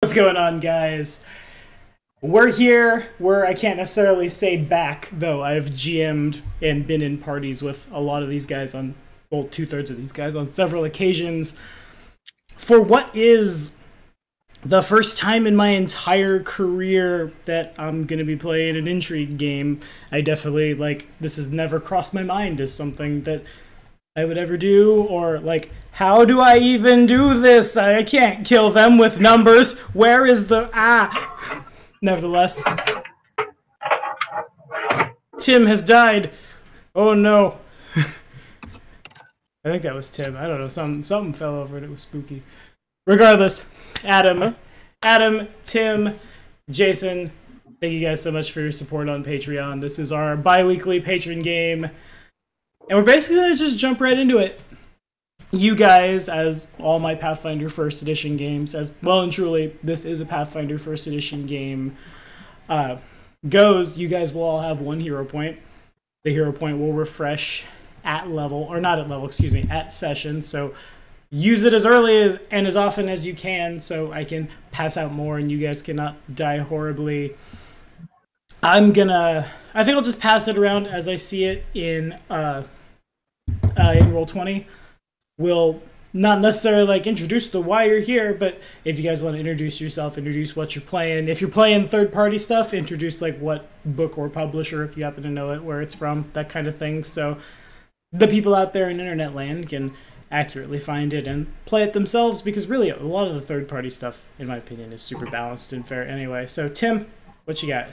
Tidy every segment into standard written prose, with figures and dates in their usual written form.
What's going on, guys? We're here. I can't necessarily say back, though. I've GM'd and been in parties with a lot of these guys on, well, two-thirds of these guys on several occasions. For what is the first time in my entire career that I'm going to be playing an Intrigue game, I definitely, this has never crossed my mind as something that I would ever do, or how do I even do this? I can't kill them with numbers. Where is the Nevertheless, Tim has died. Oh no. I think that was Tim. I don't know. Something fell over and it was spooky. Regardless, Adam, Tim, Jason, thank you guys so much for your support on Patreon. This is our bi-weekly patron game. And we're basically going to just jump right into it. You guys, as all my Pathfinder First Edition games, as well and truly, this is a Pathfinder First Edition game, goes, you guys will all have one hero point. The hero point will refresh at level, or not at level, excuse me, at session. So use it as early and as often as you can so I can pass out more and you guys cannot die horribly. I think I'll just pass it around as I see it in Roll20. We'll not necessarily introduce the why you're here, but if you guys want to introduce yourself, introduce what you're playing. If you're playing third-party stuff, introduce what book or publisher, if you happen to know it, where it's from, that kind of thing. So the people out there in internet land can accurately find it and play it themselves, because really a lot of the third-party stuff, in my opinion, is super balanced and fair anyway. So Tim, what you got?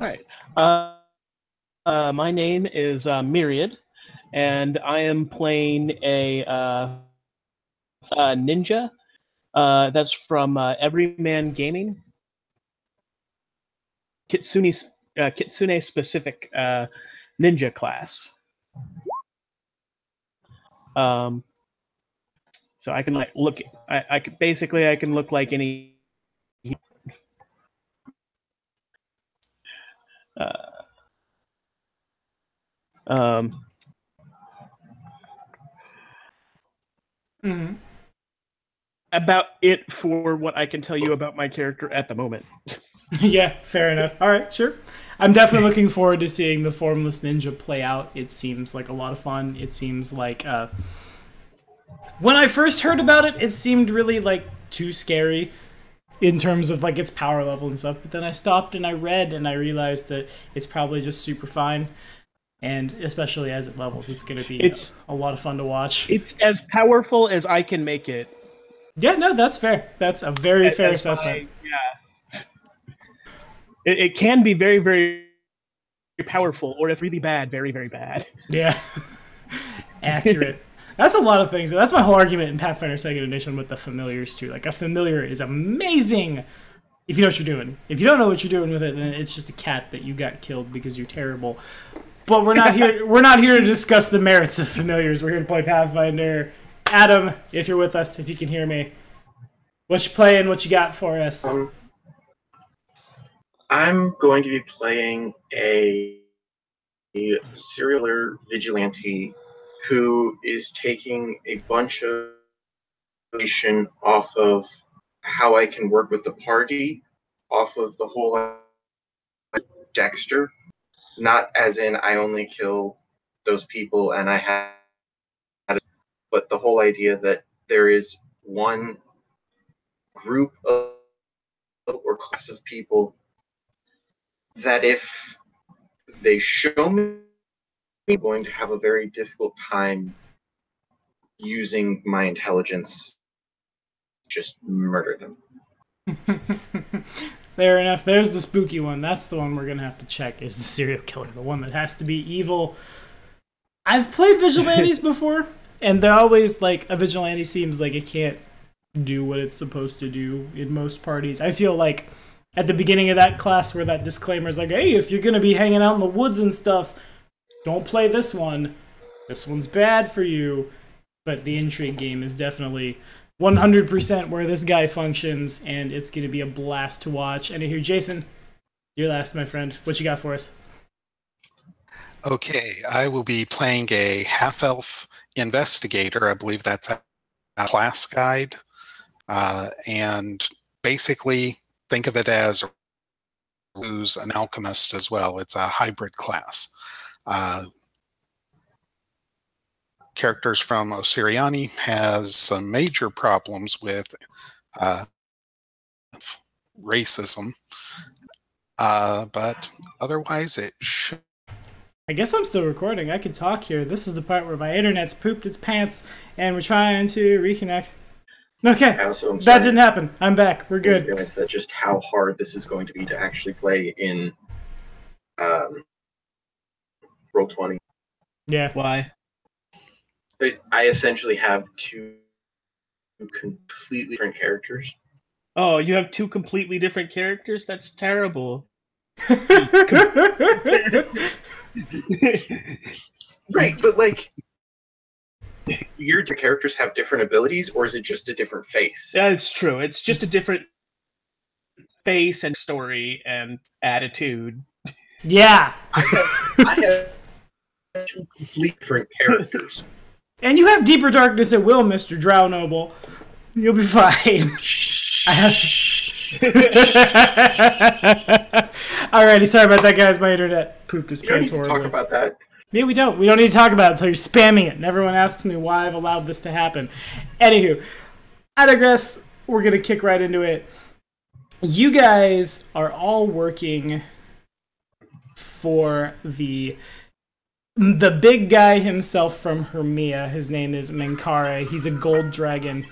All right. My name is Myriad, and I am playing a ninja. That's from Everyman Gaming. Kitsune specific ninja class. So I can look. I can look like any. About it for what I can tell you about my character at the moment. Yeah, fair enough. All right, sure. I'm definitely looking forward to seeing the Formless Ninja play out. It seems like a lot of fun. It seems like when I first heard about it, it seemed really too scary in terms of its power level and stuff. But then I stopped and I read and I realized that it's probably just super fine. And especially as it levels, it's going to be a lot of fun to watch. It's as powerful as I can make it. Yeah, no, that's fair. That's a very fair assessment. Yeah. It can be very, very powerful, or if really bad, very, very bad. Yeah. Accurate. That's a lot of things. That's my whole argument in Pathfinder 2nd Edition with the familiars, too. A familiar is amazing if you know what you're doing. If you don't know what you're doing with it, then it's just a cat that you got killed because you're terrible. But we're not here. We're not here to discuss the merits of familiars. We're here to play Pathfinder. Adam, if you're with us, if you can hear me, what you playing? What you got for us? I'm going to be playing a serial vigilante who is taking a bunch of information off of how I can work with the party, off of the whole Dexter, not as in I only kill those people and I have, but the whole idea that there is one group of or class of people that if they show me, I'm going to have a very difficult time using my intelligence to just murder them. Fair enough. There's the spooky one. That's the one we're going to have to check, is the serial killer. The one that has to be evil. I've played vigilantes before, and they're always a vigilante seems like it can't do what it's supposed to do in most parties. I feel like at the beginning of that class where that disclaimer is hey, if you're going to be hanging out in the woods and stuff, don't play this one. This one's bad for you. But the Intrigue game is definitely 100% where this guy functions, and it's going to be a blast to watch. And I hear, Jason, you're last, my friend. What you got for us? Okay, I will be playing a half-elf investigator. I believe that's a class guide. And basically think of it as who's an alchemist as well. It's a hybrid class. Characters from Osiriani has some major problems with racism, but otherwise it should. I guess I'm still recording. I can talk here. This is the part where my internet's pooped its pants and we're trying to reconnect. Okay, that didn't happen. I'm back. We're good. I realize that just how hard this is going to be to actually play in Roll20. Yeah. Why? I essentially have two completely different characters. Oh, you have two completely different characters? That's terrible. Right, but like, your characters have different abilities, or is it just a different face? That's true. It's just a different face and story and attitude. Yeah. I have two completely different characters. And you have Deeper Darkness at will, Mr. Drow Noble. You'll be fine. Alrighty, sorry about that, guys. My internet pooped its pants horribly. Talk about that. Yeah, we don't. We don't need to talk about it until you're spamming it. And everyone asks me why I've allowed this to happen. Anywho, I digress. We're going to kick right into it. You guys are all working for the big guy himself from Hermia. His name is Menkare. He's a gold dragon.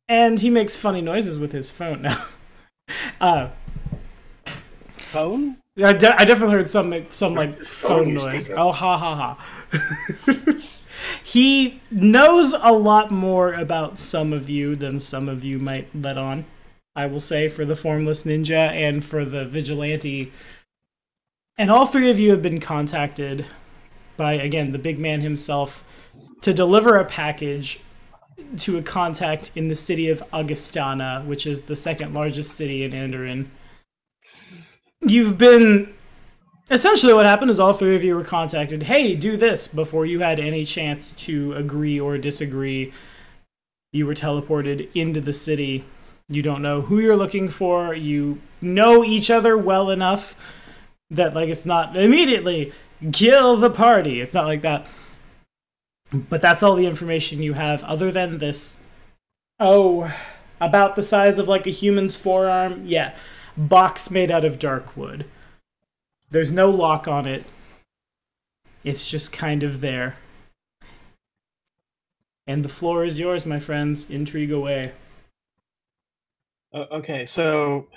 And he makes funny noises with his phone now. Phone? I definitely heard some like phone noise. Oh, ha ha ha. He knows a lot more about some of you than some of you might let on, I will say, for the Formless Ninja and for the Vigilante. And all three of you have been contacted by, again, the big man himself to deliver a package to a contact in the city of Augustana, which is the second largest city in Andoran. You've been... Essentially what happened is all three of you were contacted, hey, do this, before you had any chance to agree or disagree. You were teleported into the city. You don't know who you're looking for. You know each other well enough that, like, it's not immediately kill the party. It's not like that. But that's all the information you have, other than this, about the size of, like, a human's forearm. Yeah. Box made out of dark wood. There's no lock on it. It's just kind of there. And the floor is yours, my friends. Intrigue away. Okay, so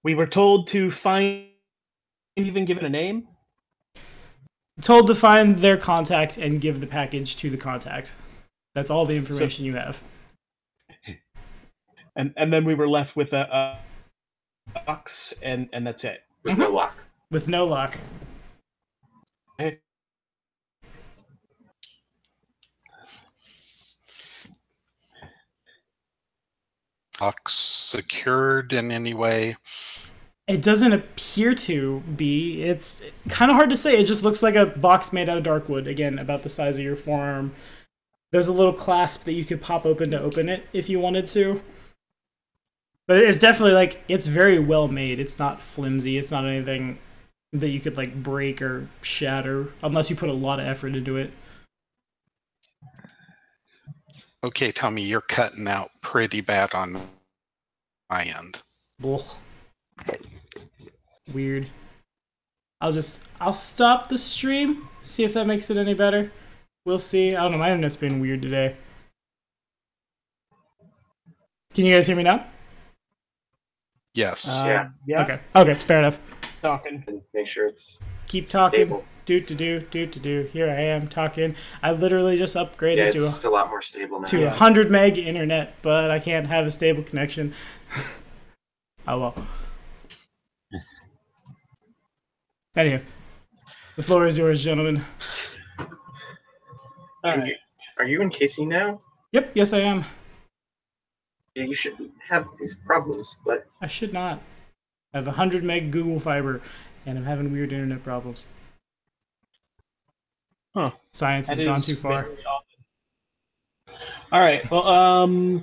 we were told to find, even given a name? Told to find their contact and give the package to the contact. That's all the information you have. And then we were left with a box, and that's it. With no lock. With no lock. Okay. Box secured in any way? It doesn't appear to be. It's kind of hard to say. It just looks like a box made out of dark wood. Again, about the size of your forearm. There's a little clasp that you could pop open to open it if you wanted to. But it's definitely, like, it's very well made. It's not flimsy. It's not anything that you could, like, break or shatter, unless you put a lot of effort into it. Okay, Tommy, you're cutting out pretty bad on my end. Ugh. Weird. I'll stop the stream, see if that makes it any better. We'll see. I don't know, my internet's been weird today. Can you guys hear me now? Yes. Yeah. Okay, fair enough. Talking. And make sure it's Keep talking. stable. Do. Here I am talking. I literally just upgraded Yeah, it's a lot more stable now. to 100 meg internet, but I can't have a stable connection. Oh well. Anyway, the floor is yours, gentlemen. All right. Are you in KC now? Yep, yes I am. Yeah, you shouldn't have these problems, but I should not. I have 100 meg Google Fiber, and I'm having weird internet problems. Huh. Science has gone too far. All right. Well,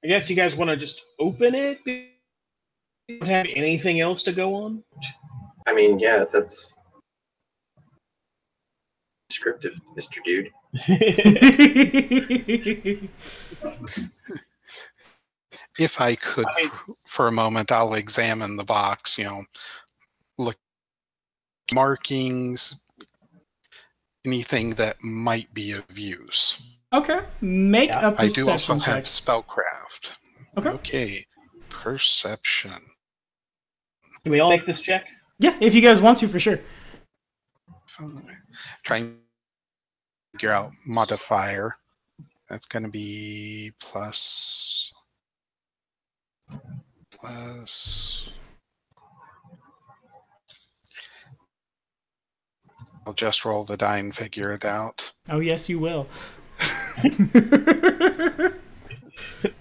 I guess you guys want to just open it? You don't have anything else to go on? I mean, yeah, that's descriptive, Mr. Dude. If I could, for a moment, I'll examine the box. Look, markings, anything that might be of use. Okay, make a I do also perception check. have spellcraft. Okay. Okay, perception. Can we all make this check? Yeah, if you guys want to, for sure. Trying to figure out modifier. That's going to be plus. I'll just roll the die and figure it out. Oh, yes, you will.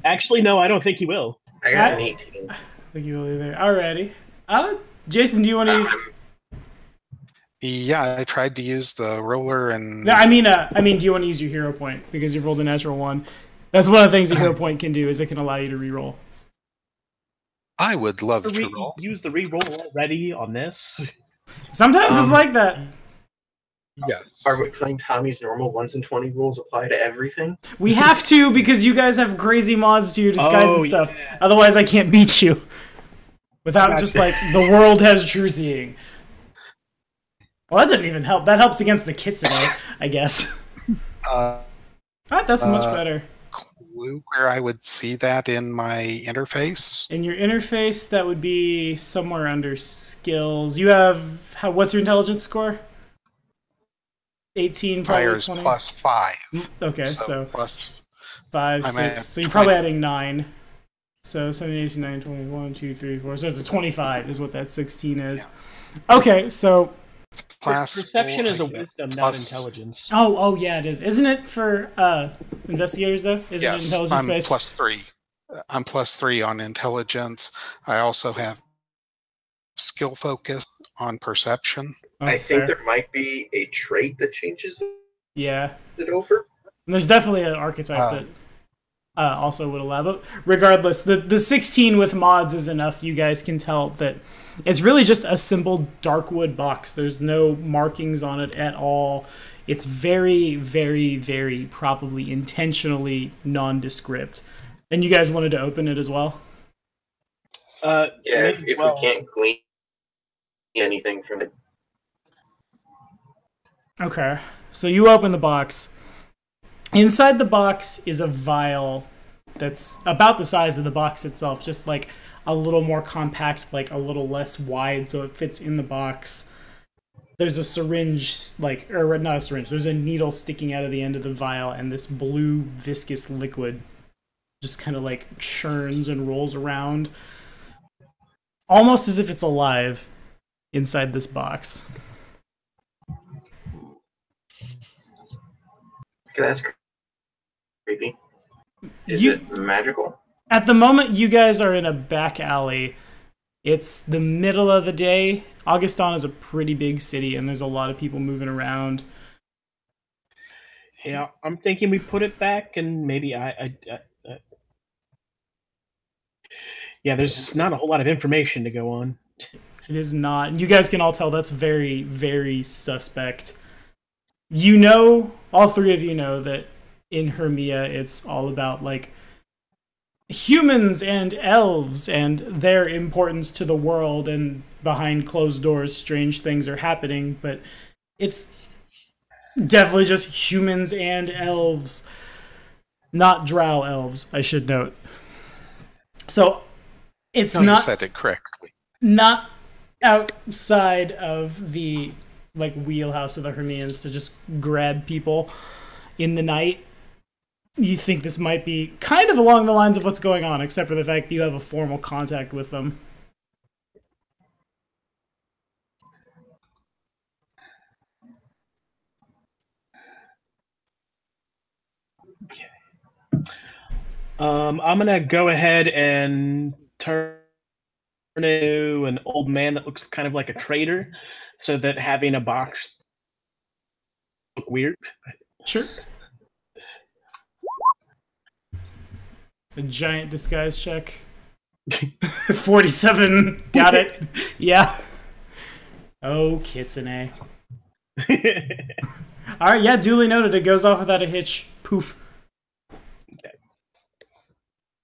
Actually, no, I don't think you will. I got an 18. I think you will either. Alrighty. Jason, do you want to use... Yeah, I tried to use the roller and... No, I mean, do you want to use your hero point? Because you rolled a natural 1. That's one of the things a hero point can do, is it can allow you to reroll. I would love to roll. Use the reroll already on this. Sometimes it's like that. Yes. Are we playing Tommy's normal 1s and 20 rules apply to everything? We have to, because you guys have crazy mods to your disguise and stuff. Yeah. Otherwise, I can't beat you. Without just, like, the world has true seeing. Well, that didn't even help. That helps against the Kitsune, I guess. That's much better. Clue where I would see that in my interface? In your interface, that would be somewhere under skills. You have... what's your intelligence score? 18, probably Fire's 20? plus 5. Okay, so plus 5, I'm 6. at So you're 20. probably adding 9. So 7, 8, 9, 20, 1, 2, 3, 4. So it's a 25 is what that 16 is. Yeah. Okay, so... Perception is a wisdom, not plus, intelligence. Oh, yeah, it is. Isn't it for investigators, though? Isn't it intelligence-based? I'm plus 3. I'm plus 3 on intelligence. I also have skill focus on perception. Oh, I fair. think there might be a trait that changes Yeah. it over. And there's definitely an archetype that also would allow. But regardless, the 16 with mods is enough. You guys can tell that it's really just a simple darkwood box. There's no markings on it at all. It's very, very, very probably intentionally nondescript. And you guys wanted to open it as well? Yeah, if we can't glean anything from it. Okay, so you open the box. Inside the box is a vial that's about the size of the box itself, just like a little more compact, like a little less wide, so it fits in the box. There's a syringe, or not a syringe, there's a needle sticking out of the end of the vial, and this blue viscous liquid just kind of like churns and rolls around, almost as if it's alive inside this box. Okay, that's creepy. Is it magical? At the moment, you guys are in a back alley. It's the middle of the day. Auguston is a pretty big city, and there's a lot of people moving around. Yeah, I'm thinking we put it back, and maybe yeah, there's not a whole lot of information to go on. It is not. You guys can all tell that's very, very suspect. You know, all three of you know that in Hermia, it's all about, like, humans and elves and their importance to the world, and behind closed doors, strange things are happening, but it's definitely just humans and elves. Not drow elves, I should note. So, it's You said it correctly. not outside of the wheelhouse of the Hermians to just grab people in the night. You think this might be kind of along the lines of what's going on, except for the fact that you have a formal contact with them. Okay. I'm gonna go ahead and turn into an old man that looks kind of like a traitor, so that having a box look weird. Sure. A giant disguise check. 47. Got it. Yeah. Oh, Kitsune. All right, yeah, duly noted. It goes off without a hitch. Poof.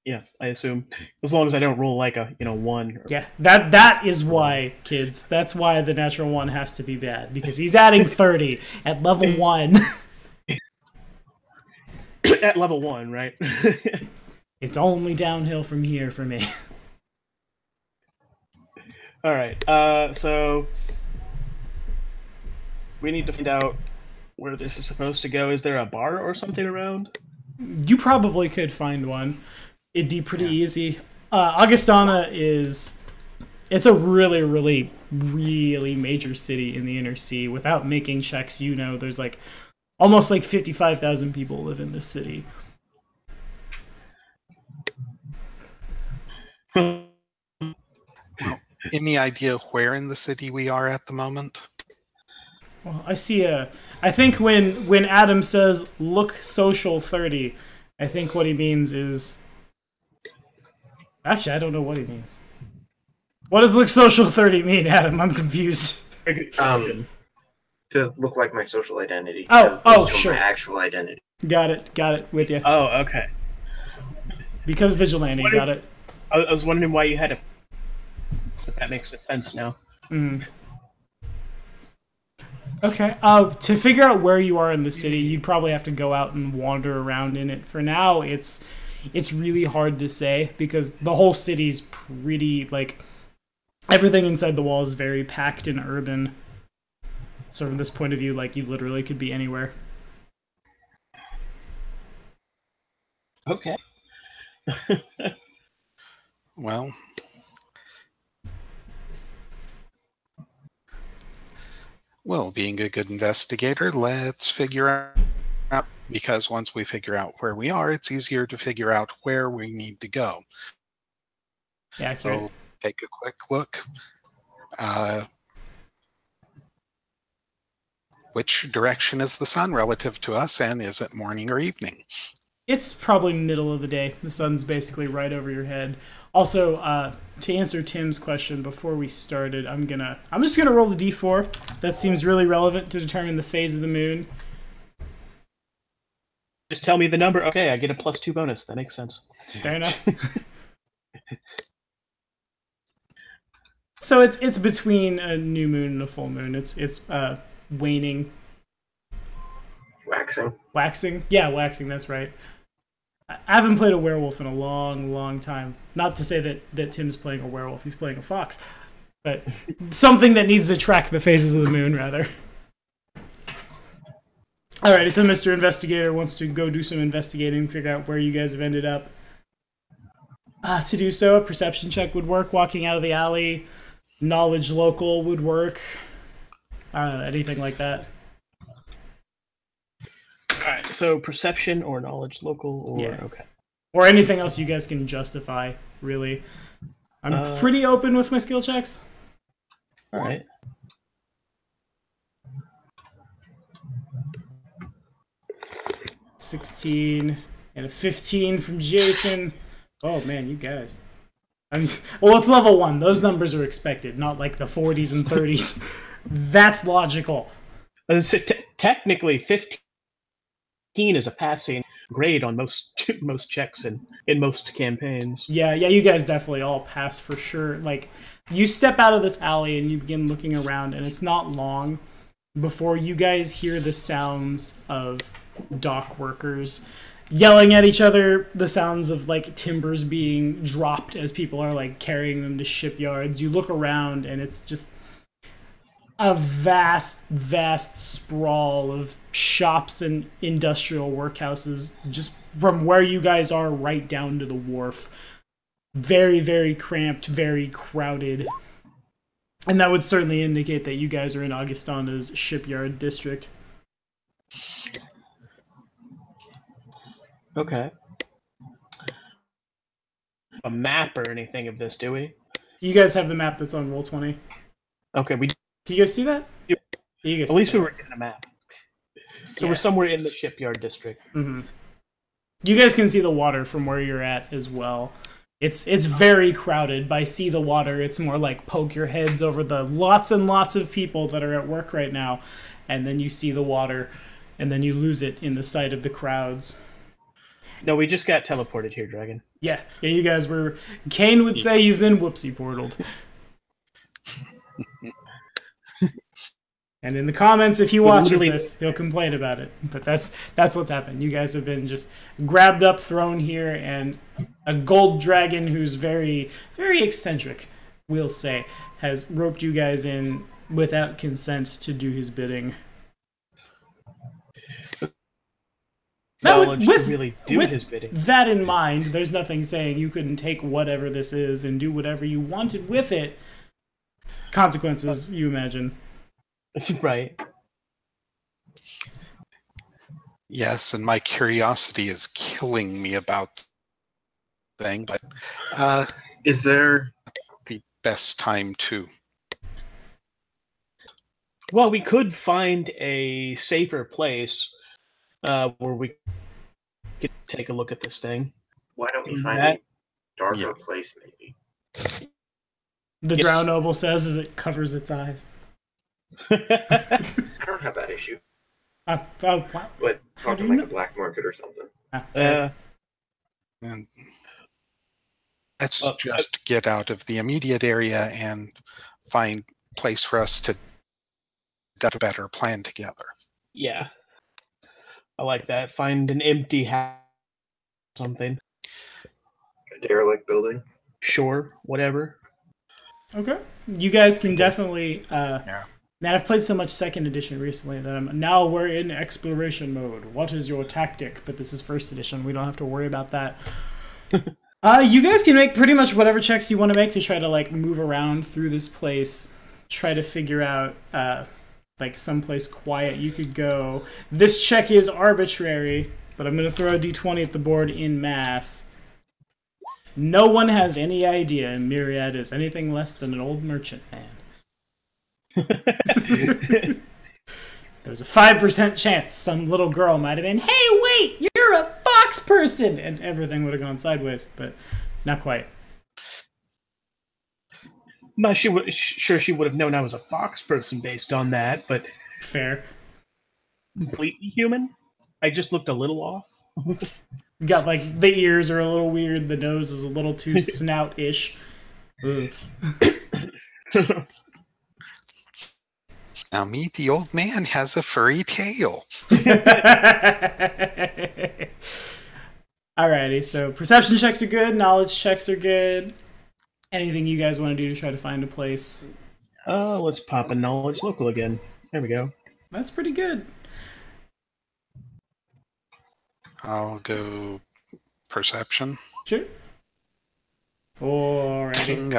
Yeah, I assume as long as I don't roll like a 1. Yeah, that is why, kids. That's why the natural 1 has to be bad, because he's adding 30 at level 1. At level 1, right? It's only downhill from here for me. All right. So we need to find out where this is supposed to go. Is there a bar or something around? You probably could find one. It'd be pretty easy. Augustana it's a really, really, really major city in the inner sea. Without making checks, there's like almost like 55,000 people live in this city. Any idea where in the city we are at the moment? Well, I think when Adam says look social 30, I think what he means is, actually I don't know what he means. What does look social 30 mean, Adam? I'm confused. To look like my social identity. Sure. My actual identity. Got it. With you. Oh, okay. Because vigilante, got it. I was wondering why you had a. But that makes sense now. Mm. Okay. To figure out where you are in the city, you'd probably have to go out and wander around in it. For now, it's really hard to say because the whole city's pretty, like, everything inside the wall is very packed and urban. So from this point of view, like, you literally could be anywhere. Okay. Well, being a good investigator, let's figure out, because once we figure out where we are, it's easier to figure out where we need to go. Yeah, so take a quick look. Which direction is the sun relative to us, and is it morning or evening? It's probably middle of the day. The sun's basically right over your head. Also, to answer Tim's question before we started, I'm just gonna roll the d4. That seems really relevant to determine the phase of the moon. Just tell me the number. Okay, I get a +2 bonus. That makes sense. Fair enough. So it's between a new moon and a full moon. It's waning. Waxing? Yeah, waxing, that's right. I haven't played a werewolf in a long, long time. Not to say that Tim's playing a werewolf, he's playing a fox. But something that needs to track the phases of the moon, rather. Alrighty, so Mr. Investigator wants to go do some investigating, figure out where you guys have ended up. To do so, a perception check would work. Walking out of the alley, knowledge local would work. Anything like that. Alright, so perception or knowledge local or okay. Or anything else you guys can justify, really. I'm pretty open with my skill checks. Alright. $16 and a 15 from Jason. Oh man, you guys. Well, it's level 1. Those numbers are expected, not like the 40s and 30s. That's logical. Technically, 15 is a passing grade on most checks in most campaigns. Yeah, you guys definitely all pass for sure. Like, you step out of this alley and you begin looking around, and it's not long before you guys hear the sounds of dock workers yelling at each other, the sounds of like timbers being dropped as people are like carrying them to shipyards. You look around and it's just a vast sprawl of shops and industrial workhouses just from where you guys are right down to the wharf. Very, very cramped, very crowded. And that would certainly indicate that you guys are in Augustana's shipyard district. Okay. A map or anything of this, do we? You guys have the map that's on Roll20. Okay, we. Can you guys see that? Yeah. At least we were getting a map. So we're somewhere in the shipyard district. Mm-hmm. You guys can see the water from where you're at as well. It's very crowded. By see the water, it's more like poke your heads over the lots and lots of people that are at work right now, and then you see the water, and then you lose it in the sight of the crowds. No, we just got teleported here, Dragon. Yeah, you guys were... Kane would say you've been whoopsie portaled. And in the comments, if he watches this, he'll complain about it. But that's what's happened. You guys have been just grabbed up, thrown here, and a gold dragon who's very, very eccentric, we'll say, has roped you guys in without consent to do his bidding. Now, with that in mind, there's nothing saying you couldn't take whatever this is and do whatever you wanted with it. Consequences, you imagine. Right. Yes, and my curiosity is killing me about the thing, but is there the best time to? Well, we could find a safer place where we could take a look at this thing. Why don't we find a darker place, maybe? The Drow Noble says as it covers its eyes. I don't have that issue. What? But talk to like a black market or something. And let's just get out of the immediate area and find a place for us to get a better plan together. Yeah. I like that. Find an empty house or something. A derelict building? Sure, whatever. Okay. You guys can definitely... Man, I've played so much 2nd edition recently that now we're in exploration mode. What is your tactic? But this is 1st edition. We don't have to worry about that. You guys can make pretty much whatever checks you want to make to try to like move around through this place. Try to figure out like someplace quiet you could go. This check is arbitrary, but I'm going to throw a d20 at the board in mass. No one has any idea Myriad is anything less than an old merchant man. There's a 5% chance some little girl might have been, hey, wait, you're a fox person! And everything would have gone sideways, but not quite. No, sure she would have known I was a fox person based on that, but... Fair. Completely human? I just looked a little off. Got, like, the ears are a little weird, the nose is a little too snout-ish. Now meet the old man has a furry tail. Alrighty, so perception checks are good, knowledge checks are good. Anything you guys want to do to try to find a place? Let's pop a knowledge local again. There we go. That's pretty good. I'll go perception. Sure. Alrighty.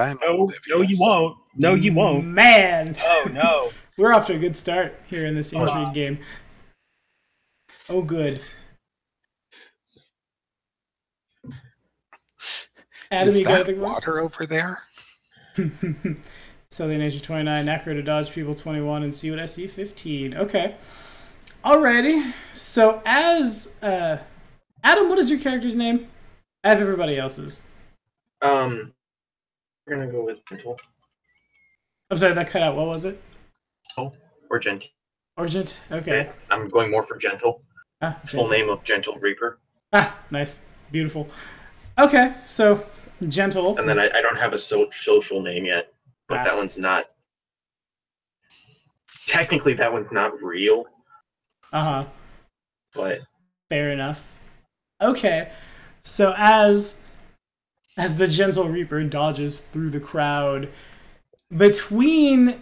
No, you won't. No, you won't. Man! Oh, no. We're off to a good start here in this Intrigue game. Oh, good. Adam, Is you got that water over there? Southern Nature 29, Acro to dodge people 21, and see what I see 15. Okay. Alrighty. So as Adam, what is your character's name? I have everybody else's. We're gonna go with Gentle. I'm sorry, that cut out. What was it? Oh, or Gent. Argent? Okay. I'm going more for Gentle. Gentle. Full name of Gentle Reaper. Nice. Beautiful. Okay, so Gentle. And then I don't have a social name yet, but that one's not... Technically, that one's not real. Uh-huh. But... Fair enough. Okay, so as the Gentle Reaper dodges through the crowd, between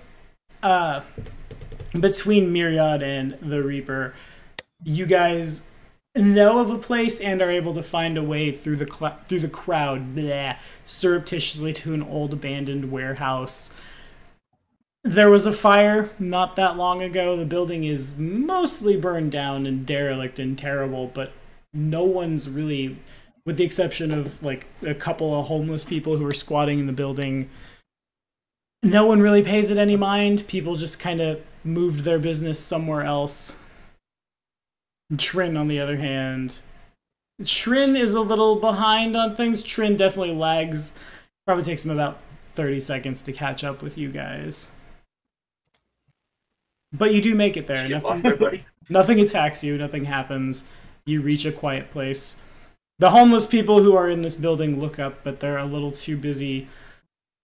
Myriad and the Reaper, you guys know of a place and are able to find a way through the crowd, surreptitiously to an old abandoned warehouse. There was a fire not that long ago. The building is mostly burned down and derelict and terrible, but no one's really, with the exception of like a couple of homeless people who are squatting in the building, no one really pays it any mind. People just kind of moved their business somewhere else. Trin, on the other hand, Trin is a little behind on things. Trin definitely lags. Probably takes him about 30 seconds to catch up with you guys. But you do make it there. Nothing attacks you. Nothing happens. You reach a quiet place. The homeless people who are in this building look up, but they're a little too busy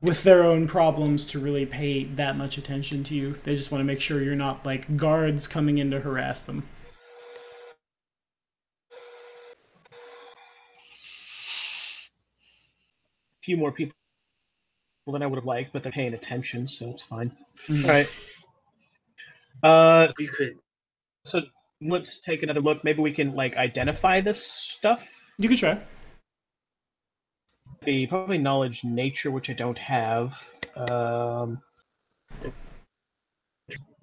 with their own problems to really pay that much attention to you. They just want to make sure you're not like guards coming in to harass them. A few more people than I would have liked, but they're paying attention, so it's fine. All right. We could. So let's take another look. Maybe we can like identify this stuff. You could try. Probably knowledge nature, which I don't have.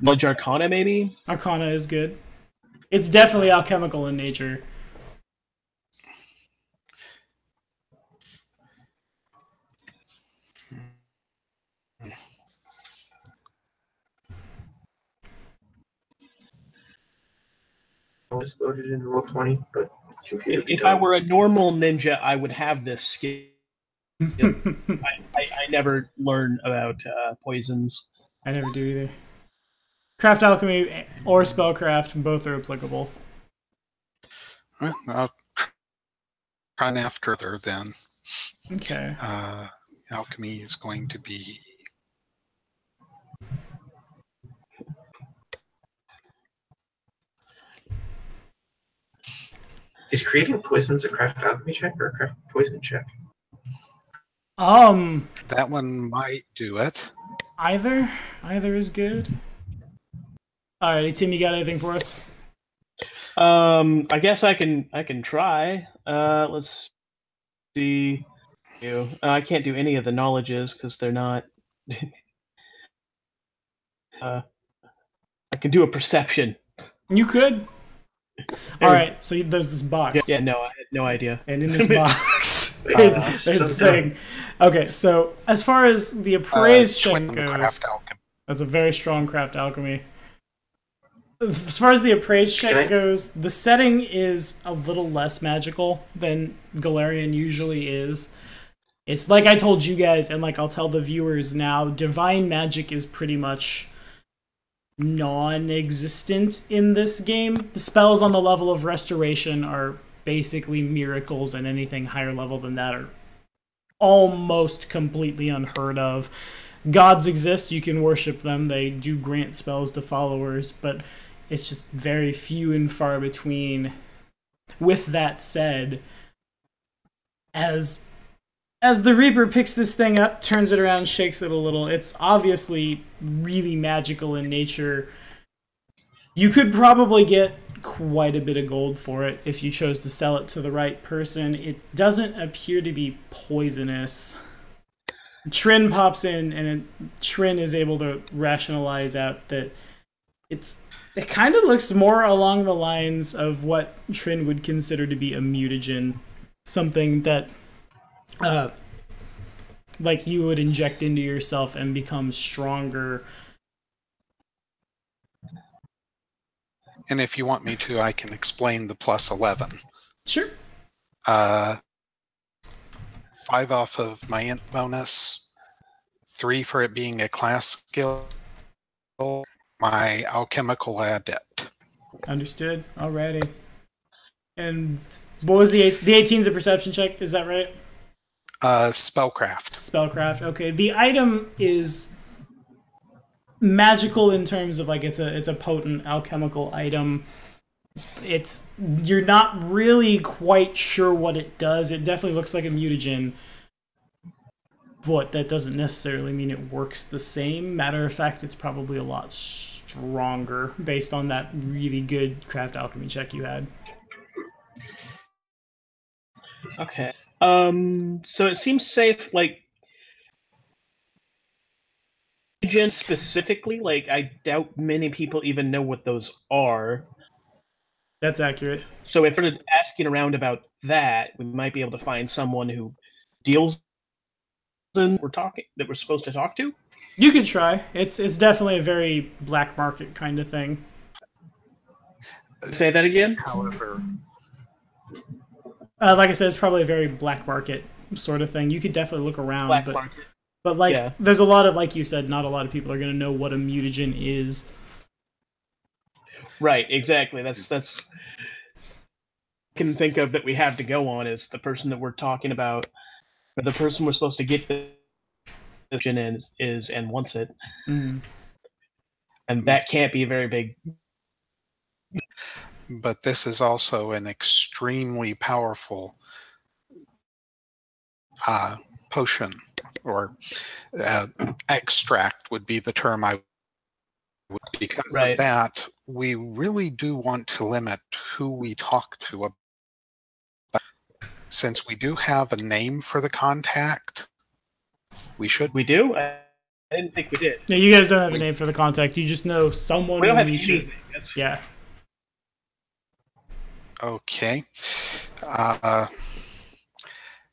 Knowledge arcana, maybe. Arcana is good. It's definitely alchemical in nature. Just loaded into Roll20, but if I were a normal ninja, I would have this skill. I never learn about poisons. I never do either. Craft alchemy or spellcraft, both are applicable. Well, I'll run after her then. Okay. Alchemy is going to be... Is creating poisons a craft alchemy check or a craft poison check? That one might do it. Either is good. Alrighty, Tim, you got anything for us? I guess I can try. Let's see. I can't do any of the knowledges because they're not. I can do a perception. You could. Alright, so there's this box. Yeah, no, I had no idea. And in this box, there's the thing. Okay, so as far as the appraise check goes, that's a very strong craft alchemy. As far as the appraise check goes, the setting is a little less magical than Galarian usually is. It's like I told you guys, and like I'll tell the viewers now, divine magic is pretty much non-existent in this game. The spells on the level of restoration are basically miracles, and anything higher level than that are almost completely unheard of. Gods exist, you can worship them, they do grant spells to followers, but it's just very few and far between. With that said, as the Reaper picks this thing up, turns it around, shakes it a little, it's obviously really magical in nature. You could probably get quite a bit of gold for it if you chose to sell it to the right person. It doesn't appear to be poisonous. Trin pops in, and Trin is able to rationalize out that it kind of looks more along the lines of what Trin would consider to be a mutagen. Something that like you would inject into yourself and become stronger. And if you want me to, I can explain the plus 11. Sure. 5 off of my int bonus, 3 for it being a class skill, my alchemical adept. Understood. Alrighty. And what was the 18's a perception check? Is that right? Spellcraft. Spellcraft. Okay. The item is magical in terms of like it's a potent alchemical item. You're not really quite sure what it does. It definitely looks like a mutagen, but that doesn't necessarily mean it works the same. Matter of fact, it's probably a lot stronger based on that really good craft alchemy check you had. Okay. So it seems safe, like specifically, like I doubt many people even know what those are. That's accurate. So if we're asking around about that, we might be able to find someone who deals in that we're supposed to talk to. You could try. It's definitely a very black market kind of thing. Say that again. However, Like I said, it's probably a very black market sort of thing. You could definitely look around, Black market. but like, Yeah. there's a lot of, like you said, not a lot of people are going to know what a mutagen is. Right, exactly. That's I can think of that we have to go on is the person that we're talking about, or the person we're supposed to get the mutagen is and wants it, Mm. and that can't be very big. But this is also an extremely powerful potion, or extract would be the term I would. Because Right. of that, we really do want to limit who we talk to. Since we do have a name for the contact, we should. We do? I didn't think we did. Yeah, you guys don't have a name for the contact. You just know someone We don't will have meet you. anything. That's- Yeah. Okay.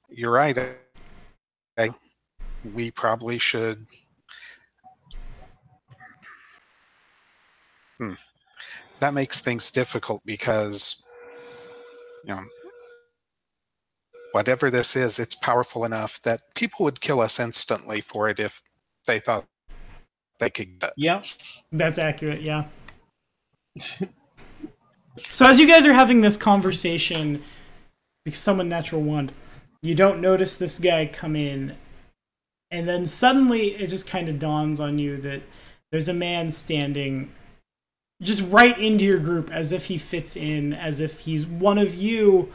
You're right. We probably should. That makes things difficult because, you know, whatever this is, it's powerful enough that people would kill us instantly for it if they thought they could get it. Yeah. That's accurate, yeah. So as you guys are having this conversation, because someone natural one, you don't notice this guy come in, and then suddenly it just kind of dawns on you that there's a man standing just right into your group, as if he fits in, as if he's one of you.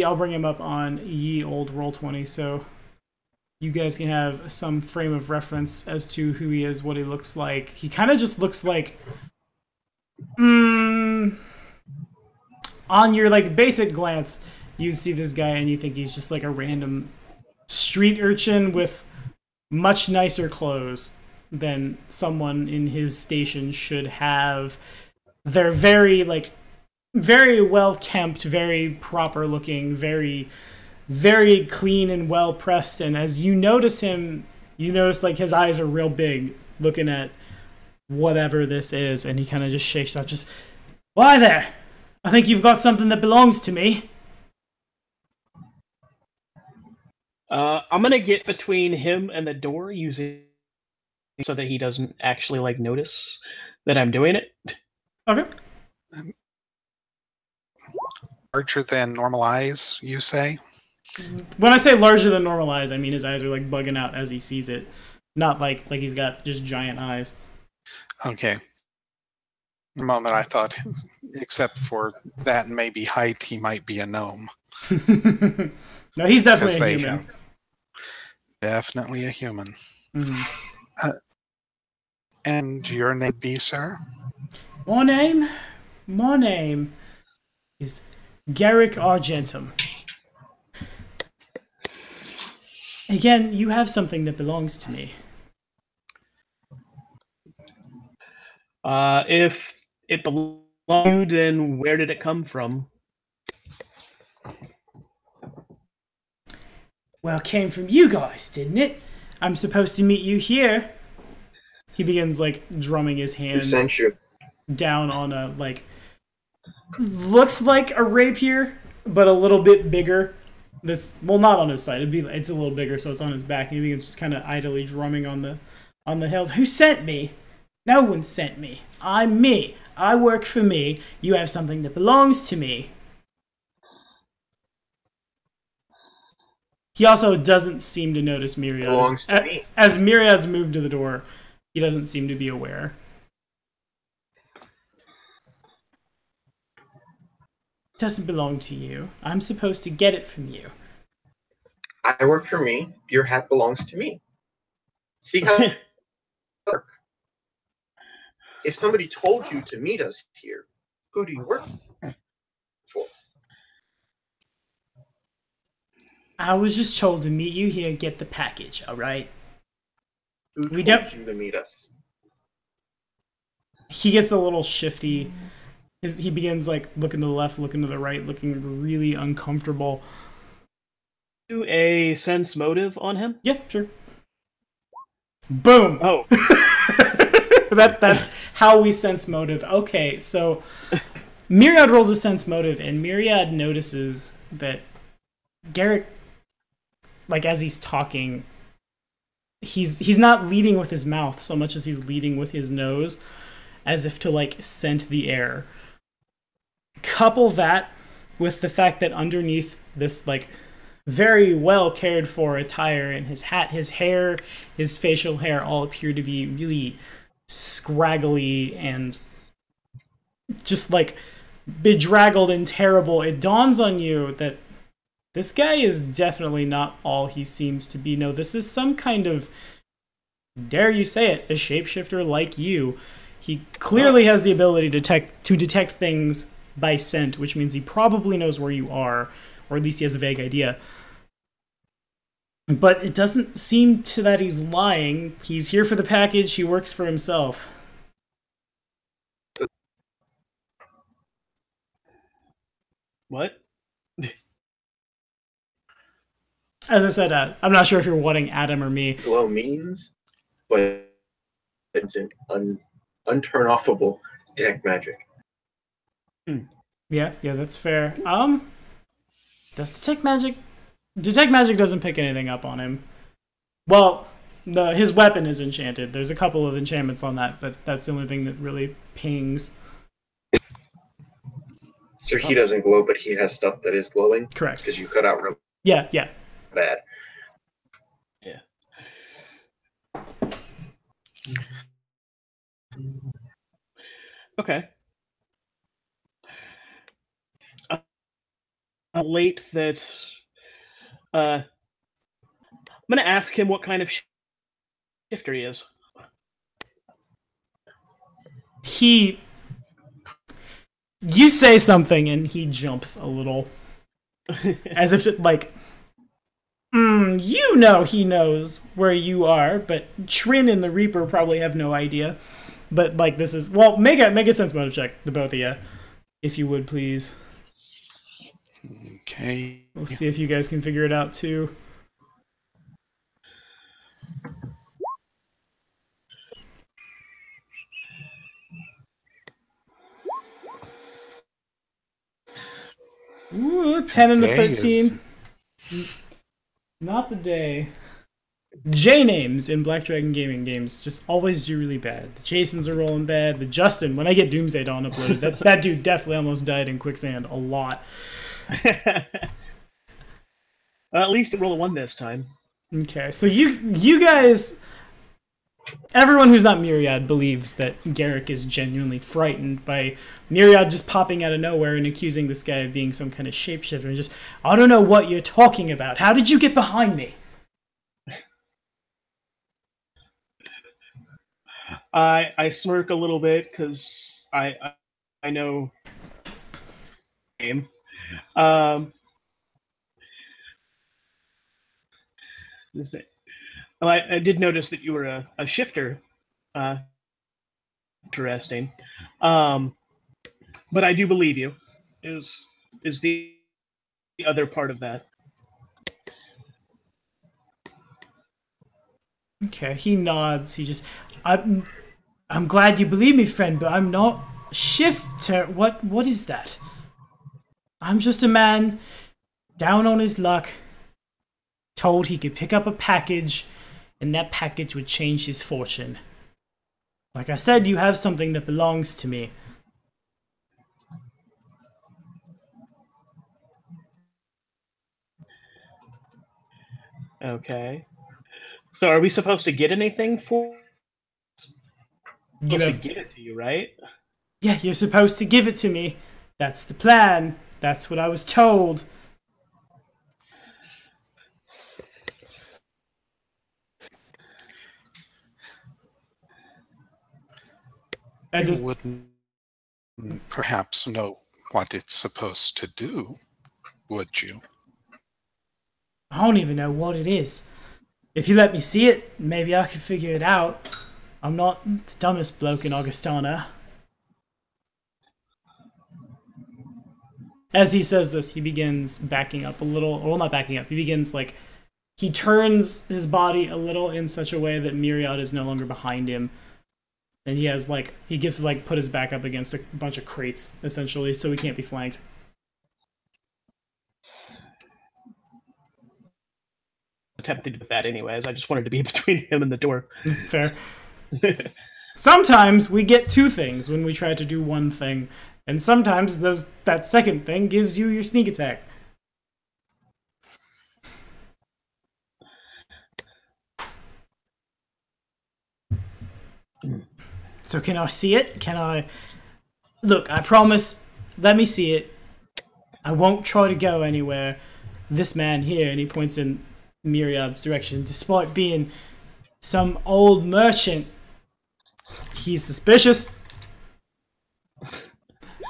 I'll bring him up on ye old Roll20, so you guys can have some frame of reference as to who he is, what he looks like. He kind of just looks like, on your like basic glance, you see this guy and you think he's just like a random street urchin with much nicer clothes than someone in his station should have. They're very well kempt, very proper looking, very, very clean and well pressed. And as you notice him, you notice like his eyes are real big looking at whatever this is, and he kind of just shakes out, just, "Why there? I think you've got something that belongs to me." I'm gonna get between him and the door using so that he doesn't actually like notice that I'm doing it. Okay. Larger than normal eyes, you say? When I say larger than normal eyes, I mean his eyes are like bugging out as he sees it, not like he's got just giant eyes. Okay. The moment I thought, except for that and maybe height, he might be a gnome. No, he's definitely Because a they human. have definitely a human. Mhm. And your name be, sir? My name is Garrick Argentum. Again, you have something that belongs to me. If it belongs to you, then where did it come from? Well, it came from you guys, didn't it? I'm supposed to meet you here. He begins, like, drumming his Who hand sent you? down on a, like, looks like a rapier, but a little bit bigger. That's, well, not on his side. It's a little bigger, so it's on his back. And he begins just kind of idly drumming on the hilt. Who sent me? No one sent me. I'm me. I work for me. You have something that belongs to me. He also doesn't seem to notice Myriad. Belongs to me. As Myriad's moved to the door, he doesn't seem to be aware. It doesn't belong to you. I'm supposed to get it from you. I work for me. Your hat belongs to me. See how it works? If somebody told you to meet us here, who do you work for? I was just told to meet you here and get the package, alright? Who We told don't- you to meet us? He gets a little shifty. He begins, like, looking to the left, looking to the right, looking really uncomfortable. Do a sense motive on him? Yeah, sure. Boom! Oh, That's how we sense motive. Okay, so Myriad rolls a sense motive, and Myriad notices that Garrick, like as he's talking, he's not leading with his mouth so much as he's leading with his nose, as if to like scent the air. Couple that with the fact that underneath this like very well cared for attire and his hat, his hair, his facial hair all appear to be really scraggly and just like bedraggled and terrible. It dawns on you that this guy is definitely not all he seems to be. No, this is some kind of, dare you say it, a shapeshifter like you. He clearly has the ability to detect things by scent, which means he probably knows where you are, or at least he has a vague idea. But it doesn't seem to that he's lying. He's here for the package. He works for himself. What? As I said, I'm not sure if you're wanting Adam or me. Glow means, but it's an unturn-offable detect magic. Yeah, that's fair. Does detect magic? Detect magic doesn't pick anything up on him. Well, his weapon is enchanted. There's a couple of enchantments on that, but that's the only thing that really pings. So he doesn't glow, but he has stuff that is glowing? Correct. Because you cut out real Yeah. bad. Yeah. Okay. Late that I'm going to ask him what kind of shifter he is. You say something and he jumps a little. As if to, like, you know he knows where you are, but Trin and the Reaper probably have no idea. But, like, this is... Well, make a sense motive check, the both of you. If you would, please. Okay. We'll see if you guys can figure it out, too. Ooh, 10 and a 13. Not the day. J names in Black Dragon Gaming games just always do really bad. The Jasons are rolling bad. The Justin, when I get Doomsday Dawn uploaded, that dude definitely almost died in quicksand a lot. At least it rolled a 1 this time. Okay, so you guys... Everyone who's not Myriad believes that Garrick is genuinely frightened by Myriad just popping out of nowhere and accusing this guy of being some kind of shapeshifter and just, I don't know what you're talking about. How did you get behind me? I smirk a little bit because I know game. I did notice that you were a shifter. Interesting. But I do believe you. Is the other part of that. Okay, he nods. He just, I'm glad you believe me, friend, but I'm not shifter. What is that? I'm just a man down on his luck, told he could pick up a package, and that package would change his fortune. Like I said, you have something that belongs to me. Okay. So are we supposed to get anything for? Supposed to give it to you, right? Yeah, you're supposed to give it to me. That's the plan. That's what I was told. You wouldn't perhaps know what it's supposed to do, would you? I don't even know what it is. If you let me see it, maybe I could figure it out. I'm not the dumbest bloke in Augustana. As he says this, he begins backing up a little. Well, not backing up. He begins, like, he turns his body a little in such a way that Myriad is no longer behind him. And he has, like, he gets to, like, put his back up against a bunch of crates, essentially, so he can't be flanked. tempted with that anyways. I just wanted to be between him and the door. Fair. Sometimes we get two things when we try to do one thing, and sometimes that second thing gives you your sneak attack. So can I see it? Can I... Look, I promise, let me see it. I won't try to go anywhere. This man here, and he points in Myriad's direction, despite being some old merchant, he's suspicious.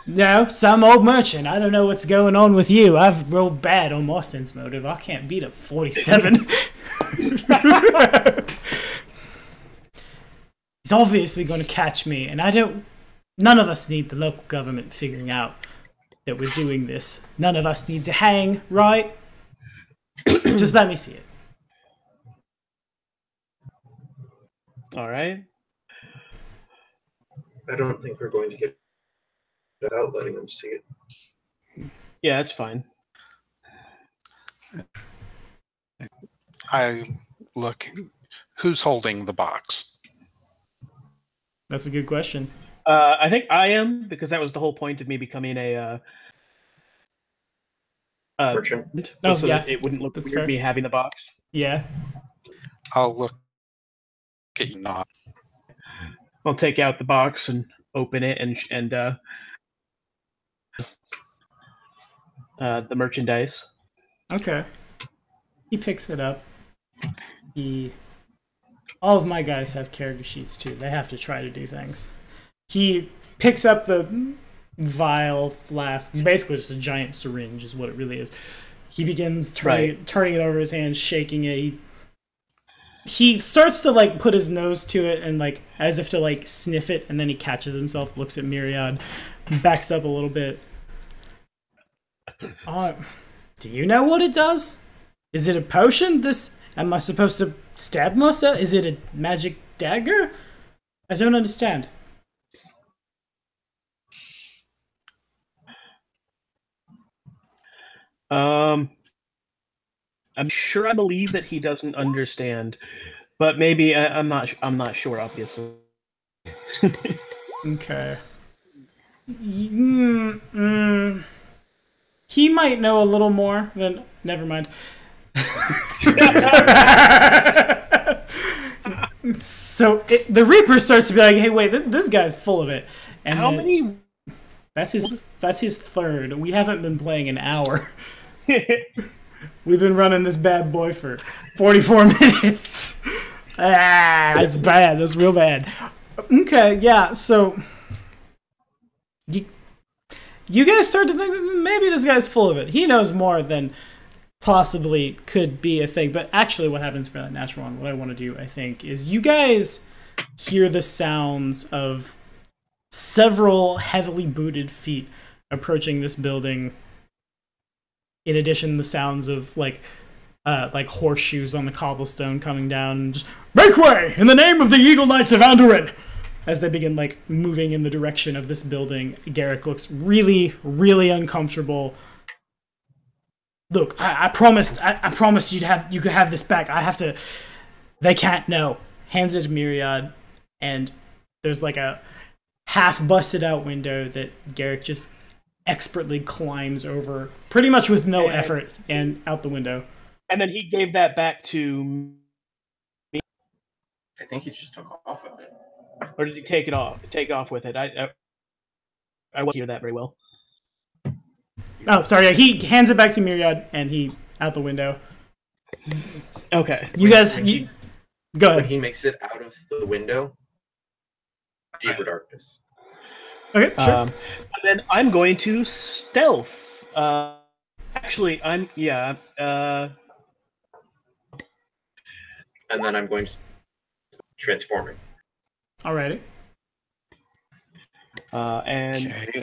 No, some old merchant. I don't know what's going on with you. I've rolled bad on my sense motive. I can't beat a 47. He's obviously going to catch me, and none of us need the local government figuring out that we're doing this. None of us need to hang, right? Just let me see it. All right. I don't think we're going to get without letting them see it. Yeah, that's fine. I look. Who's holding the box? That's a good question. I think I am, because that was the whole point of me becoming a Merchant. Oh, so yeah. that it wouldn't look That's weird fair. me having the box. Yeah. I'll look at you not. I'll take out the box and open it and the merchandise. Okay. He picks it up. All of my guys have character sheets too. They have to try to do things. He picks up the vial flask. It's basically just a giant syringe is what it really is. He begins turning it over his hand, shaking it. He starts to like put his nose to it and like as if to like sniff it, and then he catches himself, looks at Myriad, backs up a little bit. Do you know what it does? Is it a potion? Am I supposed to stab myself? Is it a magic dagger? I don't understand. I'm sure I believe that he doesn't understand, but maybe I'm not sure. Obviously. Okay. He might know a little more than. Never mind. So the Reaper starts to be like, "Hey, wait, this guy's full of it." And how many? That's his third. We haven't been playing an hour. We've been running this bad boy for 44 minutes. That's bad. That's real bad. Okay, yeah. So you guys start to think that maybe this guy's full of it. He knows more than possibly could be a thing. But actually what happens for that natural one, what I want to do, I think, is you guys hear the sounds of several heavily booted feet approaching this building. In addition, the sounds of like horseshoes on the cobblestone coming down and just make way in the name of the Eagle Knights of Andurin. As they begin like moving in the direction of this building, Garrick looks really, really uncomfortable. Look, I promised you could have this back. I have to. They can't know. Hands it to Myriad, and there's like a half busted out window that Garrick just expertly climbs over, pretty much with no effort, and out the window. And then he gave that back to me. I think he just took off with it. Or did he take off with it? I won't hear that very well. Oh, sorry. Yeah, he hands it back to Myriad, and he out the window. Okay. You guys, go When ahead. he makes it out of the window, deeper darkness. Okay, sure. And then I'm going to stealth. Actually, I'm And then I'm going to transforming. Alrighty. And Okay,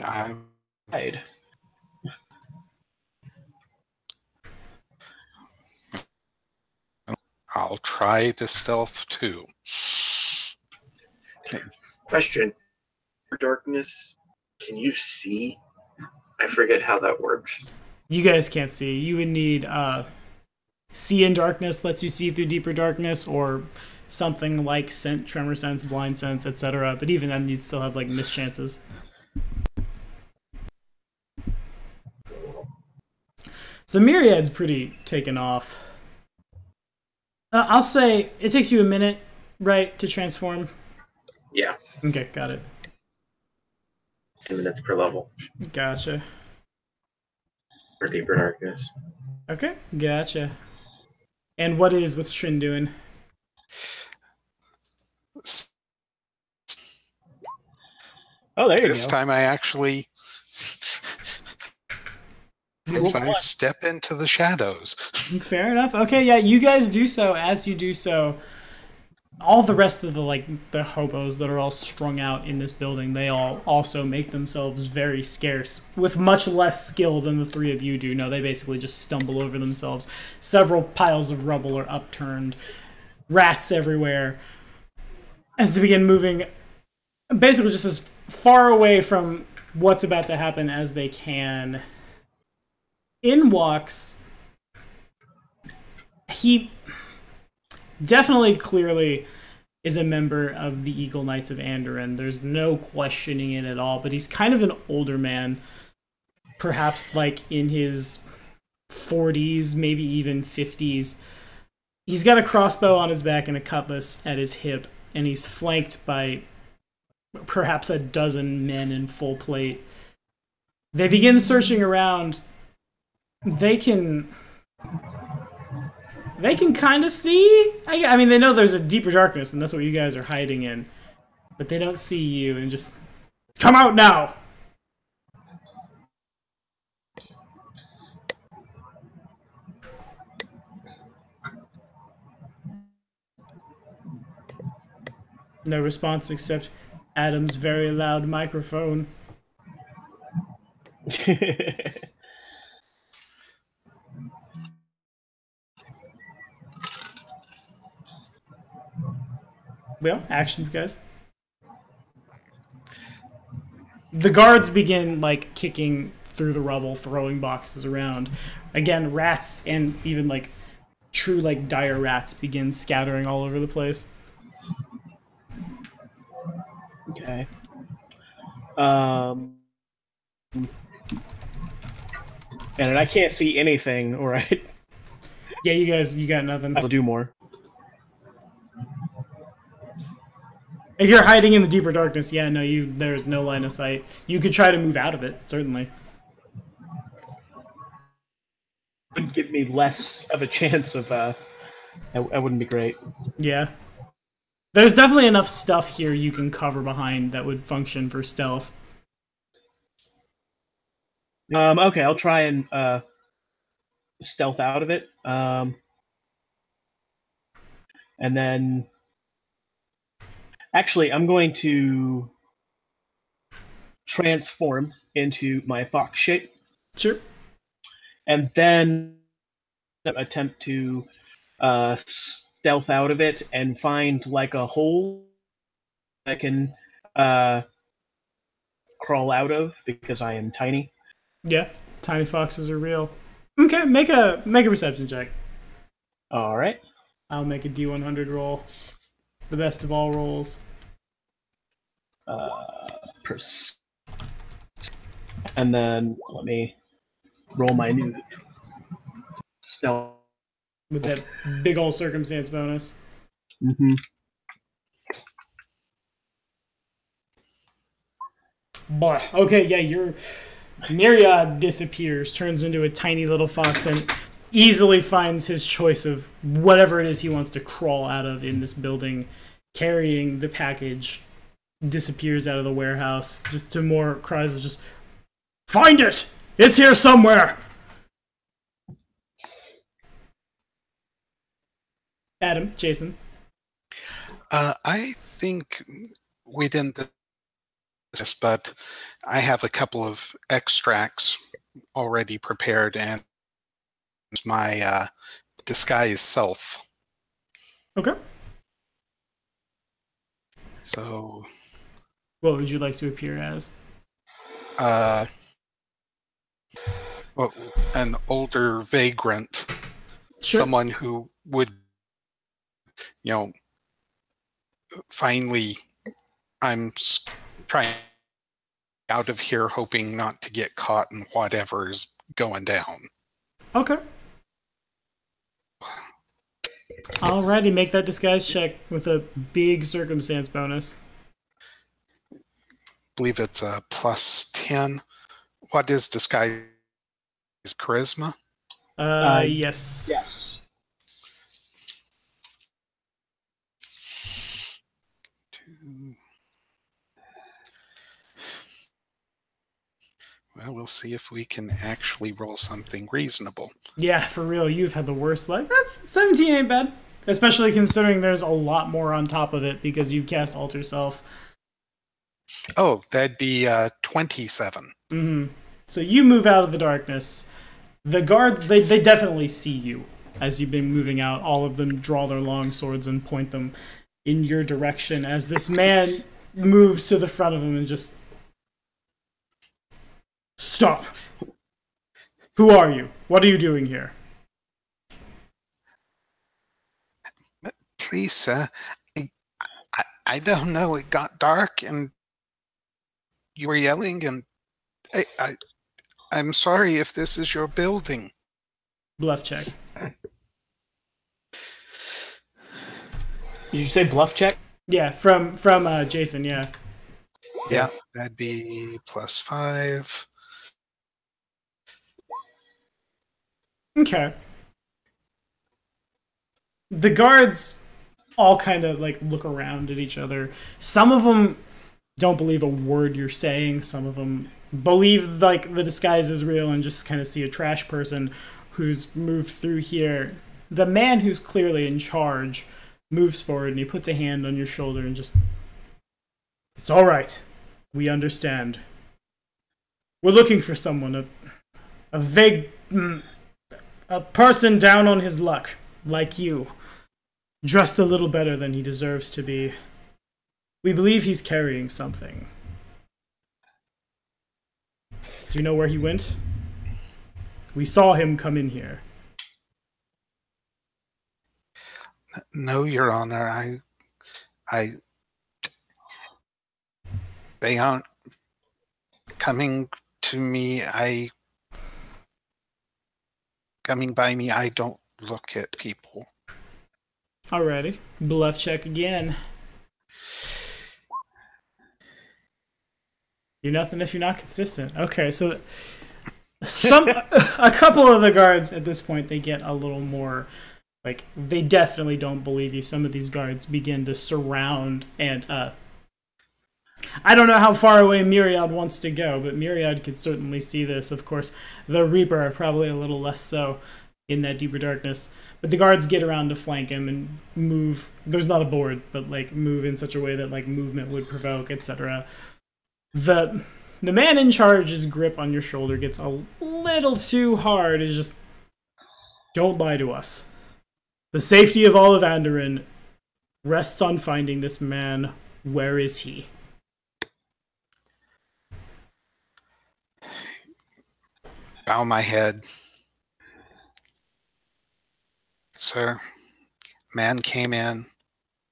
hide. I'll try the stealth too. Okay. Question. For darkness, can you see? I forget how that works. You guys can't see. You would need See in darkness lets you see through deeper darkness, or something like scent, tremor sense, blind sense, etc. But even then, you'd still have like mischances. So Myriad's pretty taken off. I'll say it takes you a minute, right, to transform? Yeah, Okay, got it. 10 minutes per level Gotcha. for deeper darkness. Okay, gotcha. And what's Trin doing? Oh, there you This go. time I actually step into the shadows. Fair enough. Okay, yeah, you guys do so. As you do so, all the rest of the hobos that are all strung out in this building, they all also make themselves very scarce, with much less skill than the three of you do. No, they basically just stumble over themselves. Several piles of rubble are upturned. Rats everywhere. As they begin moving, basically just as far away from what's about to happen as they can. In walks... He definitely, clearly is a member of the Eagle Knights of Andoran. There's no questioning it at all, but he's kind of an older man, perhaps like in his 40s, maybe even 50s. He's got a crossbow on his back and a cutlass at his hip, and he's flanked by perhaps a dozen men in full plate. They begin searching around. They can kind of see. I mean, they know there's a deeper darkness, and that's what you guys are hiding in. But they don't see you, and just... Come out now! No response except Adam's very loud microphone. Well, actions, guys. The guards begin, like, kicking through the rubble, throwing boxes around. Again, rats and even, like, true, like, dire rats begin scattering all over the place. Okay. And I can't see anything, alright? Yeah, you got nothing. I'll do more. If you're hiding in the deeper darkness, yeah, no, there's no line of sight. You could try to move out of it, certainly. Would give me less of a chance of, that wouldn't be great. Yeah. There's definitely enough stuff here you can cover behind that would function for stealth. Okay, I'll try and, stealth out of it. And then... Actually, I'm going to transform into my fox shape. Sure. And then attempt to stealth out of it and find like a hole I can crawl out of because I am tiny. Yeah, tiny foxes are real. Okay, make a perception check. All right. I'll make a D100 roll. The best of all rolls. And then let me roll my new stealth. With that big old circumstance bonus. Mm-hmm. Boy, okay, yeah, your Myriad disappears, turns into a tiny little fox, and easily finds his choice of whatever it is he wants to crawl out of in this building, carrying the package, disappears out of the warehouse, just to more cries of just, "Find it! It's here somewhere!" Adam, Jason. I think we didn't this, but I have a couple of extracts already prepared, and my disguise self. Okay. So, what would you like to appear as? Well, an older vagrant. Sure. someone who would, finally, trying out of here, hoping not to get caught in whatever's going down. Okay. Alrighty, make that disguise check with a big circumstance bonus. I believe it's a +10. What is disguise? Charisma? Yes. Yes. Well, we'll see if we can actually roll something reasonable. Yeah, for real, you've had the worst luck. That's 17 ain't bad. Especially considering there's a lot more on top of it because you've cast Alter Self. Oh, that'd be 27. Mm-hmm. So you move out of the darkness. The guards, they definitely see you as you've been moving out. All of them draw their long swords and point them in your direction as this man moves to the front of them and just... Stop! Who are you? What are you doing here? Please, sir. I don't know. It got dark and you were yelling, and I'm sorry if this is your building. Bluff check. Did you say bluff check? Yeah, from Jason, yeah. Yeah, that'd be +5. Okay. The guards all kind of like look around at each other. Some of them don't believe a word you're saying. Some of them believe like the disguise is real and just kind of see a trash person who's moved through here. The man who's clearly in charge moves forward and he puts a hand on your shoulder and just... It's all right. We understand. We're looking for someone, a vague... a person down on his luck, like you. Dressed a little better than he deserves to be. We believe he's carrying something. Do you know where he went? We saw him come in here. No, Your Honor. They aren't coming to me. Coming by me, I don't look at people. Alrighty. Bluff check again. You're nothing if you're not consistent. Okay, so a couple of the guards at this point, they get a little more, like, they definitely don't believe you. Some of these guards begin to surround and, I don't know how far away Myriad wants to go, but Myriad could certainly see this. Of course, the Reaper are probably a little less so in that deeper darkness. But the guards get around to flank him and move. There's not a board, but like move in such a way that like movement would provoke, etc. The man in charge's grip on your shoulder gets a little too hard. It's just, don't lie to us. The safety of all of Andoran rests on finding this man. Where is he? Bow my head. Sir, man came in,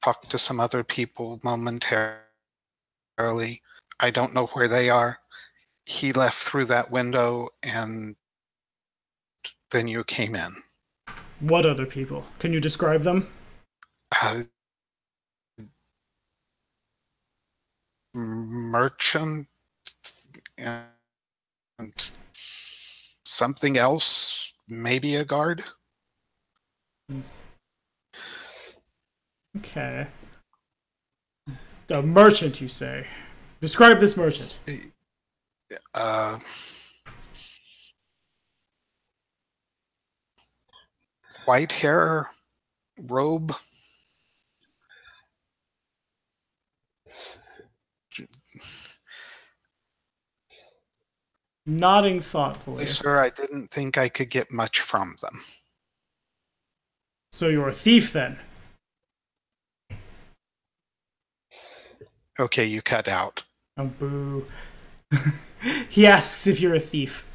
talked to some other people momentarily. I don't know where they are. He left through that window, and then you came in. What other people? Can you describe them? Merchant and something else, maybe a guard. Okay. A merchant, you say? Describe this merchant. White hair, robe. Nodding thoughtfully. Sir, I didn't think I could get much from them. So you're a thief, then? Okay, you cut out. Oh, boo. He asks if you're a thief.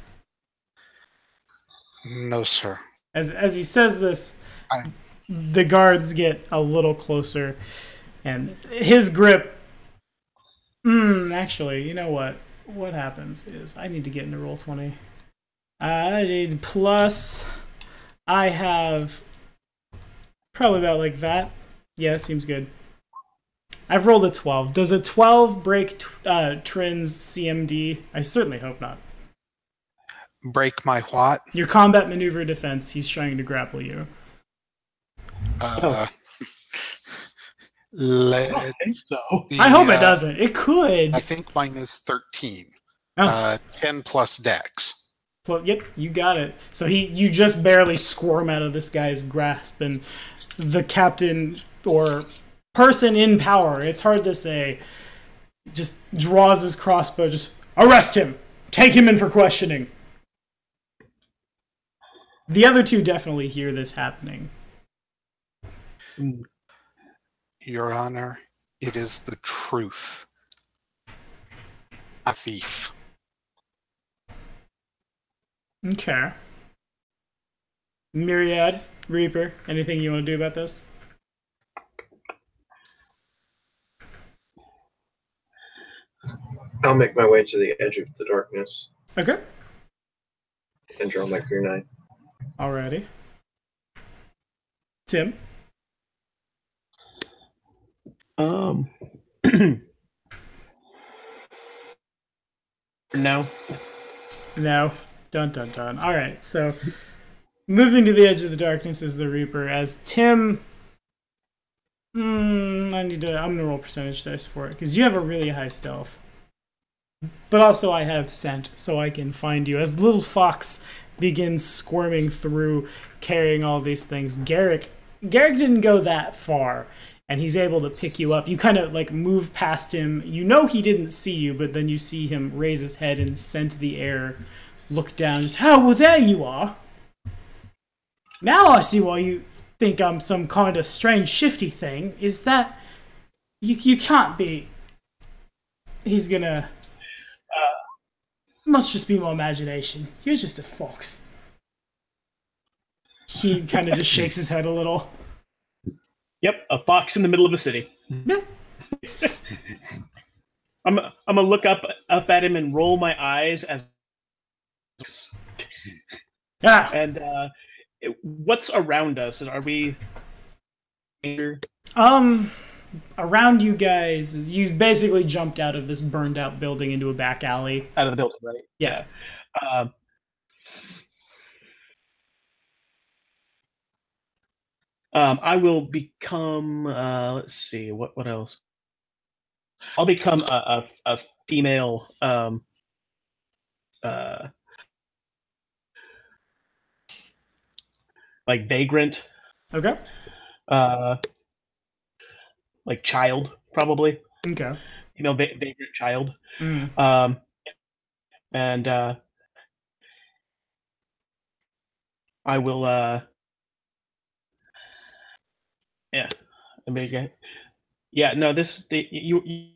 No, sir. As he says this, I- the guards get a little closer, and his grip. Actually, you know what? What happens is I need to get into Roll20. I need plus. I have probably about like that. Yeah, that seems good. I've rolled a 12. Does a 12 break Trin's CMD? I certainly hope not. Break my what? Your combat maneuver defense. He's trying to grapple you. Let I don't think so. I hope it doesn't. It could. I think mine is 13. Oh. 10 plus dex. Well, yep, you got it. So you just barely squirm out of this guy's grasp, and the captain or person in power, it's hard to say, just draws his crossbow, just arrest him, take him in for questioning. The other two definitely hear this happening. Your Honor, it is the truth. A thief. Okay. Myriad, Reaper, anything you want to do about this? I'll make my way to the edge of the darkness Okay. and draw my kunai. Alrighty. Tim? No. No. Dun dun dun. Alright, so moving to the edge of the darkness is the Reaper. As Tim... I'm gonna roll percentage dice for it, because you have a really high stealth. But also I have scent, so I can find you. As the little fox begins squirming through, carrying all these things, Garrick didn't go that far, and he's able to pick you up. You kind of like move past him. You know he didn't see you, but then you see him raise his head and scent the air, look down, just, oh, well, there you are. Now I see why you think I'm some kind of strange shifty thing. Is that you can't be. He's gonna. Must just be my imagination. You're just a fox. He kind of just shakes his head a little. Yep, a fox in the middle of a city. Yeah. I'm gonna look up at him and roll my eyes as. Ah. And what's around us? Are we? Around you guys, you've basically jumped out of this burned out building into a back alley. Out of the building, right? Yeah. I will become. Let's see. What else? I'll become a female. Like vagrant. Okay. Like child, probably. Okay. Vagrant child. Mm. And I will. Yeah. I mean, yeah. No, you.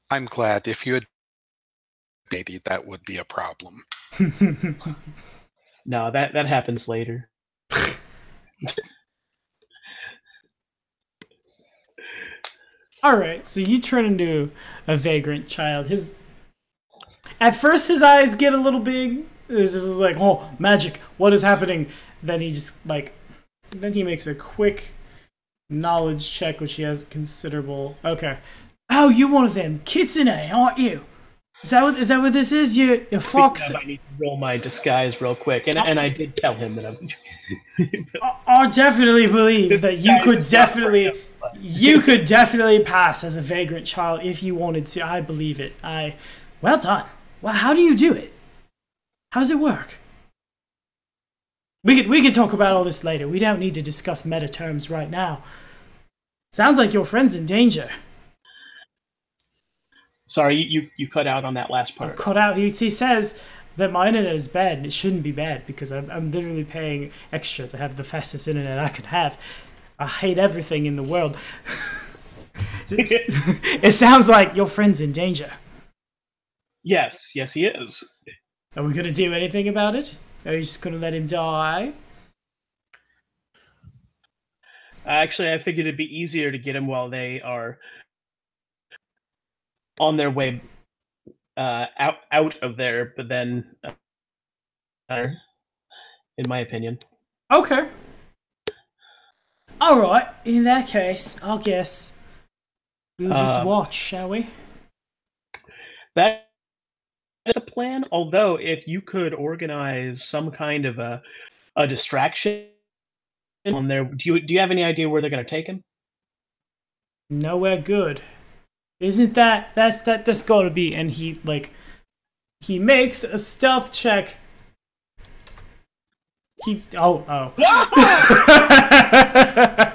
I'm glad. If you had maybe that would be a problem. No, that happens later. All right, so you turn into a vagrant child. At first, his eyes get a little big. It's just like, oh, magic! What is happening? Then he just then he makes a quick knowledge check, which he has considerable. Okay. Oh, you're one of them kitsune, aren't you? Is that what this is? You're fox. I need to roll my disguise real quick, and I did tell him that I'm. I definitely believe that you could definitely pass as a vagrant child if you wanted to. I believe it. Well done. Well, how do you do it? How does it work? We could talk about all this later. We don't need to discuss meta terms right now. Sounds like your friend's in danger. Sorry, you cut out on that last part. Cut out. He says that my internet is bad, and it shouldn't be bad because I'm literally paying extra to have the fastest internet I can have. I hate everything in the world. It sounds like your friend's in danger. Yes, he is. Are we gonna do anything about it? Are you just gonna let him die? Actually, I figured it'd be easier to get him while they are on their way out of there, but then, in my opinion. Okay. Alright, in that case, I guess we'll just watch, shall we? That's a plan, although if you could organize some kind of a distraction on there, do you have any idea where they're going to take him? Nowhere good. Isn't that's gotta be, and he makes a stealth check.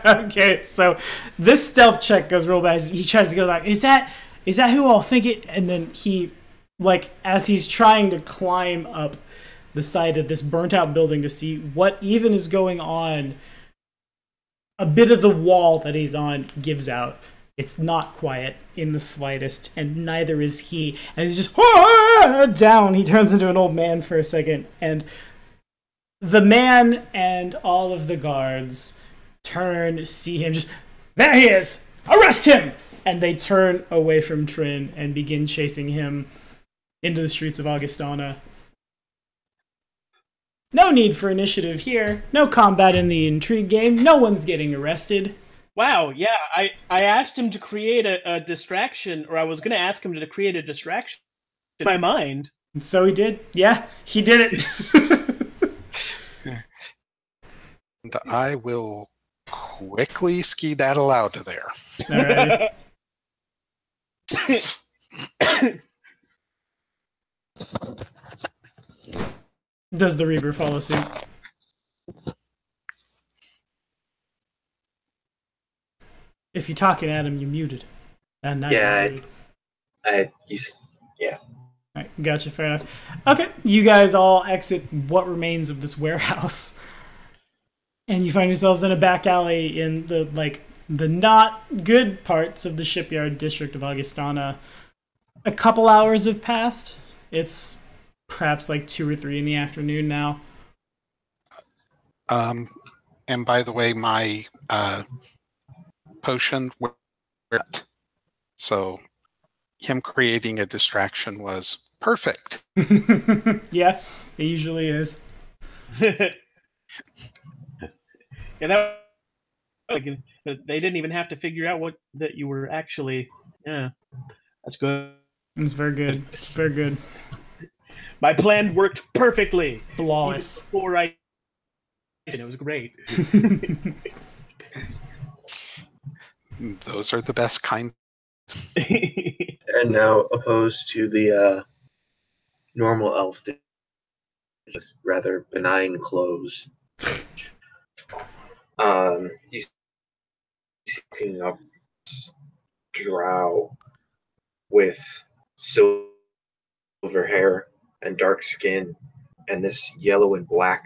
Okay, so this stealth check goes real bad. He tries to go like, is that who I'll think it? And then he, as he's trying to climb up the side of this burnt out building to see what even is going on, a bit of the wall that he's on gives out. It's not quiet in the slightest, and neither is he. And he's just down. He turns into an old man for a second, and the man and all of the guards turn, see him, just, there he is! Arrest him! And they turn away from Trin and begin chasing him into the streets of Augustana. No need for initiative here. No combat in the Intrigue game. No one's getting arrested. Wow, yeah, I asked him to create a distraction, or I was going to ask him to create a distraction in my mind. And so he did. Yeah, he did it. And I will quickly skedaddle out of there. Alrighty. Does the Reaper follow suit? If you're talking at him, you're muted. Yeah, yeah. Alright, gotcha, fair enough. Okay, you guys all exit what remains of this warehouse. And you find yourselves in a back alley in the not good parts of the shipyard district of Augustana. A couple hours have passed. It's perhaps 2 or 3 in the afternoon now. And by the way, my potion worked. So him creating a distraction was perfect. Yeah, it usually is. Yeah, they didn't even have to figure out that you were actually. Yeah, that's good. It's very good. It's very good. My plan worked perfectly. Flawless. Before it was great. Those are the best kind. And now, opposed to the normal elf, just rather benign clothes. He's picking up drow with silver hair and dark skin, and this yellow and black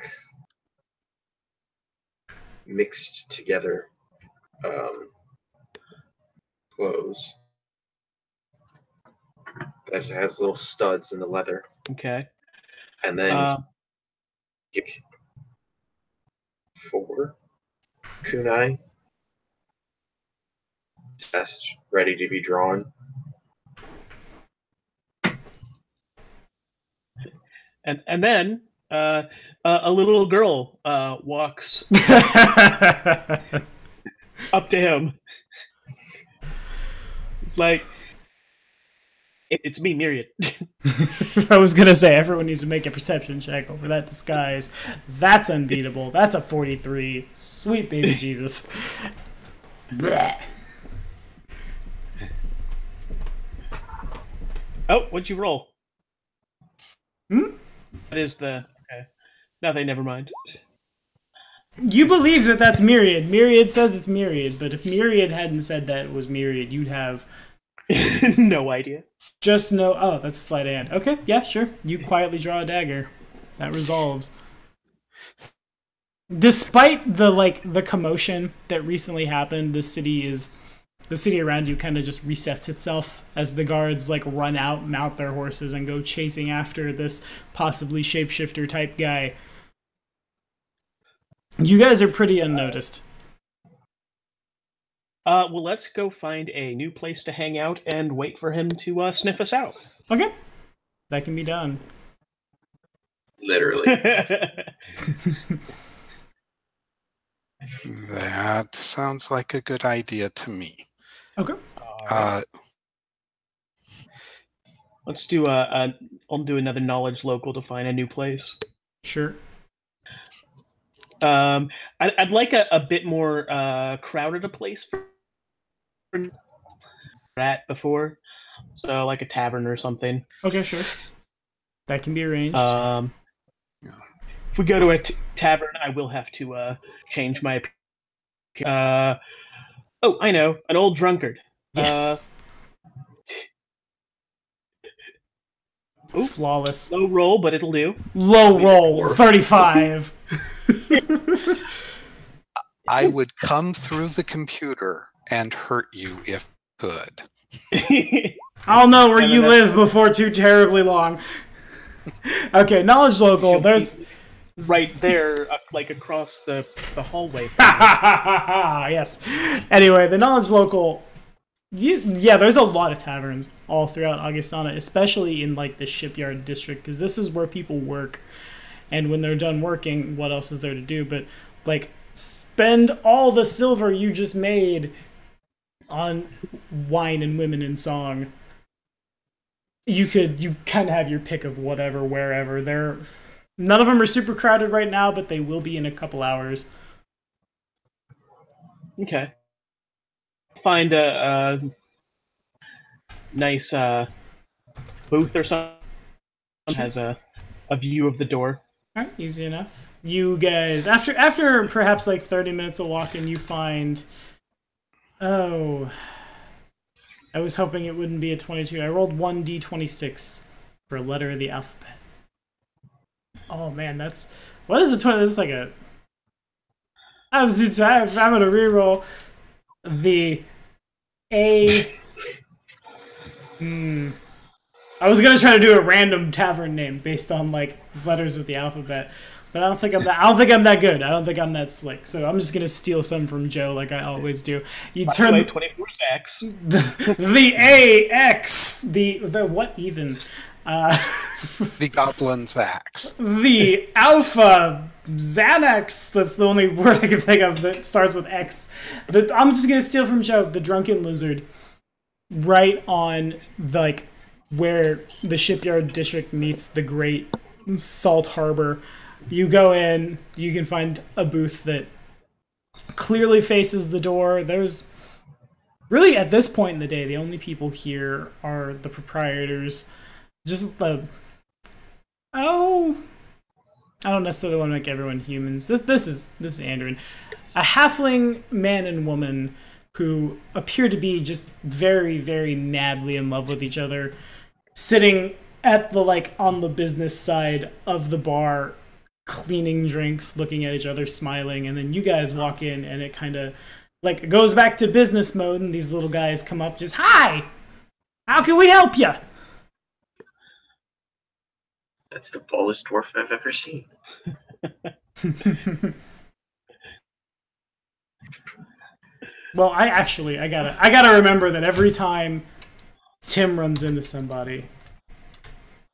mixed together clothes that has little studs in the leather. Okay. And then 4 kunai, test ready to be drawn. And then a little girl walks up to him. It's like, it's me, Myriad. I was gonna say, everyone needs to make a perception check over that disguise. That's unbeatable. That's a 43. Sweet baby Jesus. Blech. Oh, what'd you roll? Hmm? That is the... Okay. Nothing, never mind. You believe that that's Myriad. Myriad says it's Myriad, but if Myriad hadn't said that it was Myriad, you'd have... no idea. Just no... Oh, that's a sleight of hand. Okay, yeah, sure. You quietly draw a dagger. That resolves. Despite the commotion that recently happened, the city is the city around you kind of just resets itself as the guards like run out, mount their horses, and go chasing after this possibly shapeshifter type guy. You guys are pretty unnoticed. Well, let's go find a new place to hang out and wait for him to sniff us out. Okay. That can be done. Literally. That sounds like a good idea to me. Okay. Let's do I'll do another knowledge local to find a new place. Sure. I'd like a bit more crowded a place for at before, so like a tavern or something. Okay, sure. That can be arranged. If we go to a tavern, I will have to change my. Oh, I know, an old drunkard. Yes. Flawless. Low roll, but it'll do. Low roll, 35. I would come through the computer and hurt you if could. I'll know where you live before too terribly long. Okay, knowledge local. There's right there, like across the hallway. Yes. Anyway, the knowledge local. Yeah, there's a lot of taverns all throughout Augustana, especially in like the shipyard district, because this is where people work. And when they're done working, what else is there to do? But like, spend all the silver you just made on wine and women and song. You kind of have your pick of whatever, wherever. None of them are super crowded right now, but they will be in a couple hours. Okay. Find a nice booth or something. Has a view of the door. All right, easy enough. You guys, after perhaps like 30 minutes of walking, you find. Oh, I was hoping it wouldn't be a 22. I rolled 1d26 for a letter of the alphabet. Oh man, what is a 20? This is like a. I'm gonna reroll the A. I was gonna try to do a random tavern name based on like letters of the alphabet, but I don't think I'm that good. I don't think I'm that slick. So I'm just gonna steal some from Joe, like I always do. You turn the 24's X. The AX, the what even? The Goblin's Axe. The Alpha Xanax. That's the only word I can think of that starts with X. I'm just gonna steal from Joe. The Drunken Lizard, right on like where the shipyard district meets the Great Salt Harbor. You go in. You can find a booth that clearly faces the door. There's really, at this point in the day, the only people here are the proprietors. Just I don't necessarily want to make everyone humans. This is Andrew. A halfling man and woman who appear to be just very, very madly in love with each other, sitting at the on the business side of the bar, cleaning drinks, looking at each other, smiling, and then you guys walk in and it kind of goes back to business mode, and these little guys come up just, "Hi! How can we help you?" That's the baldest dwarf I've ever seen. Well, I gotta remember that every time Tim runs into somebody,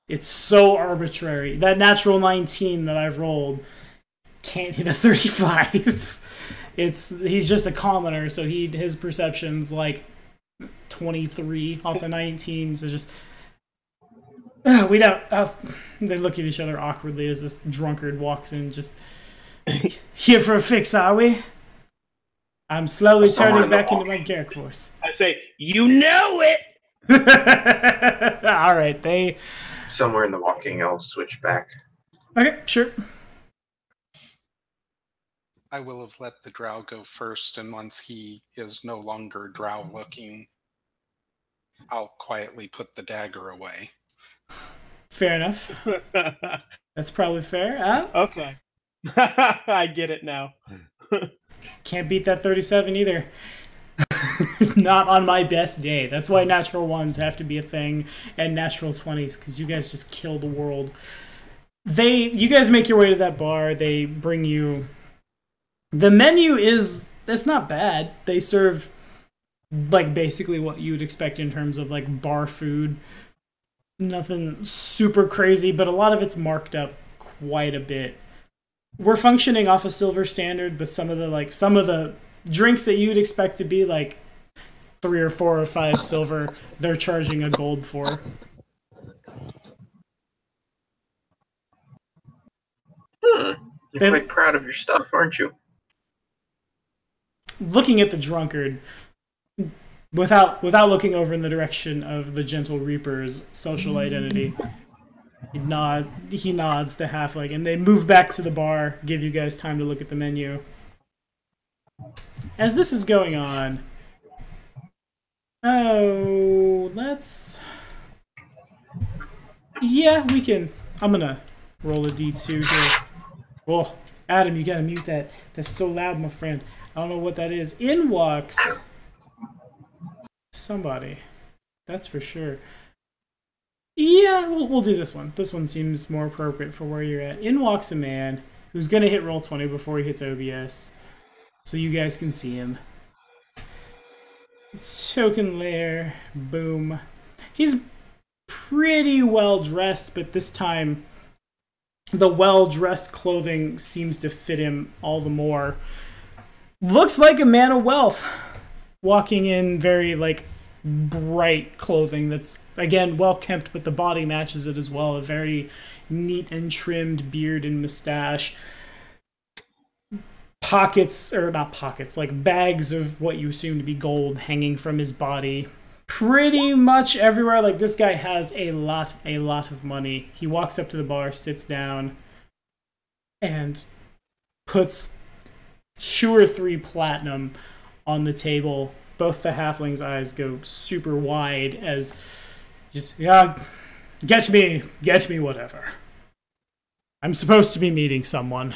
it's so arbitrary. That natural 19 that I've rolled can't hit a 35. He's just a commoner, so his perception's like 23 off a 19. So just we don't. They look at each other awkwardly as this drunkard walks in. Just here for a fix, are we? I'm slowly turning back into my Garrick force. I say, you know it. All right, somewhere in the walking, I'll switch back. Okay, sure. I will have let the drow go first, and once he is no longer drow looking, I'll quietly put the dagger away. Fair enough. That's probably fair. Huh? Okay. I get it now. Can't beat that 37 either. Not on my best day. That's why natural ones have to be a thing, and natural 20s, because you guys just kill the world. You guys make your way to that bar. They bring you. The menu that's not bad. They serve like basically what you would expect in terms of like bar food. Nothing super crazy, but a lot of it's marked up quite a bit. We're functioning off a silver standard, but some of the drinks that you'd expect to be like 3 or 4 or 5 silver, they're charging a gold for. You're quite proud of your stuff, aren't you? Looking at the drunkard, without looking over in the direction of the Gentle Reaper's social identity, he nods to halfling, and they move back to the bar, give you guys time to look at the menu. As this is going on, we can. I'm gonna roll a d2 here. Oh, Adam, you gotta mute that. That's so loud, my friend. I don't know what that is. In walks somebody. That's for sure. Yeah, we'll do this one. This one seems more appropriate for where you're at. In walks a man who's gonna hit roll 20 before he hits OBS, so you guys can see him. Token lair, boom. He's pretty well dressed, but this time the well-dressed clothing seems to fit him all the more. Looks like a man of wealth, walking in very like bright clothing that's again well kempt, but the body matches it as well. A very neat and trimmed beard and mustache. Pockets, or not pockets, like bags of what you assume to be gold hanging from his body. Pretty much everywhere. Like, this guy has a lot of money. He walks up to the bar, sits down, and puts 2 or 3 platinum on the table. Both the halfling's eyes go super wide as just, yeah, get me, whatever. I'm supposed to be meeting someone.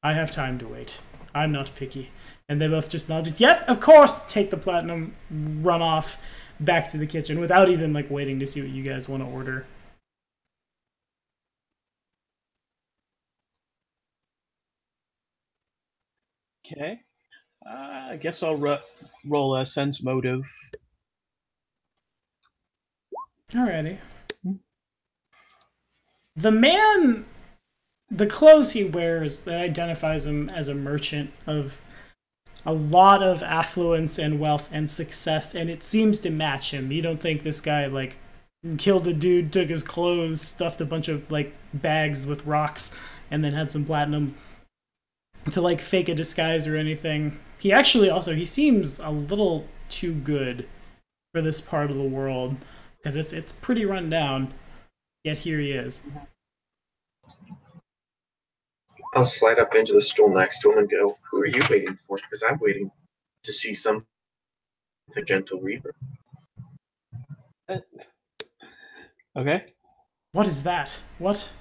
I have time to wait. I'm not picky. And they both just nod, yep, of course, take the platinum, run off back to the kitchen without even like waiting to see what you guys want to order. Okay. I guess I'll roll a sense motive. Alrighty. The man, the clothes he wears that identifies him as a merchant of a lot of affluence and wealth and success, and it seems to match him. You don't think this guy like killed a dude, took his clothes, stuffed a bunch of like bags with rocks, and then had some platinum to like fake a disguise or anything. He actually also, he seems a little too good for this part of the world, because it's pretty run down, yet here he is. I'll slide up into the stool next to him and go, who are you waiting for? Because I'm waiting to see the Gentle Reaper. Okay. What is that? What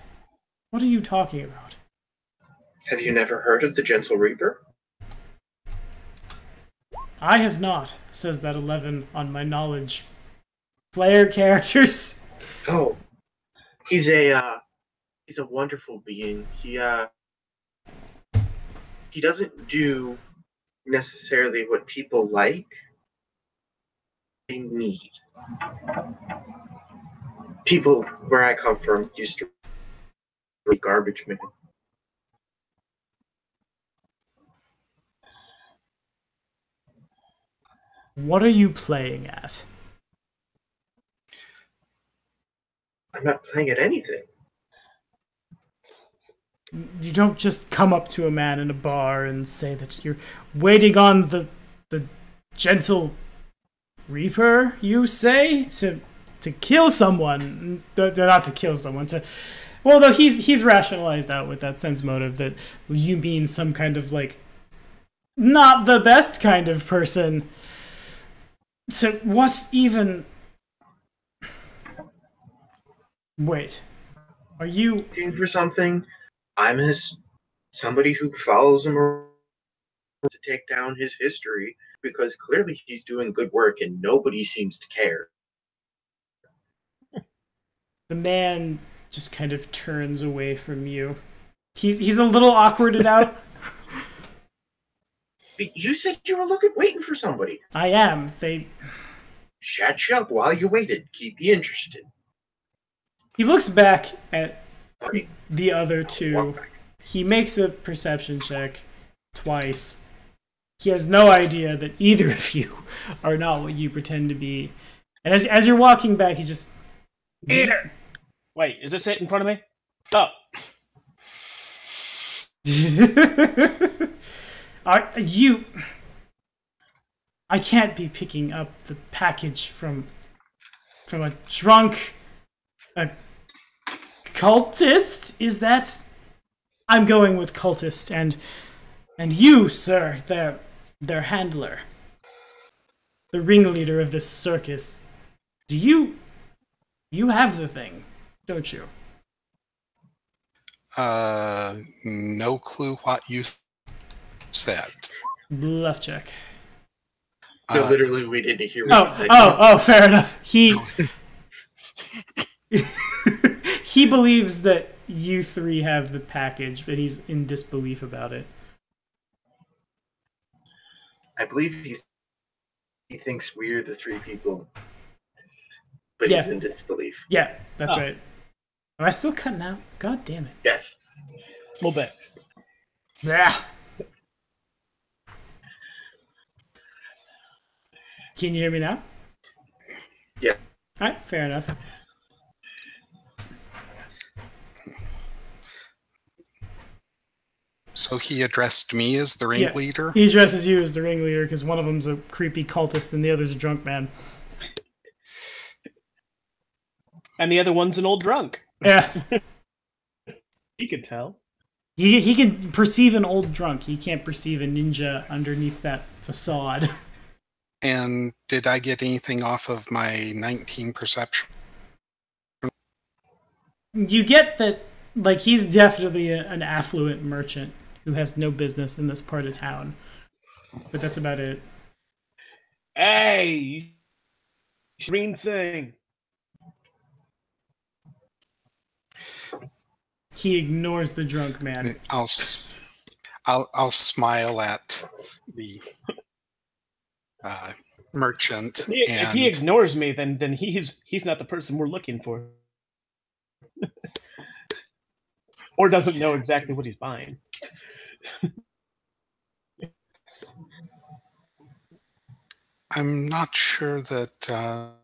are you talking about? Have you never heard of the Gentle Reaper? I have not, says that 11 on my knowledge. Player characters. Oh, he's a wonderful being. He doesn't do necessarily what people like. They need. People where I come from used to be garbage men. What are you playing at? I'm not playing at anything. You don't just come up to a man in a bar and say that you're waiting on the Gentle Reaper, you say? To kill someone. Not to kill someone, well, though he's rationalized out with that sense motive that you mean some kind of, like, not the best kind of person. So what's even... Wait. Are you... Looking for something? I'm somebody who follows him around. to take down his history because clearly he's doing good work and nobody seems to care. The man just kind of turns away from you. He's a little awkwarded out. You said you were waiting for somebody. I am. Shut up while you waited. Keep you interested. He looks back at the other two. He makes a perception check twice. He has no idea that either of you are not what you pretend to be. And as you're walking back, he just... Peter! Wait, is this it in front of me? Oh. I can't be picking up the package from a drunk... a cultist? Is that... I'm going with cultist, and you, sir, their handler. The ringleader of this circus. Do you have the thing, don't you? No clue what you said. Bluff check. So literally, we didn't hear what you said. Oh, fair enough. He believes that you three have the package, but he's in disbelief about it. I believe he thinks we're the three people, but he's in disbelief. Yeah, that's right. Am I still cutting out? God damn it. Yes. A little bit. Yeah. Can you hear me now? Yeah. Alright, fair enough. So he addressed me as the ringleader? Yeah, he addresses you as the ringleader because one of them's a creepy cultist and the other's a drunk man. And the other one's an old drunk. Yeah. He could tell. He can perceive an old drunk. He can't perceive a ninja underneath that facade. And did I get anything off of my 19 perception? You get that, like, he's definitely an affluent merchant who has no business in this part of town. But that's about it. Hey! Green thing. He ignores the drunk man. I'll smile at the merchant. If he ignores me, then he's not the person we're looking for. Or doesn't know exactly what he's buying. I'm not sure that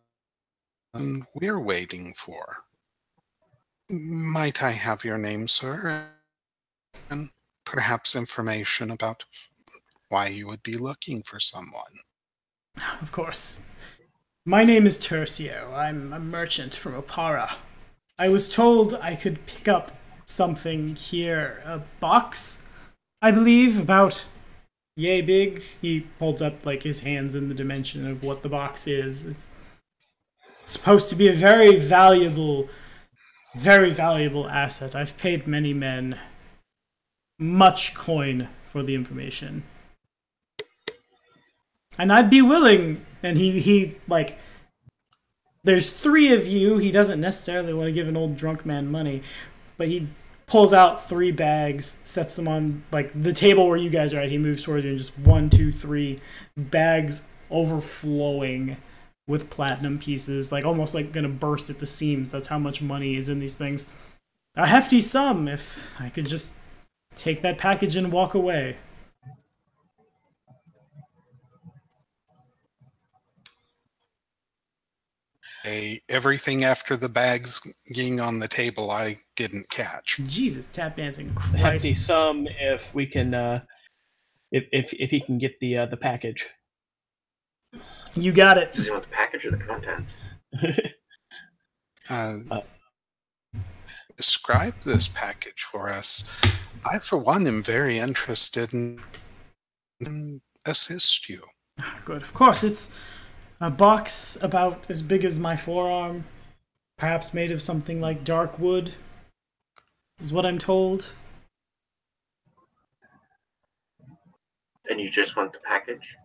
we're waiting for. Might I have your name, sir? And perhaps information about why you would be looking for someone. Of course. My name is Tercio. I'm a merchant from Opara. I was told I could pick up something here. A box, I believe, about yay big. He holds up like his hands in the dimension of what the box is. It's supposed to be a very valuable asset. I've paid many men much coin for the information. And I'd be willing, and he like, there's three of you. He doesn't necessarily want to give an old drunk man money, but he pulls out 3 bags, sets them on like the table where you guys are at. He moves towards you and just 1, 2, 3 bags overflowing with platinum pieces, like almost like gonna burst at the seams. That's how much money is in these things. A hefty sum if I could just take that package and walk away. Everything after the bags getting on the table I didn't catch. Jesus, tap dancing A Christ. hefty sum if we can, if he can get the package. You got it. Does he want the package or the contents? Describe this package for us. I, for one, am very interested in assist you. Good. Of course, it's a box about as big as my forearm, perhaps made of something like dark wood, is what I'm told. And you just want the package?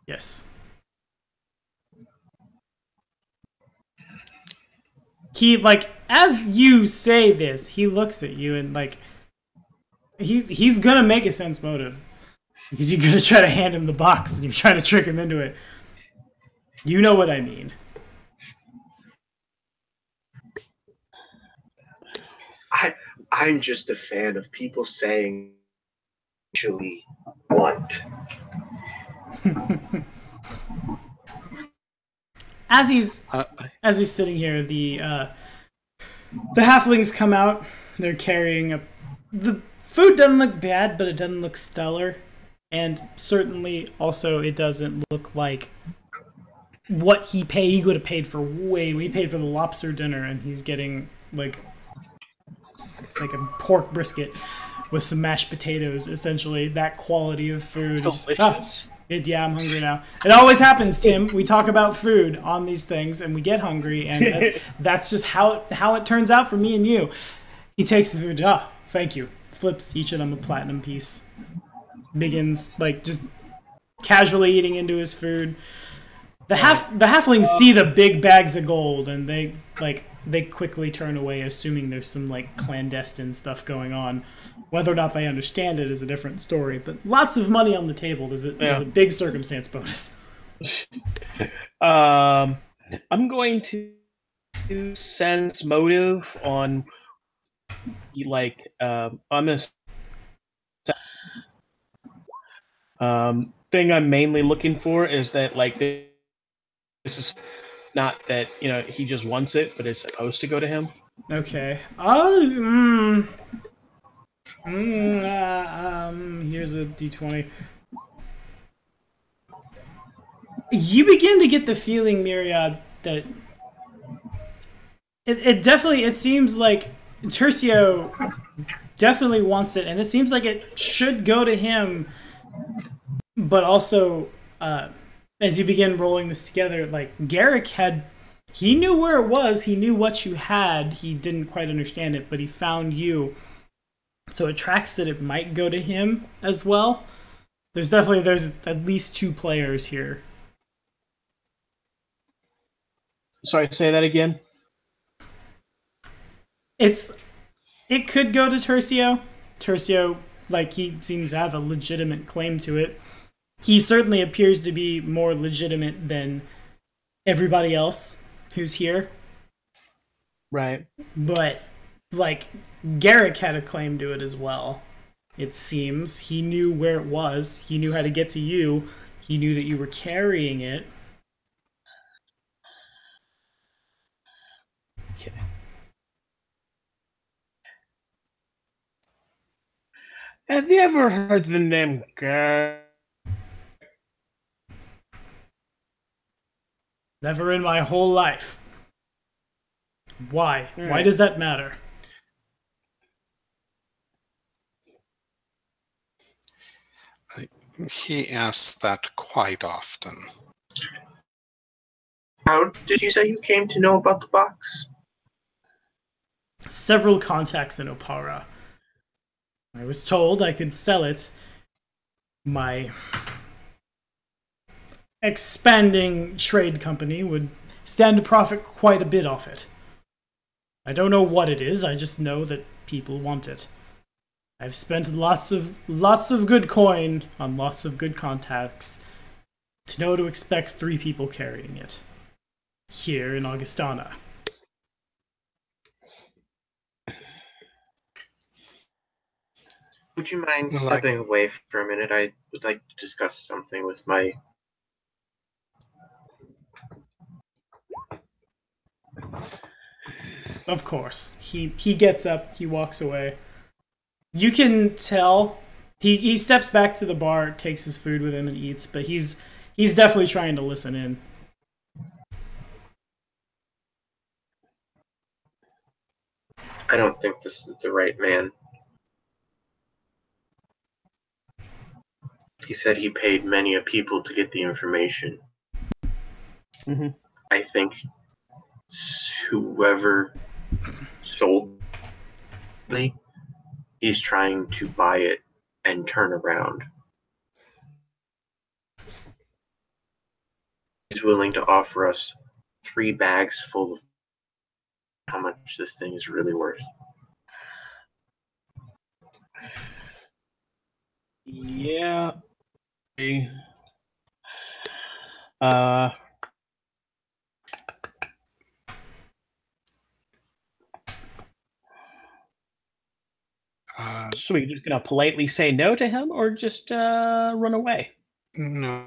Yes. He, like, as you say this, he looks at you and, like, he's gonna make a sense motive. Because you're gonna try to hand him the box and you're trying to trick him into it. You know what I mean. I'm just a fan of people saying actually want. As he's sitting here, the halflings come out. They're carrying the food doesn't look bad, but it doesn't look stellar, and certainly also it doesn't look like what he paid. He would have paid for he paid for the lobster dinner, and he's getting like a pork brisket with some mashed potatoes. Essentially, that quality of food. Delicious. Yeah, I'm hungry now. It always happens, Tim. We talk about food on these things, and we get hungry, and that's just how it turns out for me and you. He takes the food. Thank you. Flips each of them a platinum piece. Begins like just casually eating into his food. The halflings see the big bags of gold, and they quickly turn away, assuming there's some like clandestine stuff going on. Whether or not they understand it is a different story, but lots of money on the table. There's a big circumstance bonus. I'm going to sense motive on, like, I'm gonna thing I'm mainly looking for is that, like, this is not that, he just wants it, but it's supposed to go to him. Okay. Here's a d20. You begin to get the feeling, Myriad, that it seems like Tercio definitely wants it, and it seems like it should go to him, but also, as you begin rolling this together, like, Garrick he knew where it was, he knew what you had, he didn't quite understand it, but he found you. So it tracks that it might go to him as well. There's at least 2 players here. Sorry, say that again. It could go to Tercio. Tercio, like, he seems to have a legitimate claim to it. He certainly appears to be more legitimate than everybody else who's here. Right. But, like, Garrick had a claim to it as well, it seems. He knew where it was. He knew how to get to you. He knew that you were carrying it. Okay. Have you ever heard the name Garrick? Never in my whole life. Why? Why does that matter? He asks that quite often. How did you say you came to know about the box? Several contacts in Opara. I was told I could sell it. My expanding trade company would stand to profit quite a bit off it. I don't know what it is, I just know that people want it. I've spent lots of good coin on lots of good contacts to know to expect 3 people carrying it. Here in Augustana. Would you mind stepping away for a minute? I would like to discuss something with my... Of course. He gets up, he walks away. You can tell he steps back to the bar, takes his food with him and eats, but he's definitely trying to listen in. I don't think this is the right man. He said he paid many a people to get the information. Mm-hmm. I think whoever sold me, he's trying to buy it and turn around. he's willing to offer us 3 bags full of how much this thing is really worth. Yeah. Uh, so we're just gonna politely say no to him, or just run away? No,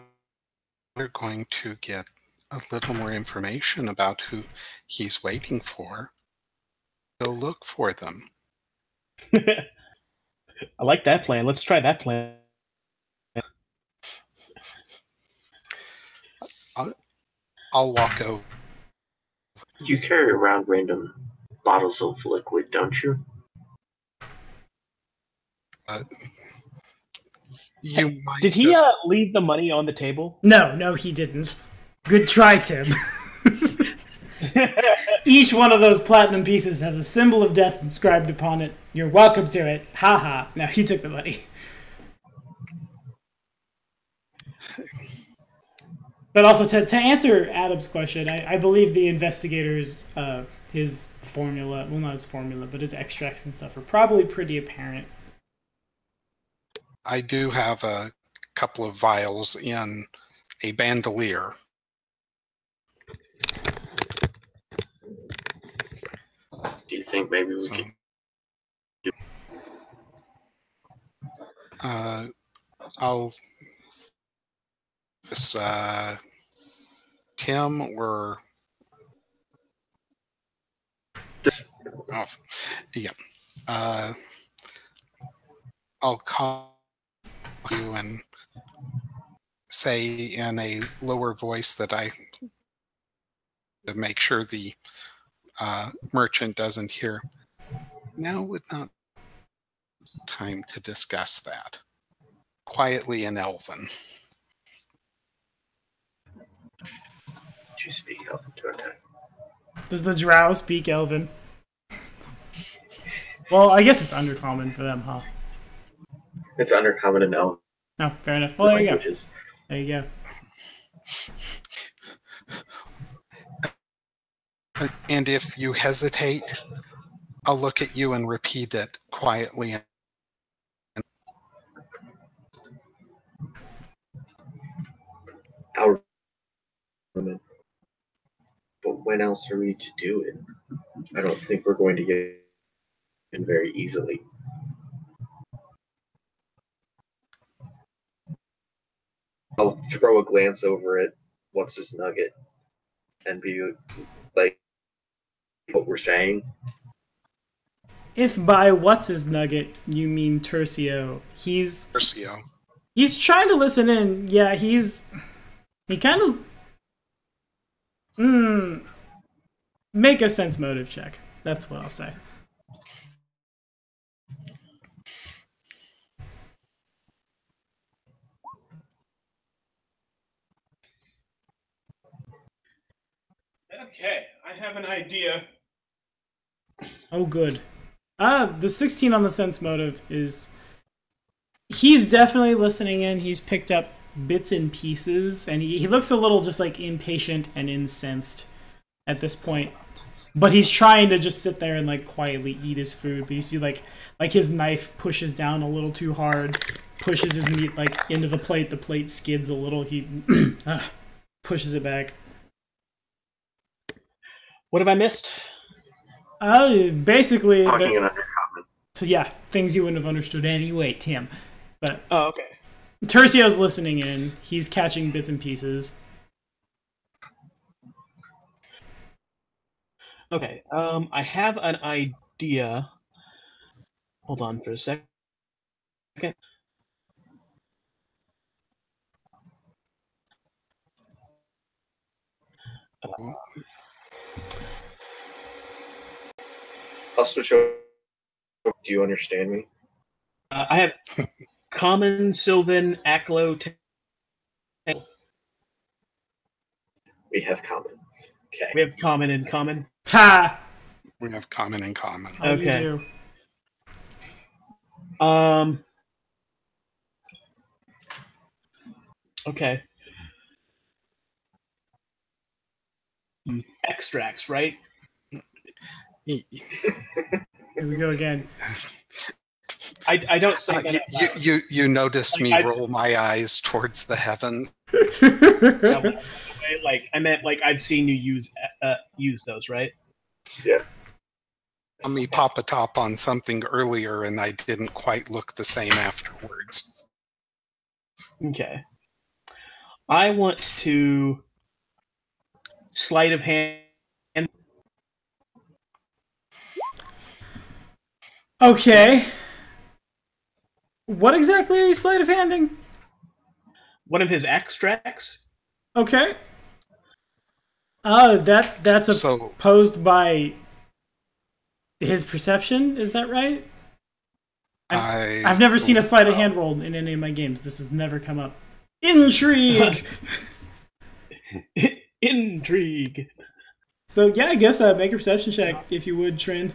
we're going to get a little more information about who he's waiting for. Go look for them. I like that plan. Let's try that plan. I'll walk over. You carry around random bottles of liquid, don't you? You might Did he have- leave the money on the table? No, he didn't. Good try, Tim. Each one of those platinum pieces has a symbol of death inscribed upon it. You're welcome to it. Ha ha. Now he took the money. But also, to answer Adam's question, I believe the investigators, his formula, well, not his formula, but his extracts and stuff are probably pretty apparent. I do have a couple of vials in a bandolier. Do you think maybe we could? I'll this Tim or oh, yeah. I'll call you and say in a lower voice that I to make sure the merchant doesn't hear. Now would not time to discuss that. Quietly in Elven. Do you speak Elven to attack? Does the drow speak Elven? Well, I guess it's undercommon for them, huh? It's undercommon in Elven No, fair enough. Well, there you go. languages. There you go. And if you hesitate, I'll look at you and repeat it quietly. Our government. But when else are we to do it? I don't think we're going to get in very easily. I'll throw a glance over at what's this nugget and be like, what we're saying. If by what's his nugget you mean Tercio, he's Tercio. He's trying to listen in. Yeah, he kind of make a sense motive check. That's what I'll say. Okay, I have an idea. Oh, good. The 16 on the sense motive is... He's definitely listening in. He's picked up bits and pieces, and he looks a little just, like, impatient and incensed at this point. But he's trying to just sit there and, like, quietly eat his food. But you see, like his knife pushes down a little too hard, pushes his meat, like, into the plate skids a little. He pushes it back. What have I missed? Basically, Talking in undercommon. so yeah, things you wouldn't have understood anyway, Tim. But Oh, okay. Tercio's listening in. He's catching bits and pieces. Okay. I have an idea. Hold on for a second. I'll switch over. Do you understand me? I have common, Sylvan, MacLeod. We have common. Okay. We have common in common. Ha! We have common in common. How do you Okay. do? Okay. extracts, right? Here we go again. I don't say that out loud. You notice Like, me I'd- roll my eyes towards the heavens. Like I meant like I've seen you use those, right? Yeah. Let me pop a top on something earlier, and I didn't quite look the same afterwards. Okay. I want to sleight of hand. Okay. What exactly are you sleight of handing? One of his extracts. Okay. That's So opposed by his perception. Is that right? I've never seen a sleight of hand roll in any of my games. This has never come up. Intrigue. Intrigue. So yeah, I guess make a perception check if you would, Trin.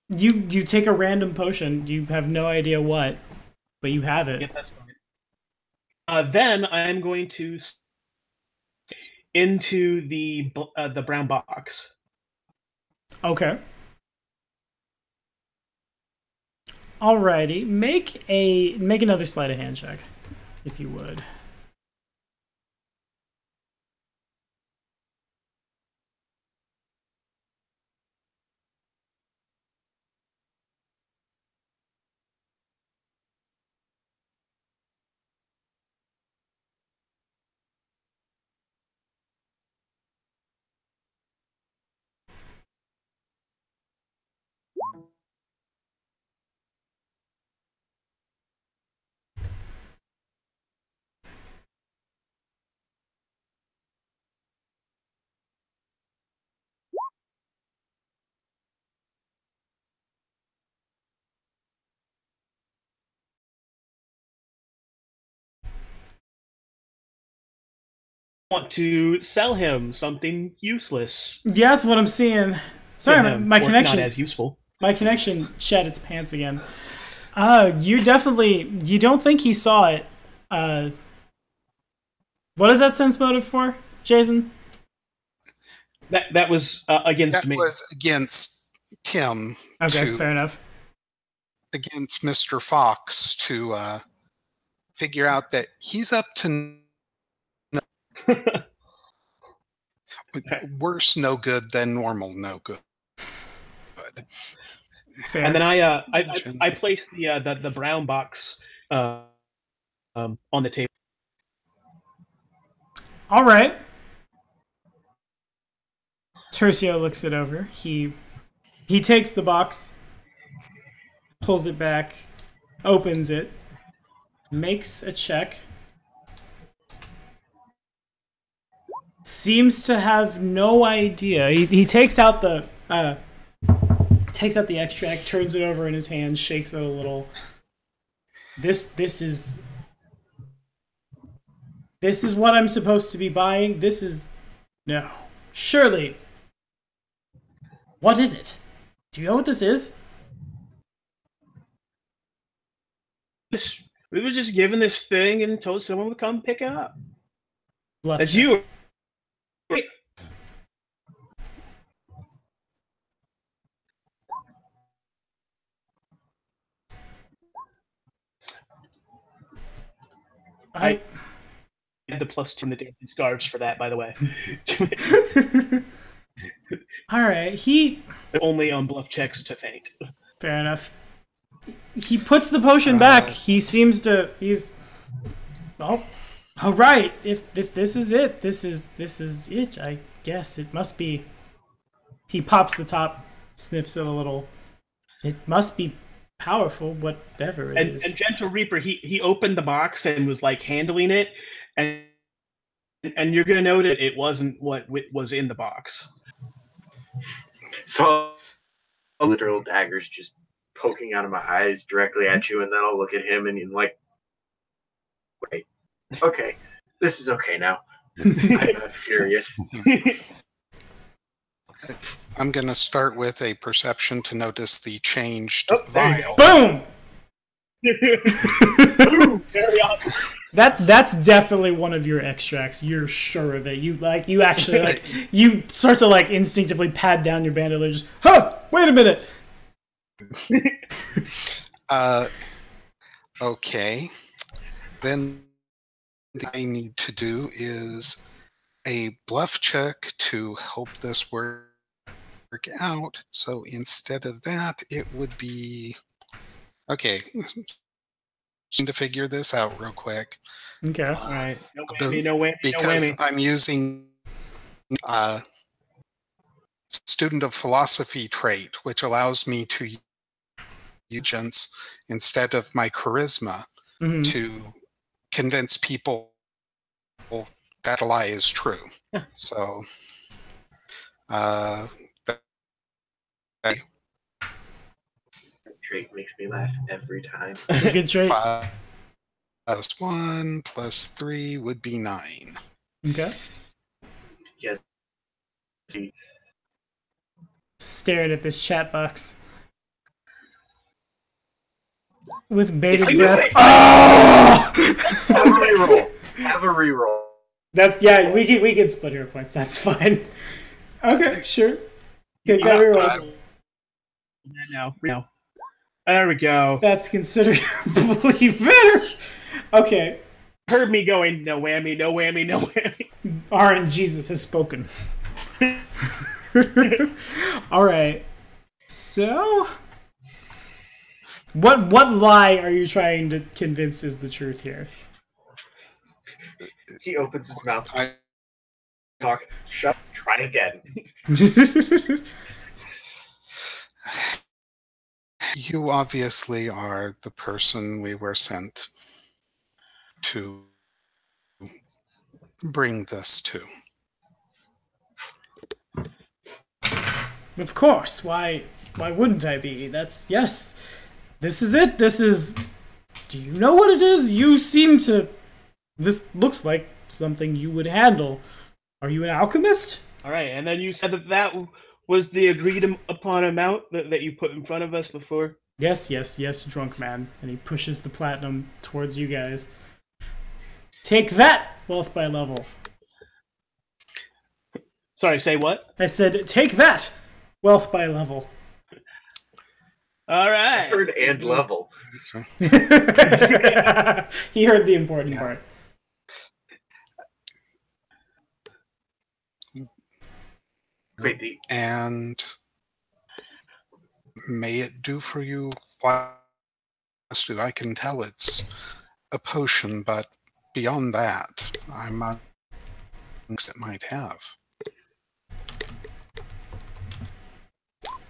You take a random potion. You have no idea what, but you have it. Yeah, that's fine. Then I'm going to into the brown box. Okay. Alrighty, make another sleight of hand check, if you would. Want to sell him something useless. Yeah, that's what I'm seeing. Sorry, my Or connection. not as useful. My connection shed its pants again. You don't think he saw it. What is that sense motive for, Jason? That was against me. That was against Tim. Okay, fair enough. Against Mr. Fox to figure out that he's up to worse no good than normal no good. Fair. And then I placed the brown box on the table. All right. Tercio looks it over. He takes the box, pulls it back, opens it, makes a check. Seems to have no idea. He takes out the extract, turns it over in his hand, shakes it a little. This is what I'm supposed to be buying. This is no. Surely. What is it? Do you know what this is? We were just given this thing and told someone to come pick it up. Bluff That's check. you. I had the +2 from the dancing scarves for that, by the way. All right, he Only on bluff checks to faint. fair enough. He puts the potion back. He seems to. He's. Well, all right. If this is it, this is it. I guess it must be. He pops the top, sniffs it a little. It must be powerful, whatever it is. And Gentle Reaper, he opened the box and was like handling it, and you're gonna note that it wasn't what was in the box. So, literal daggers just poking out of my eyes directly at you, and then I'll look at him and you're like, wait, okay, this is okay now. I'm not furious. I'm going to start with a perception to notice the changed Oh, there you vial. Boom! Boom! Very awesome. That's definitely one of your extracts. You're sure of it. You actually you start to like instinctively pad down your bandolier. Just, huh? Wait a minute. Okay. Then what I need to do is a bluff check to help this work out. So instead of that, it would be okay. Need to figure this out real quick. Okay. All right. No whammy, no whammy, because no whammy. I'm using student of philosophy trait, which allows me to use agents instead of my charisma to convince people that a lie is true. So, that trait makes me laugh every time. It's a good trait. 5 + 1 + 3 would be 9. Okay. Yes. Staring at this chat box with bated I knew breath. it! Oh! Have a reroll. Have a reroll. That's we can split hero points. That's fine. Okay, sure. Take that reroll. No. There we go. That's considerably better. Okay. Heard me going, no whammy, no whammy, no whammy. RNGesus has spoken. All right. So, what lie are you trying to convince is the truth here? He opens his mouth. Talk. Shut. Try again. You obviously are the person we were sent to bring this to. Of course. Why wouldn't I be? That's yes. This is it. This is. Do you know what it is? You seem to. This looks like something you would handle. Are you an alchemist? All right, and then you said that was the agreed upon amount that you put in front of us before? Yes, drunk man. And he pushes the platinum towards you guys. Take that, wealth by level. Sorry, say what? I said, take that, wealth by level. All right. Third and level. That's right. He heard the important part. Wait, And may it do for you what I can tell it's a potion, but beyond that, I'm not things it might have.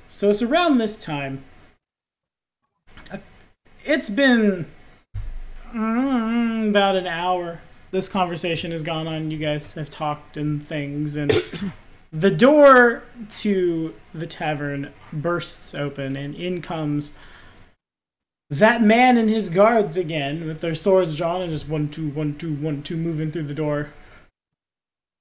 So it's around this time. It's been about an hour. This conversation has gone on. You guys have talked and things, and the door to the tavern bursts open, and in comes that man and his guards again, with their swords drawn and just 1, 2, 1, 2, 1, 2 moving through the door.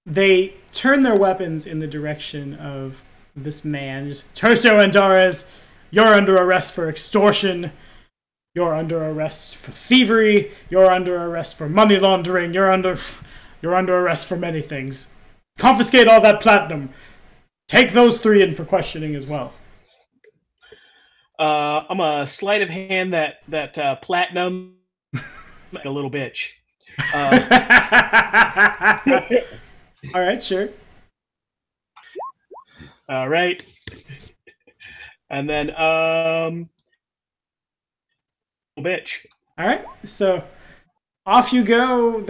They turn their weapons in the direction of this man. Just, Tercio Antares, you're under arrest for extortion. You're under arrest for thievery. You're under arrest for money laundering. You're under arrest for many things. Confiscate all that platinum. Take those 3 in for questioning as well. I'm a sleight of hand that platinum like a little bitch. All right, sure. All right. And then bitch. All right. So off you go.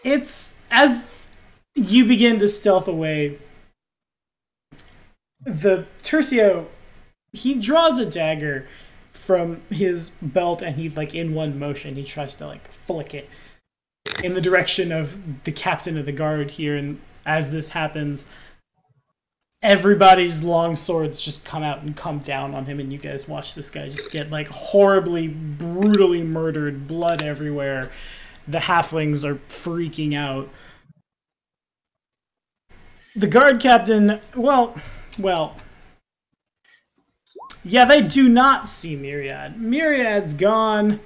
It's as you begin to stealth away, the Tercio, he draws a dagger from his belt, and he, like, in one motion, he tries to, like, flick it in the direction of the captain of the guard here. And as this happens, everybody's long swords just come out and come down on him, and you guys watch this guy just get, like, horribly, brutally murdered, blood everywhere. The halflings are freaking out. The guard captain, well, yeah, they do not see Myriad. Myriad's gone.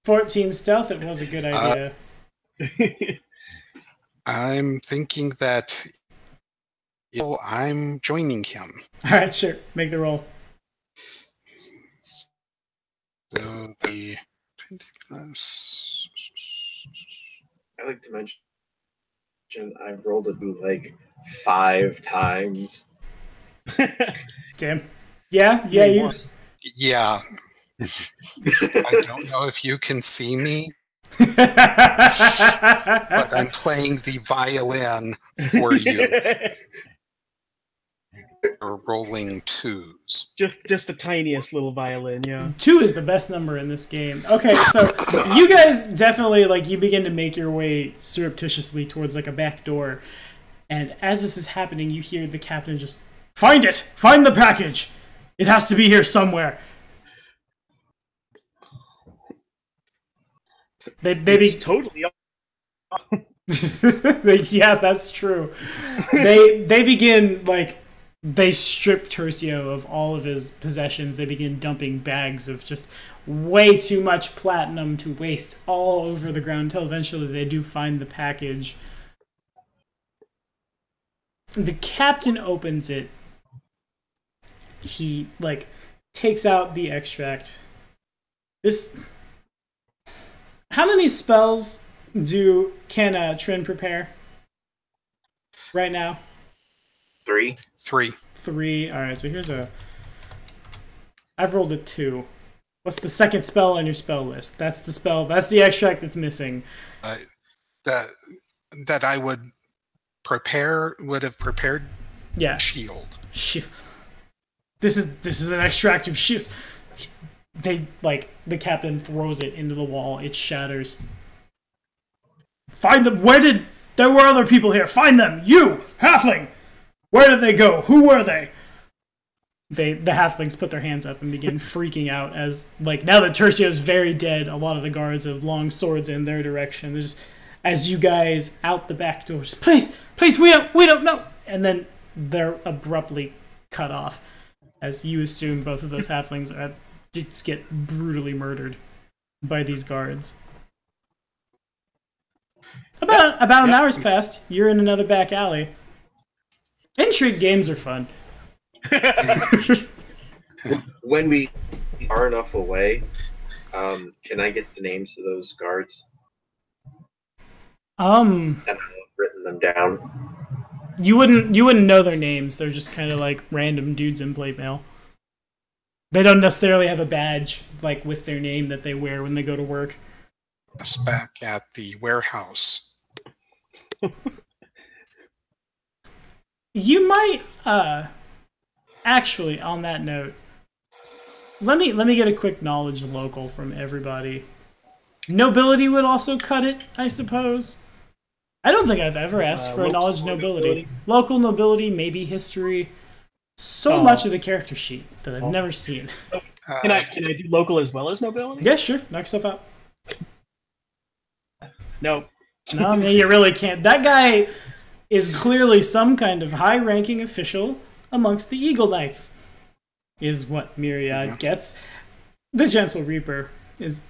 14 stealth. It was a good idea. I'm thinking that I'm joining him. All right, sure. Make the roll. So the 20 plus. I like to mention I've rolled it like 5 times. Damn. Yeah, you. Yeah. I don't know if you can see me, but I'm playing the violin for you. Or rolling 2s. Just the tiniest little violin, yeah. 2 is the best number in this game. Okay, so you guys definitely, like, you begin to make your way surreptitiously towards, like, a back door. And as this is happening, you hear the captain just, "Find it! Find the package! It has to be here somewhere." They totally. Yeah, that's true. They begin, like, they strip Tercio of all of his possessions. They begin dumping bags of just way too much platinum to waste all over the ground until eventually they do find the package. The captain opens it. He, like, takes out the extract. How many spells can Trin prepare right now? 3. 3. All right, so here's I've rolled a 2. What's the second spell on your spell list? That's the spell. That's the extract that's missing. That I would have prepared. Yeah. Shield. This is an extract of shield. The captain throws it into the wall. It shatters. Find them. There were other people here. Find them. You, halfling. Where did they go? Who were they? The halflings put their hands up and begin freaking out as, like, now that Tercio's very dead, a lot of the guards have long swords in their direction. They're just, as you guys out the back doors, please, we don't know. And then they're abruptly cut off as you assume both of those halflings just get brutally murdered by these guards. About an hour's passed. You're in another back alley. Intrigue games are fun. When we are enough away, can I get the names of those guards? And I've written them down. You wouldn't know their names. They're just kind of like random dudes in plate mail. They don't necessarily have a badge like with their name that they wear when they go to work. Us back at the warehouse. You might actually, on that note, let me get a quick knowledge local from everybody. Nobility would also cut it, I suppose. I don't think I've ever asked for a knowledge nobility. Local nobility, maybe history. So much of the character sheet that I've never seen. Can I do local as well as nobility? Yeah, sure. Knock yourself out. No. No, man, you really can't. That guy is clearly some kind of high-ranking official amongst the Eagle Knights, is what Myriad gets. The Gentle Reaper is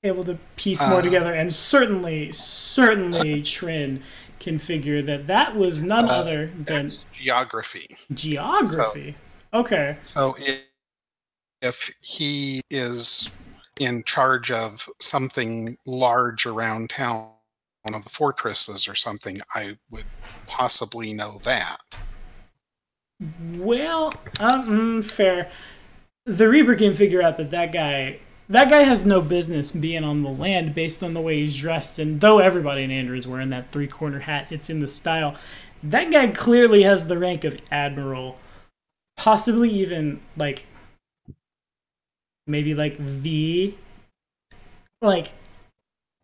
able to piece more together, and certainly Trin can figure that was none other than geography. Geography. Okay. So if he is in charge of something large around town, one of the fortresses or something, I would possibly know that. Well, fair. The Reaper can figure out that guy has no business being on the land based on the way he's dressed, and though everybody in Andrew is wearing that 3-corner hat, it's in the style. That guy clearly has the rank of admiral, possibly even like maybe like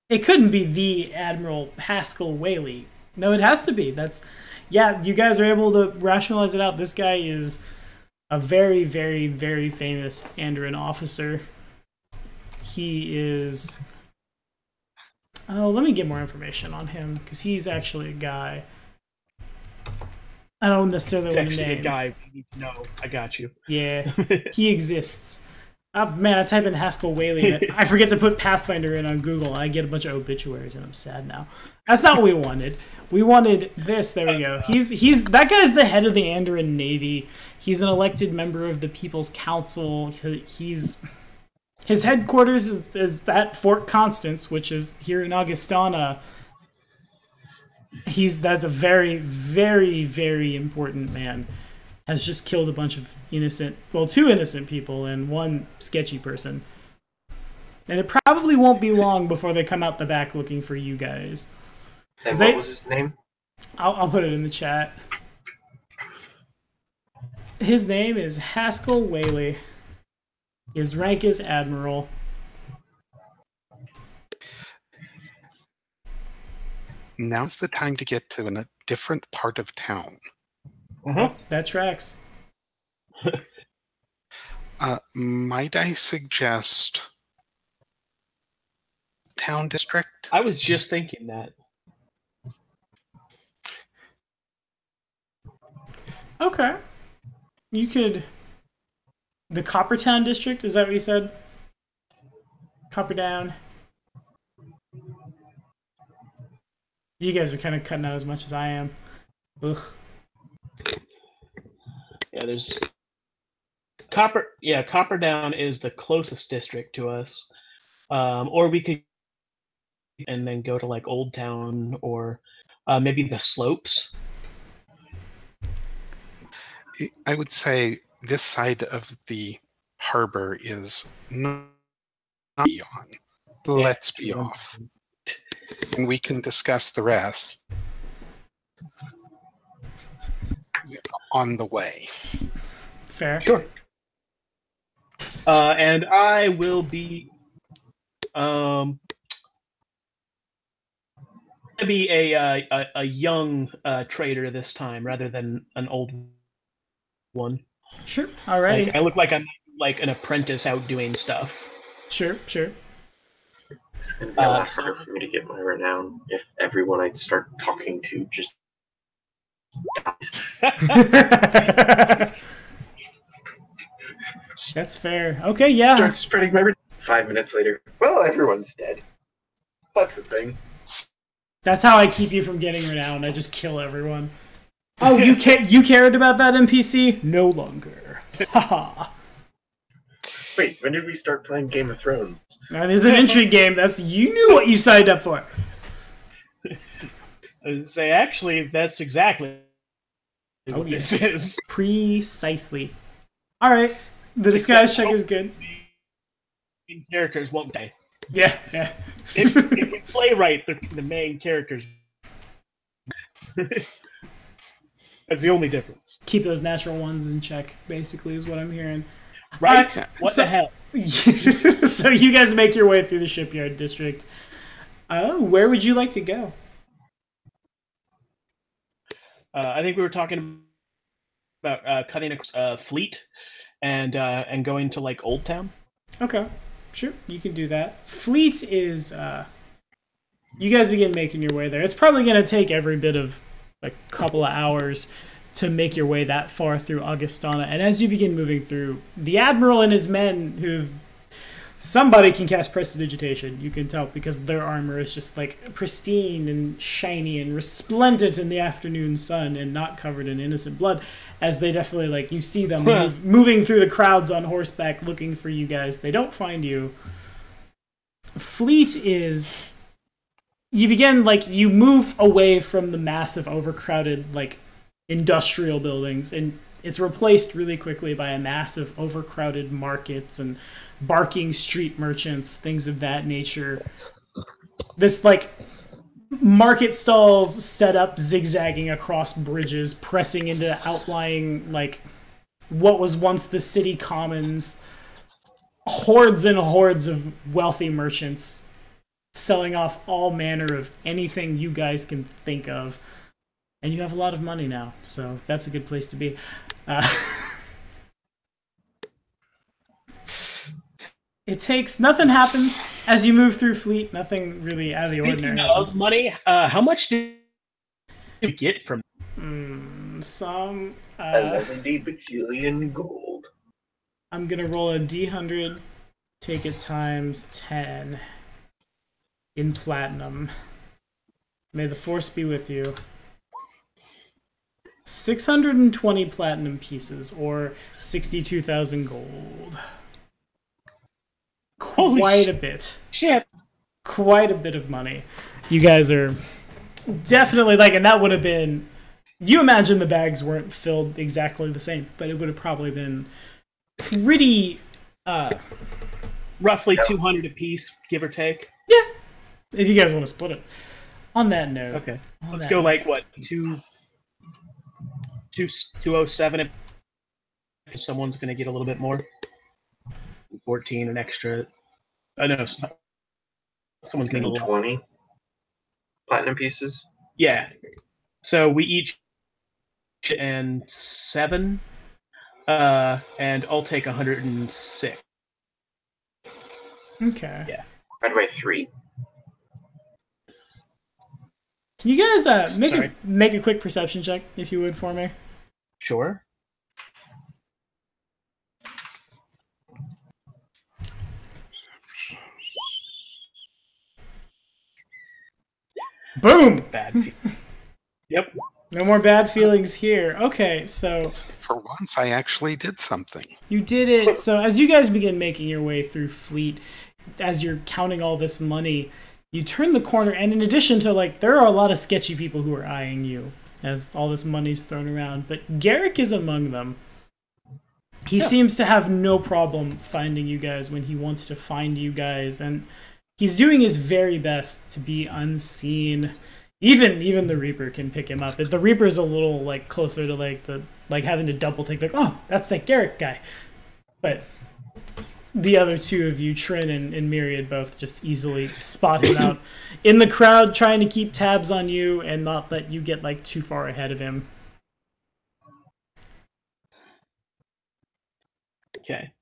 it couldn't be the Admiral Haskell Whaley. No, it has to be. You guys are able to rationalize it out. This guy is a very, very, very famous Andran officer. He is... Oh, let me get more information on him, because he's actually a guy. I don't necessarily want to name. A guy we need to know. I got you. Yeah, he exists. Man, I type in Haskell Whaley. And I forget to put Pathfinder in on Google. I get a bunch of obituaries, and I'm sad now. That's not what we wanted. We wanted this. There we go. He's that guy's the head of the Andoran Navy. He's an elected member of the People's Council. His headquarters is at Fort Constance, which is here in Augustana. That's a very, very, very important man. Has just killed a bunch of two innocent people and one sketchy person. And it probably won't be long before they come out the back looking for you guys. And what was his name? I'll put it in the chat. His name is Haskell Whaley. His rank is Admiral. Now's the time to get to a different part of town. That tracks. Might I suggest town district? I was just thinking that. Okay. You could... The Coppertown district, is that what you said? Copperdown. You guys are kind of cutting out as much as I am. Ugh. Yeah, there's Copperdown is the closest district to us. Or we could and then go to like Old Town or maybe the Slopes. I would say this side of the harbor is not on. Let's be off. And we can discuss the rest on the way. Fair. Sure. And I will be a young trader this time rather than an old one. Sure. Alrighty. I look like I'm like an apprentice out doing stuff. Sure. It's going to be a lot harder for me to get my renown if everyone I start talking to just dies. That's fair. Okay, yeah. Start spreading my 5 minutes later. Well, everyone's dead. That's the thing. That's how I keep you from getting renown. I just kill everyone. Oh, you cared about that NPC? No longer. Haha. Wait, when did we start playing Game of Thrones? That is an Intrigue game. You knew what you signed up for. Say, actually, that's exactly what this is. Precisely. All right. The disguise check is good. The characters won't die. Yeah. If we play right, the main characters. That's the only difference. Keep those natural ones in check, basically, is what I'm hearing. Right? What the hell? So you guys make your way through the shipyard district. Where would you like to go? I think we were talking about cutting a fleet and going to like Old Town. Okay, sure, you can do that. Fleet is you guys begin making your way there. It's probably going to take every bit of a couple of hours to make your way that far through Augustana. And as you begin moving through, the Admiral and his men somebody can cast Prestidigitation, you can tell, because their armor is just like pristine and shiny and resplendent in the afternoon sun and not covered in innocent blood, as they definitely, you see them moving through the crowds on horseback looking for you guys. They don't find you. Fleet is... You begin, you move away from the massive, overcrowded, industrial buildings, and it's replaced really quickly by a massive overcrowded markets and barking street merchants, things of that nature. This market stalls set up zigzagging across bridges, pressing into outlying what was once the city commons. Hordes and hordes of wealthy merchants selling off all manner of anything you guys can think of. And you have a lot of money now, so that's a good place to be. Nothing happens as you move through Fleet. Nothing really out of the ordinary. Speaking of money, how much do you get from? a 70 bajillion gold. I'm gonna roll a D100, take it times 10 in platinum. May the force be with you. 620 platinum pieces, or 62,000 gold. Quite a bit. Shit. Quite a bit of money. You guys are definitely like, and that would have been. You imagine the bags weren't filled exactly the same, but it would have probably been pretty. Roughly 200 apiece, give or take. Yeah, if you guys want to split it. On that note, Okay, let's go like what 207. If someone's going to get a little bit more. 14, an extra. I know someone's going to get 20 platinum pieces. Yeah. So we each and 7, and I'll take 106. Okay. Yeah. Divided by 3. Can you guys make a quick perception check, if you would, for me? Sure. Boom! Bad. Yep. No more bad feelings here. Okay, so For once, I actually did something. you did it. So as you guys begin making your way through Fleet, as you're counting all this money, you turn the corner, and in addition to, like, there are a lot of sketchy people who are eyeing you as all this money's thrown around, but Garrick is among them. He seems to have no problem finding you guys when he wants to find you guys, and he's doing his very best to be unseen. Even the Reaper can pick him up. The Reaper's a little like closer to like having to double take, like, oh, that's that Garrick guy. But the other two of you, Trin and Myriad, both just easily spot him out in the crowd, trying to keep tabs on you and not let you get like too far ahead of him. Okay.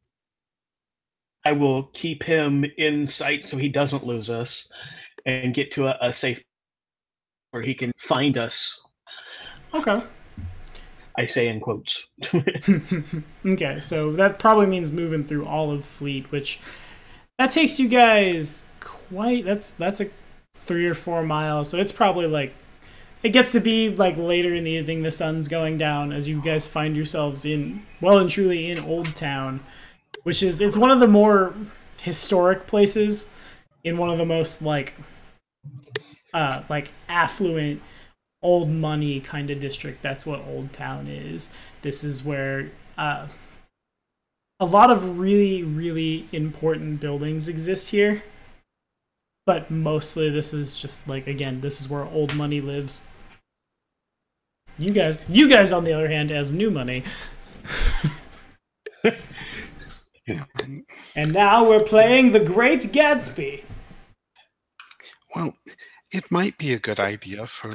I will keep him in sight so he doesn't lose us, and get to a safe where he can find us. Okay. I say in quotes. Okay, so that probably means moving through all of Fleet, which that takes you guys that's a 3 or 4 miles. So it's probably like it gets to be like later in the evening, the sun's going down as you guys find yourselves well and truly in Old Town, which it's one of the more historic places in one of the most like affluent old money kind of district. That's what Old Town is. This is where a lot of really, really important buildings exist here. But mostly this is just like, again, this is where old money lives. You guys on the other hand, as new money. Yeah. And now we're playing The Great Gatsby. Well, it might be a good idea for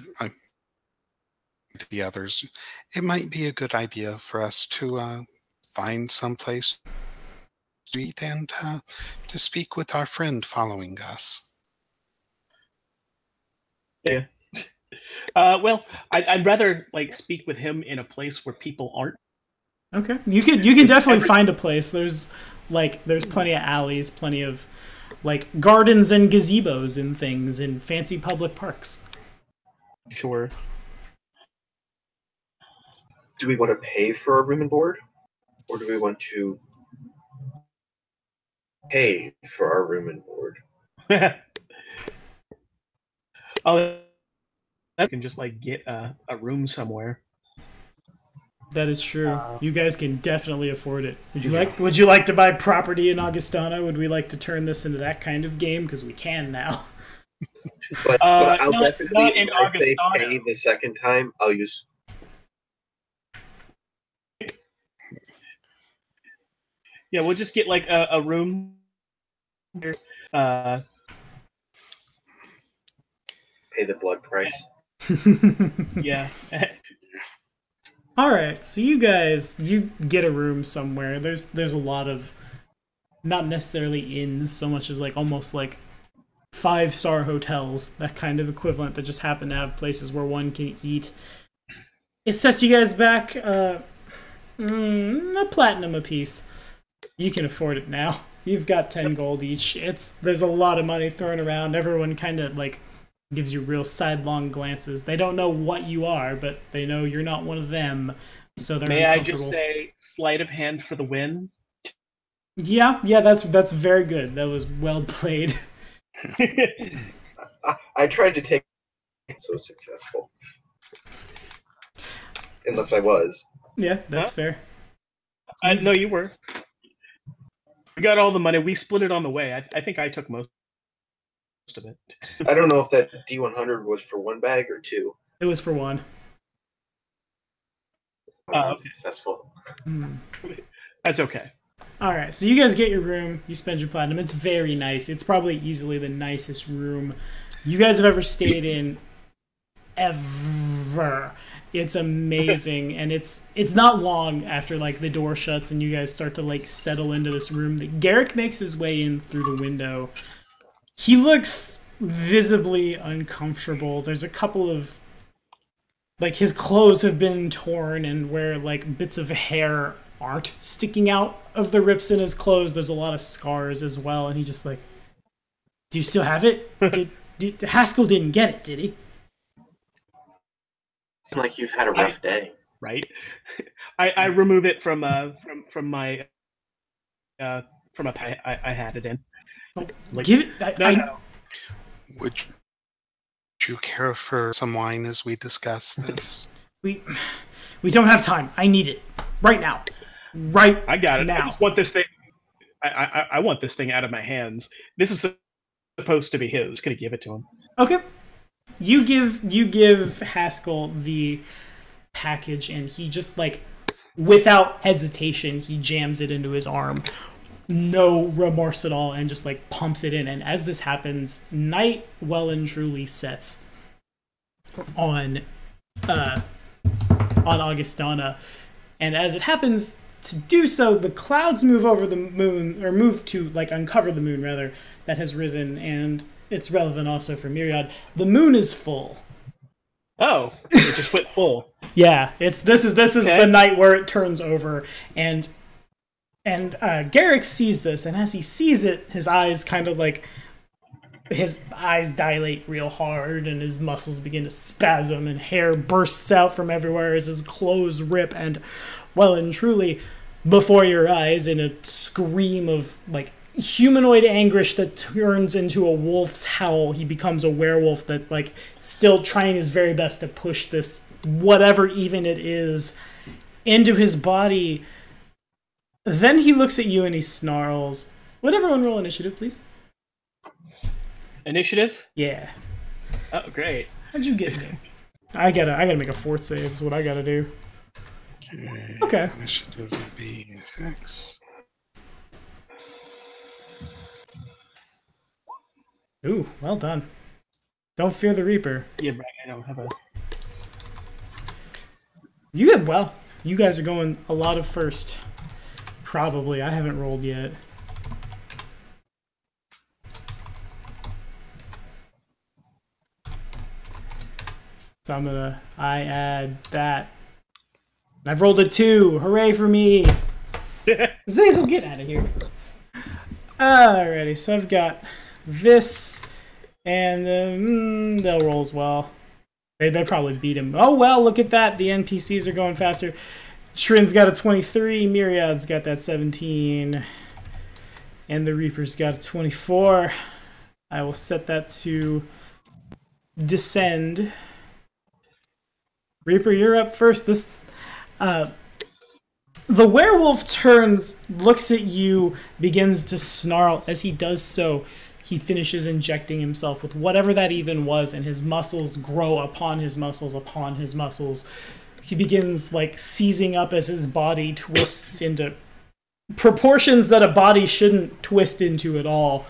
the others. It might be a good idea for us to find someplace to eat and to speak with our friend following us. Yeah. Well, I'd rather like speak with him in a place where people aren't. Okay, you can definitely find a place. There's plenty of alleys, plenty of like gardens and gazebos and things in fancy public parks. Sure. Do we want to pay for a room and board? Or do we want to pay for our room and board? Oh, I can just like get a room somewhere. That is true. You guys can definitely afford it. Would you like to buy property in Augustana? Would we like to turn this into that kind of game? Because we can now. But I'll not definitely, in if I say Augustana. pay the second time, I'll use... Yeah, we'll just get like a room. Pay the blood price. Yeah. All right, so you get a room somewhere. There's a lot of, not necessarily inns so much as like almost like 5-star hotels, that kind of equivalent that just happen to have places where one can eat. It sets you guys back a platinum apiece. You can afford it now. You've got 10 gold each. There's a lot of money thrown around. Everyone kind of like gives you real sidelong glances. They don't know what you are, but they know you're not one of them. So they're May I uncomfortable. just say, sleight of hand for the win? Yeah, that's very good. That was well played. I tried to take it so successful. Unless I was. Yeah, that's fair. No, you were. We got all the money. We split it on the way. I think I took most of it. I don't know if that D100 was for one bag or two. It was for one. I was successful. That's okay. All right, so you guys get your room. You spend your platinum. It's very nice. It's probably easily the nicest room you guys have ever stayed in ever. It's amazing, and it's not long after like the door shuts and you guys start to like settle into this room that Garrick makes his way in through the window. He looks visibly uncomfortable. There's a couple of like his clothes have been torn, and where like bits of hair aren't sticking out of the rips in his clothes, there's a lot of scars as well. And he just like, do you still have it? Haskell didn't get it, did he? Like you've had a rough day, right? I remove it from my from a pie I had it in. Like, give it. No. Would you care for some wine as we discuss this? We don't have time. I need it right now. Right. I got it. Now. I just want this thing. I want this thing out of my hands. This is supposed to be his. Gonna give it to him. Okay. You give Haskell the package, and he just like, without hesitation, he jams it into his arm. No remorse at all, and just like pumps it in. And as this happens, night well and truly sets on Augustana. And as it happens to do so, the clouds move over the moon, or move to like uncover the moon rather, that has risen, and it's relevant also for Myriad. The moon is full. Oh, it just went full. Yeah, this is okay. The night where it turns over, and Garrick sees this, and as he sees it, his eyes dilate real hard, and his muscles begin to spasm, and hair bursts out from everywhere as his clothes rip, and well and truly, before your eyes, in a scream of like humanoid anguish that turns into a wolf's howl, he becomes a werewolf that like still trying his very best to push this whatever even it is into his body. Then he looks at you and he snarls. Would everyone roll initiative, please? Initiative? Yeah. Oh, great. How'd you get me? I gotta make a fort save is what I gotta do. Okay. Initiative would be 6. Ooh, well done. Don't fear the Reaper. Yeah, right. I don't have a... You did well. You guys are going a lot of first. Probably. I haven't rolled yet. So I add that. I've rolled a 2. Hooray for me. Zazel, get out of here. Alrighty, so I've got this, and they'll roll as well. They probably beat him. Oh well, look at that. The NPCs are going faster. Trin's got a 23. Myriad's got that 17. And the Reaper's got a 24. I will set that to descend. Reaper, you're up first. The werewolf turns, looks at you, begins to snarl. As he does so, he finishes injecting himself with whatever that even was, and his muscles grow upon his muscles upon his muscles. He begins like seizing up as his body twists into proportions that a body shouldn't twist into at all.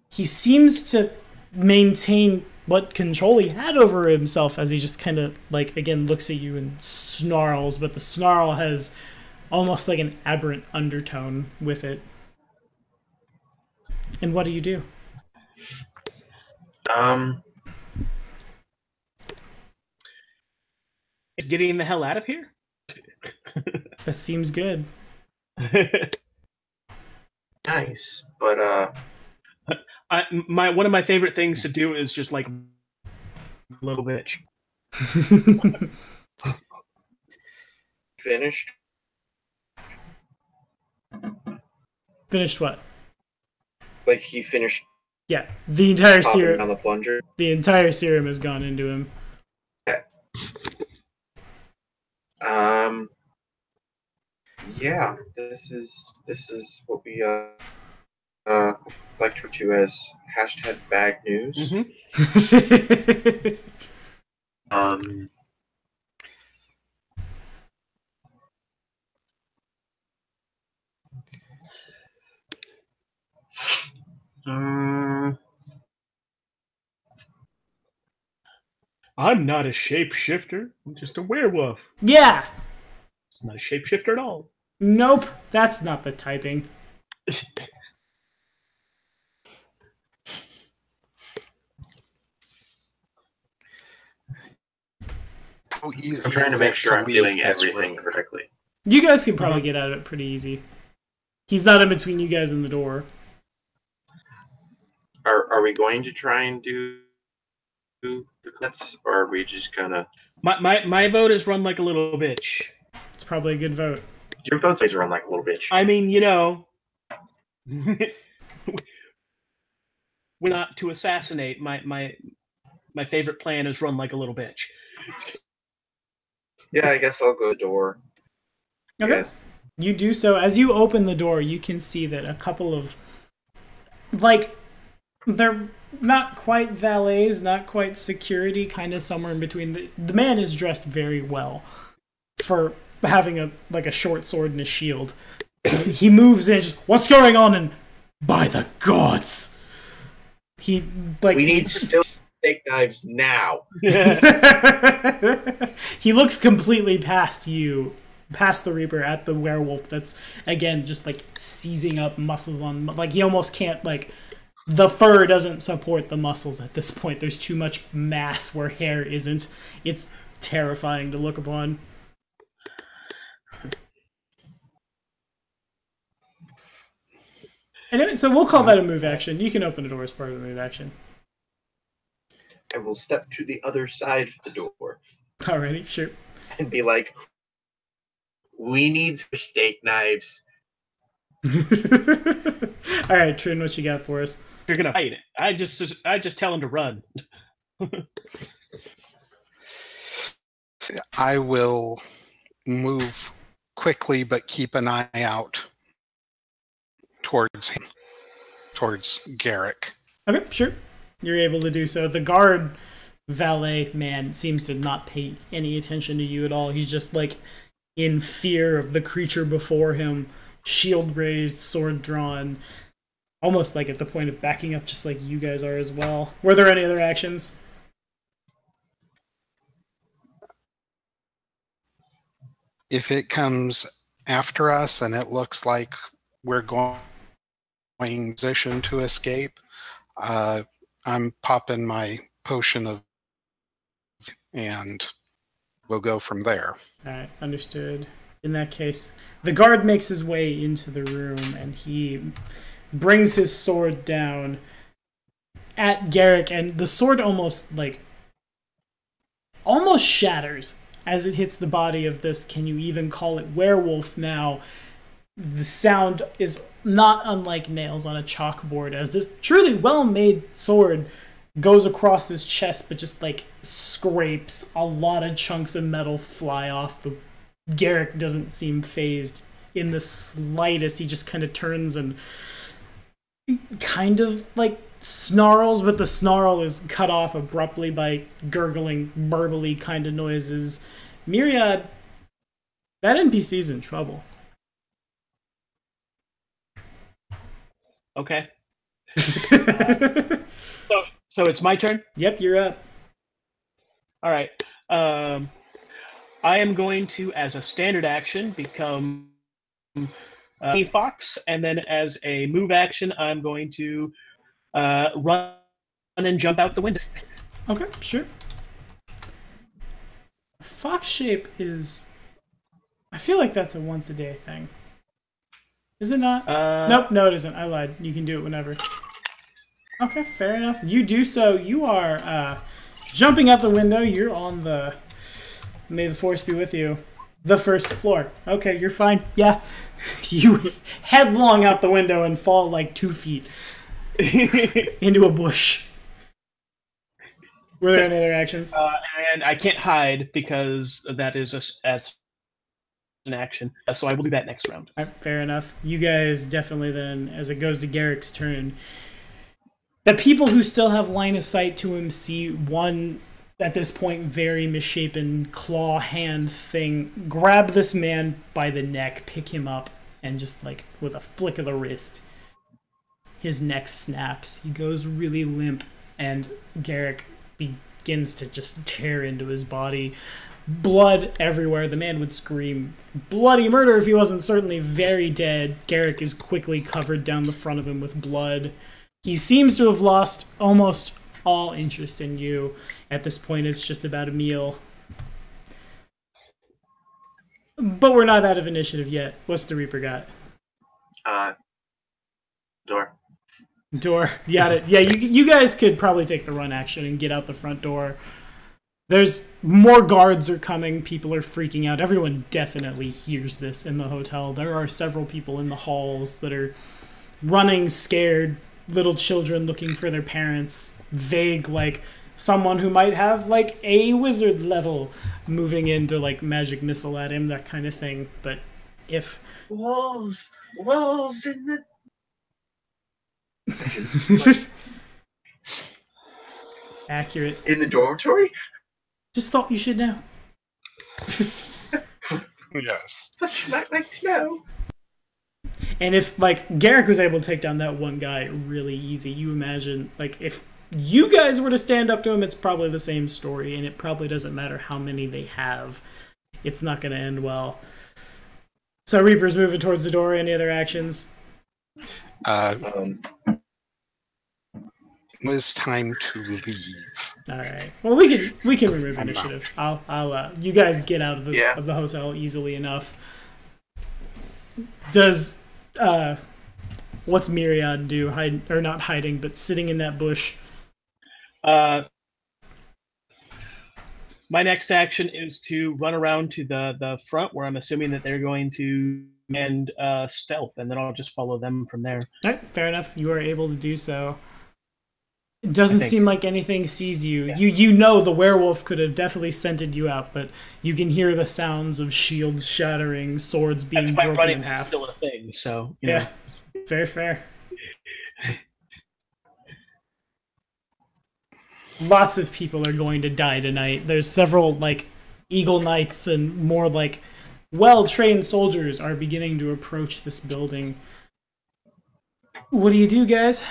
He seems to maintain what control he had over himself as he just kind of like again looks at you and snarls, but the snarl has almost like an aberrant undertone with it. And what do you do? Getting the hell out of here? That seems good. nice, but One of my favorite things to do is just like a little bitch. finished. Finished what? Like he finished Yeah, the entire popping down serum. the plunger. The entire serum has gone into him. Yeah, this is what we like to refer to as hashtag bad news. Um, I'm not a shapeshifter. I'm just a werewolf. Yeah. It's not a shapeshifter at all. Nope. That's not the typing. How easy I'm trying to is make it sure I'm leave doing this everything room? correctly. You guys can probably get out of it pretty easy. He's not in between you guys and the door. Are we going to try and do the cuts, or are we just gonna? My vote is run like a little bitch. It's probably a good vote. Your vote says run like a little bitch. I mean, you know, we're not to assassinate. My favorite plan is run like a little bitch. Yeah, I guess I'll go door. Okay. Yes. You do so. As you open the door, you can see that a couple of, like, they're not quite valets, not quite security, kind of somewhere in between. The man is dressed very well for having a short sword and a shield. He moves in, just, what's going on? And by the gods, we need still steak knives now. He looks completely past you, past the Reaper, at the werewolf that's, again, just like seizing up muscles on, like he almost can't, like, the fur doesn't support the muscles at this point. There's too much mass where hair isn't. It's terrifying to look upon. Anyway, so we'll call that a move action. You can open the door as part of the move action. I will step to the other side of the door. Alrighty, sure. And be like, we need steak knives. Alright, Trin, what you got for us? You're gonna fight it. I just tell him to run. I will move quickly, but keep an eye out towards him, towards Garrick. Okay, sure. You're able to do so. The guard valet man seems to not pay any attention to you at all. He's just like in fear of the creature before him, shield raised, sword drawn, almost like at the point of backing up, just like you guys are as well. Were there any other actions? If it comes after us and it looks like we're going position to escape, I'm popping my potion of, and we'll go from there. Alright, understood. In that case, the guard makes his way into the room and he brings his sword down at Garrick, and the sword almost shatters as it hits the body of this, can you even call it werewolf now? The sound is not unlike nails on a chalkboard as this truly well-made sword goes across his chest, but just like scrapes. A lot of chunks of metal fly off. But Garrick doesn't seem phased in the slightest. He just kind of turns and kind of like snarls, but the snarl is cut off abruptly by gurgling, burbly kind of noises. Myriad, that NPC's in trouble. Okay. So it's my turn? Yep, you're up. All right. I am going to, as a standard action, become a fox, and then as a move action, I'm going to run and jump out the window. Okay, sure. Fox shape is... I feel like that's a once-a-day thing. Is it not? Nope, no, it isn't. I lied. You can do it whenever. Okay, fair enough. You do so. You are jumping out the window. You're on the... May the force be with you. The first floor. Okay, you're fine. Yeah. You headlong out the window and fall like 2 feet into a bush. Were there any other actions? And I can't hide because that is as an action. So I will do that next round. All right, fair enough. You guys definitely then, as it goes to Garrick's turn, the people who still have line of sight to him see one, at this point, very misshapen claw hand thing grab this man by the neck, pick him up, and just like with a flick of the wrist, his neck snaps. He goes really limp, and Garrick begins to just tear into his body. Blood everywhere. The man would scream bloody murder if he wasn't certainly very dead. Garrick is quickly covered down the front of him with blood. He seems to have lost almost all interest in you. At this point, it's just about a meal. But we're not out of initiative yet. What's the Reaper got? Door. Door. Got it. Yeah, you guys could probably take the run action and get out the front door. There's more guards are coming. People are freaking out. Everyone definitely hears this in the hotel. There are several people in the halls that are running scared. Little children looking for their parents. Vague, like someone who might have like a wizard level moving in to like magic missile at him, that kind of thing. But if Wolves in the accurate, in the dormitory. just thought you should know. Yes. Such not like to know. And if like Garrick was able to take down that one guy really easy, you imagine like if you guys were to stand up to him, it's probably the same story, and it probably doesn't matter how many they have. It's not going to end well. So Reaper's moving towards the door. Any other actions? It was time to leave. All right. Well, we can remove initiative. I'll you guys get out of the hotel easily enough. Does what's Myriad do? Hide or not hiding, but sitting in that bush? My next action is to run around to the front, where I'm assuming that they're going to end stealth, and then I'll just follow them from there. All right, fair enough. You are able to do so. It doesn't seem like anything sees you. Yeah. You know the werewolf could have definitely scented you out, but you can hear the sounds of shields shattering, swords being broken in half. Still a thing, so you yeah, know. Fair. Lots of people are going to die tonight. There's several like Eagle Knights and more like well-trained soldiers are beginning to approach this building. What do you do, guys?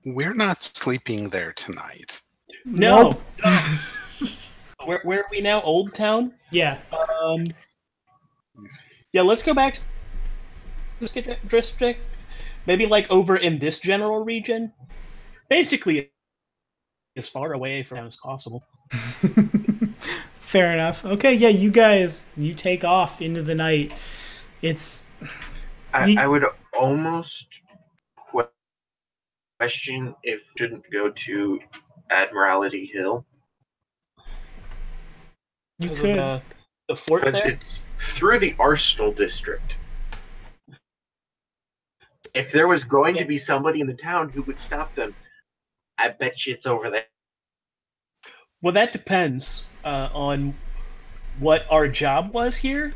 We're not sleeping there tonight. No. Where are we now? Old Town? Yeah. Yeah, let's go back. Let's get that district. Maybe like over in this general region. Basically, as far away from as possible. Fair enough. Okay, yeah, you guys, you take off into the night. It's... I would almost question if we shouldn't go to Admiralty Hill. You could. The fort there? It's through the Arsenal District. If there was going to be somebody in the town who would stop them, I bet you it's over there. Well, that depends on what our job was here.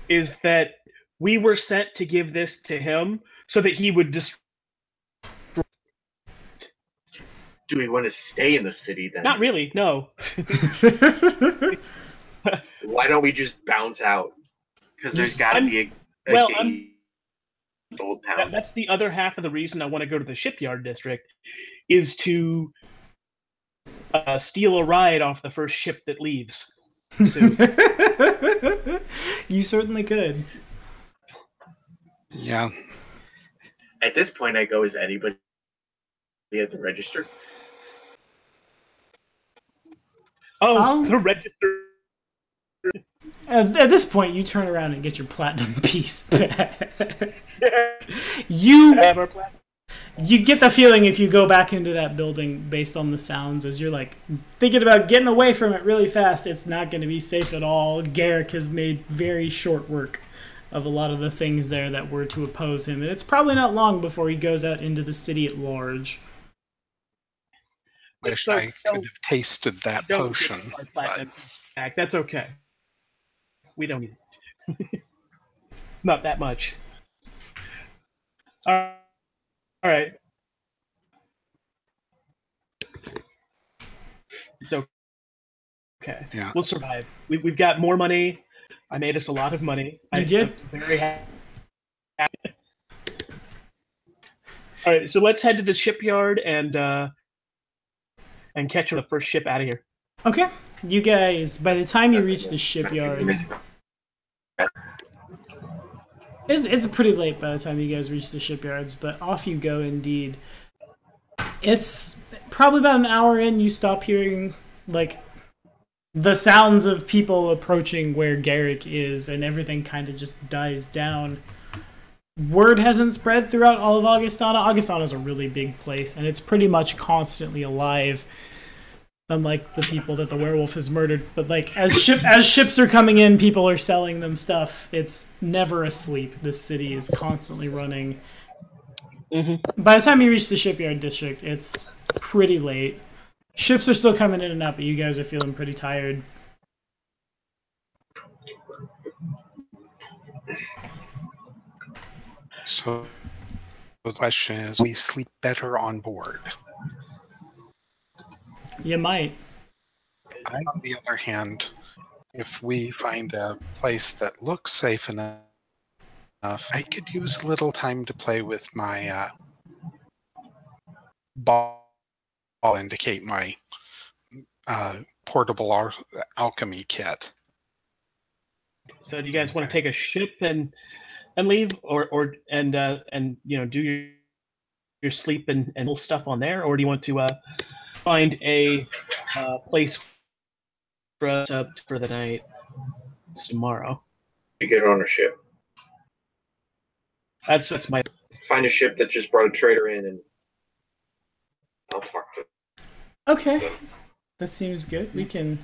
Is that we were sent to give this to him so that he would destroy. Do we want to stay in the city then? Not really, no. Why don't we just bounce out? Because there's got to be a old town. That's the other half of the reason I want to go to the shipyard district, is to steal a ride off the first ship that leaves. So. You certainly could. Yeah. At this point, I go, is anybody at the register? Oh, the register. At this point, you turn around and get your platinum piece back. You get the feeling if you go back into that building based on the sounds as you're like thinking about getting away from it really fast, it's not going to be safe at all. Garrick has made very short work of a lot of the things there that were to oppose him, and it's probably not long before he goes out into the city at large. Wish I could have tasted that potion. But... That's okay. We don't need it. Not that much. All right. It's okay. Yeah. We'll survive. We've got more money. I made us a lot of money. You did? I'm very happy. All right, so let's head to the shipyard and catch the first ship out of here. Okay. You guys, by the time you reach the shipyards, it's pretty late by the time you guys reach the shipyards, but off you go indeed. It's probably about an hour in, you stop hearing, like, the sounds of people approaching where Garrick is, and everything kind of just dies down. Word hasn't spread throughout all of Augustana. Augustana is a really big place, and it's pretty much constantly alive, unlike the people that the werewolf has murdered. But like as ships are coming in, people are selling them stuff. It's never asleep. This city is constantly running. Mm-hmm. By the time you reach the shipyard district, it's pretty late. Ships are still coming in and out, but you guys are feeling pretty tired. So the question is, we sleep better on board? You might. On the other hand, if we find a place that looks safe enough, I could use a little time to play with my ball, indicate my portable alchemy kit. So do you guys want to take a ship and leave, or do your sleep and little stuff on there, or do you want to find a place for us for the night? It's tomorrow. You get on a ship. That's my. Find a ship that just brought a trader in, and I'll talk to. Okay, that seems good. We can.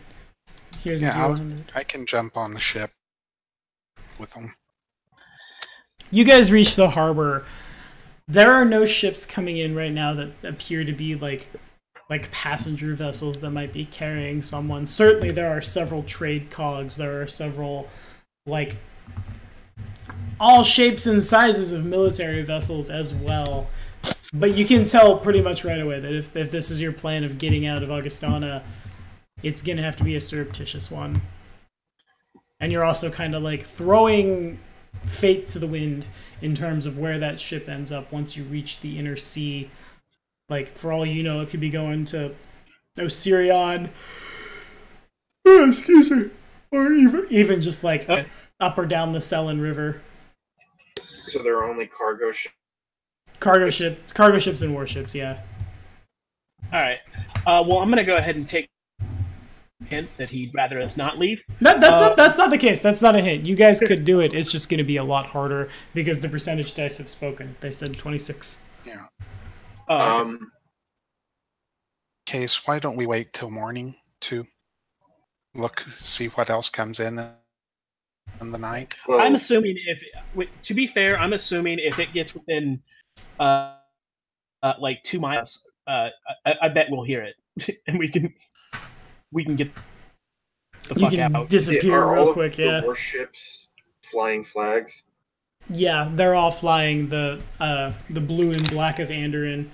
Here's I can jump on the ship with them. You guys reach the harbor. There are no ships coming in right now that appear to be like passenger vessels that might be carrying someone. Certainly there are several trade cogs. There are several, like, all shapes and sizes of military vessels as well. But you can tell pretty much right away that if this is your plan of getting out of Augustana, it's going to have to be a surreptitious one. And you're also kind of like throwing fate to the wind in terms of where that ship ends up once you reach the inner sea. Like, for all you know, it could be going to Osirion. Excuse me. Or even just like up or down the Selin River. So there are only cargo ships? Cargo ships and warships, yeah. Alright. Well, I'm going to go ahead and take a hint that he'd rather us not leave. That's not the case. That's not a hint. You guys could do it. It's just going to be a lot harder because the percentage dice have spoken. They said 26. Yeah. Case, why don't we wait till morning to see what else comes in the night? Well, I'm assuming to be fair, I'm assuming if it gets within like 2 miles, I bet we'll hear it, and we can get the fuck out. You can disappear real quick. Yeah. The warships flying flags. Yeah, they're all flying the blue and black of Andoran.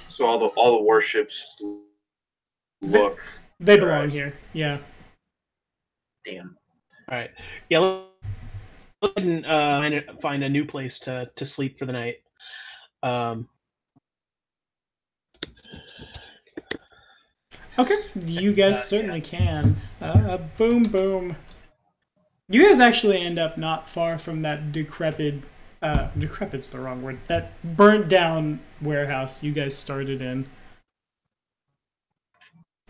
So all the warships look. They belong here. Yeah. Damn. All right. Yeah. Let's go ahead and find a new place to sleep for the night. Okay, you guys certainly can. Boom, boom. You guys actually end up not far from that decrepit Decrepit's the wrong word. That burnt down warehouse you guys started in.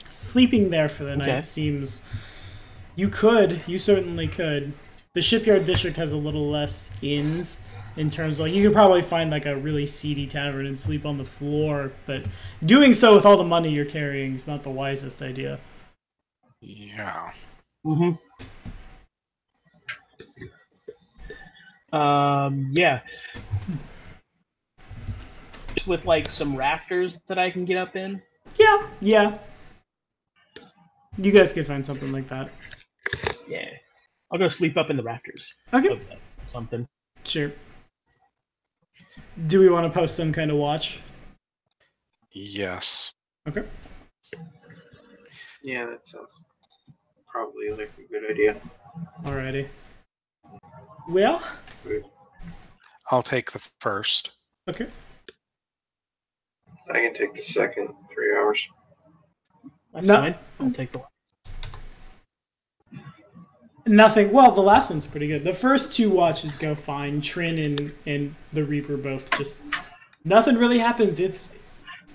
Sleeping there for the night seems... You certainly could. The Shipyard District has a little less inns in terms of, like, you could probably find like a really seedy tavern and sleep on the floor, but doing so with all the money you're carrying is not the wisest idea. Yeah. Mm-hmm. Yeah. With like some rafters that I can get up in. Yeah. You guys could find something like that. Yeah. I'll go sleep up in the rafters. Okay. Something. Sure. Do we want to post some kind of watch? Yes. Okay. Yeah, that sounds probably like a good idea. Alrighty. Well? I'll take the first. Okay. I can take the second 3 hours. That's fine. I'll take the one. Nothing. Well, the last one's pretty good. The first two watches go fine. Trin and the Reaper both just... Nothing really happens. It's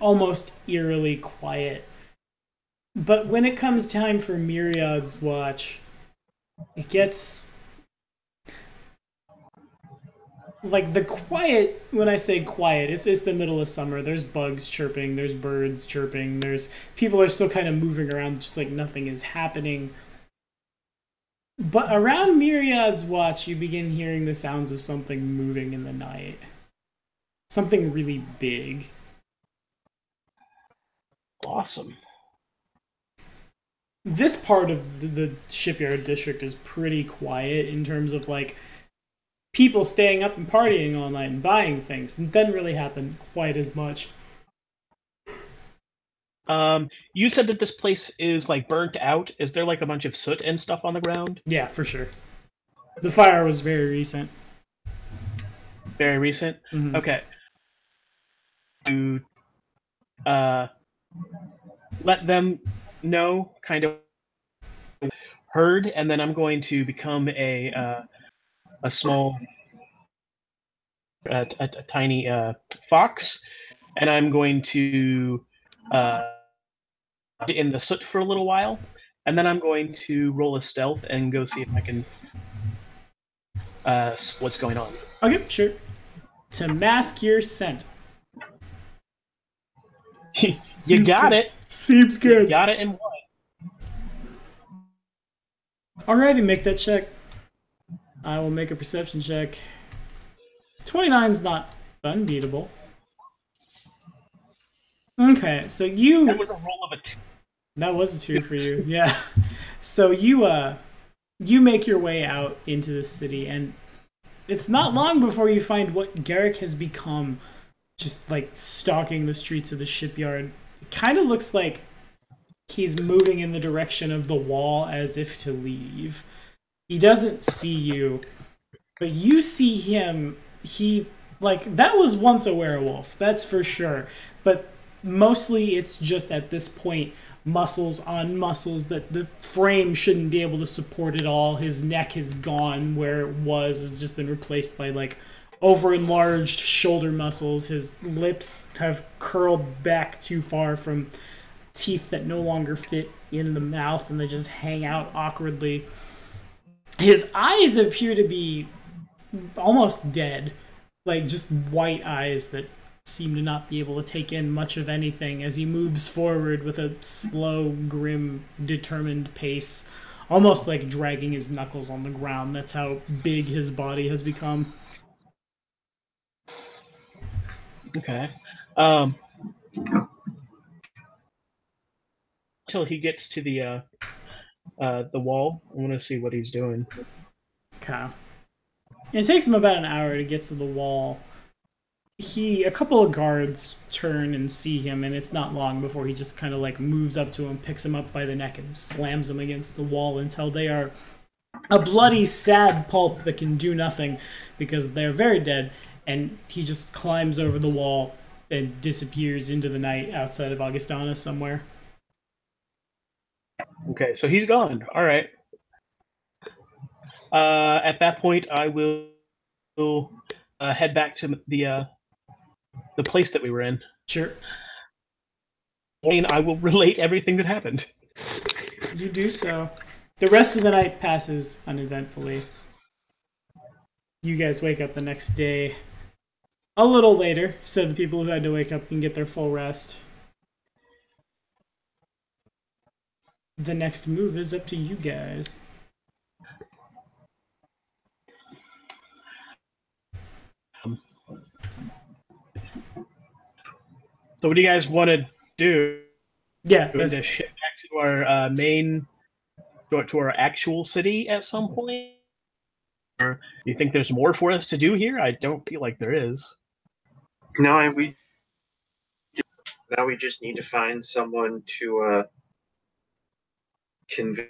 almost eerily quiet. But when it comes time for Myriad's watch, it gets... Like, the quiet, when I say quiet, it's the middle of summer. There's bugs chirping, there's birds chirping, there's... People are still kind of moving around just like nothing is happening. But around Myriad's watch, you begin hearing the sounds of something moving in the night. Something really big. Awesome. This part of the Shipyard District is pretty quiet in terms of, like, people staying up and partying all night and buying things. It doesn't really happen quite as much. You said that this place is like burnt out. Is there like a bunch of soot and stuff on the ground? Yeah, for sure. The fire was very recent. Very recent? Mm-hmm. Okay. To let them know, kind of heard, and then I'm going to become a small, a tiny fox, and I'm going to in the soot for a little while, and then I'm going to roll a stealth and go see if I can what's going on. Okay, sure. To mask your scent. You got it. Seems good. You got it in one. Alrighty, make that check. I will make a perception check. 29's not unbeatable. Okay, so you... That was a roll of a 2. That was a 2 for you, yeah. So you make your way out into the city, and it's not long before you find what Garrick has become, just like stalking the streets of the shipyard. It kind of looks like he's moving in the direction of the wall as if to leave. He doesn't see you, but you see him. He, like, that was once a werewolf, that's for sure. But mostly it's just at this point muscles on muscles that the frame shouldn't be able to support at all. His neck is gone where it was, has just been replaced by like over enlarged shoulder muscles. His lips have curled back too far from teeth that no longer fit in the mouth and they just hang out awkwardly. His eyes appear to be almost dead, like just white eyes that seem to not be able to take in much of anything as he moves forward with a slow, grim, determined pace, almost like dragging his knuckles on the ground. That's how big his body has become. Okay. Till he gets to the wall, I want to see what he's doing. Okay. It takes him about an hour to get to the wall. A couple of guards turn and see him, and it's not long before he just kind of like moves up to him, picks him up by the neck, and slams him against the wall until they are a bloody, sad pulp that can do nothing because they're very dead, and he just climbs over the wall and disappears into the night outside of Augustana somewhere. Okay, so he's gone. All right. At that point, I will head back to the place that we were in. Sure. I will relate everything that happened. You do so. The rest of the night passes uneventfully. You guys wake up the next day a little later, so the people who had to wake up can get their full rest. The next move is up to you guys. So what do you guys want to do? Yeah, Do we just ship back to our to our actual city at some point? Or do you think there's more for us to do here? I don't feel like there is. No, we just need to find someone to convince.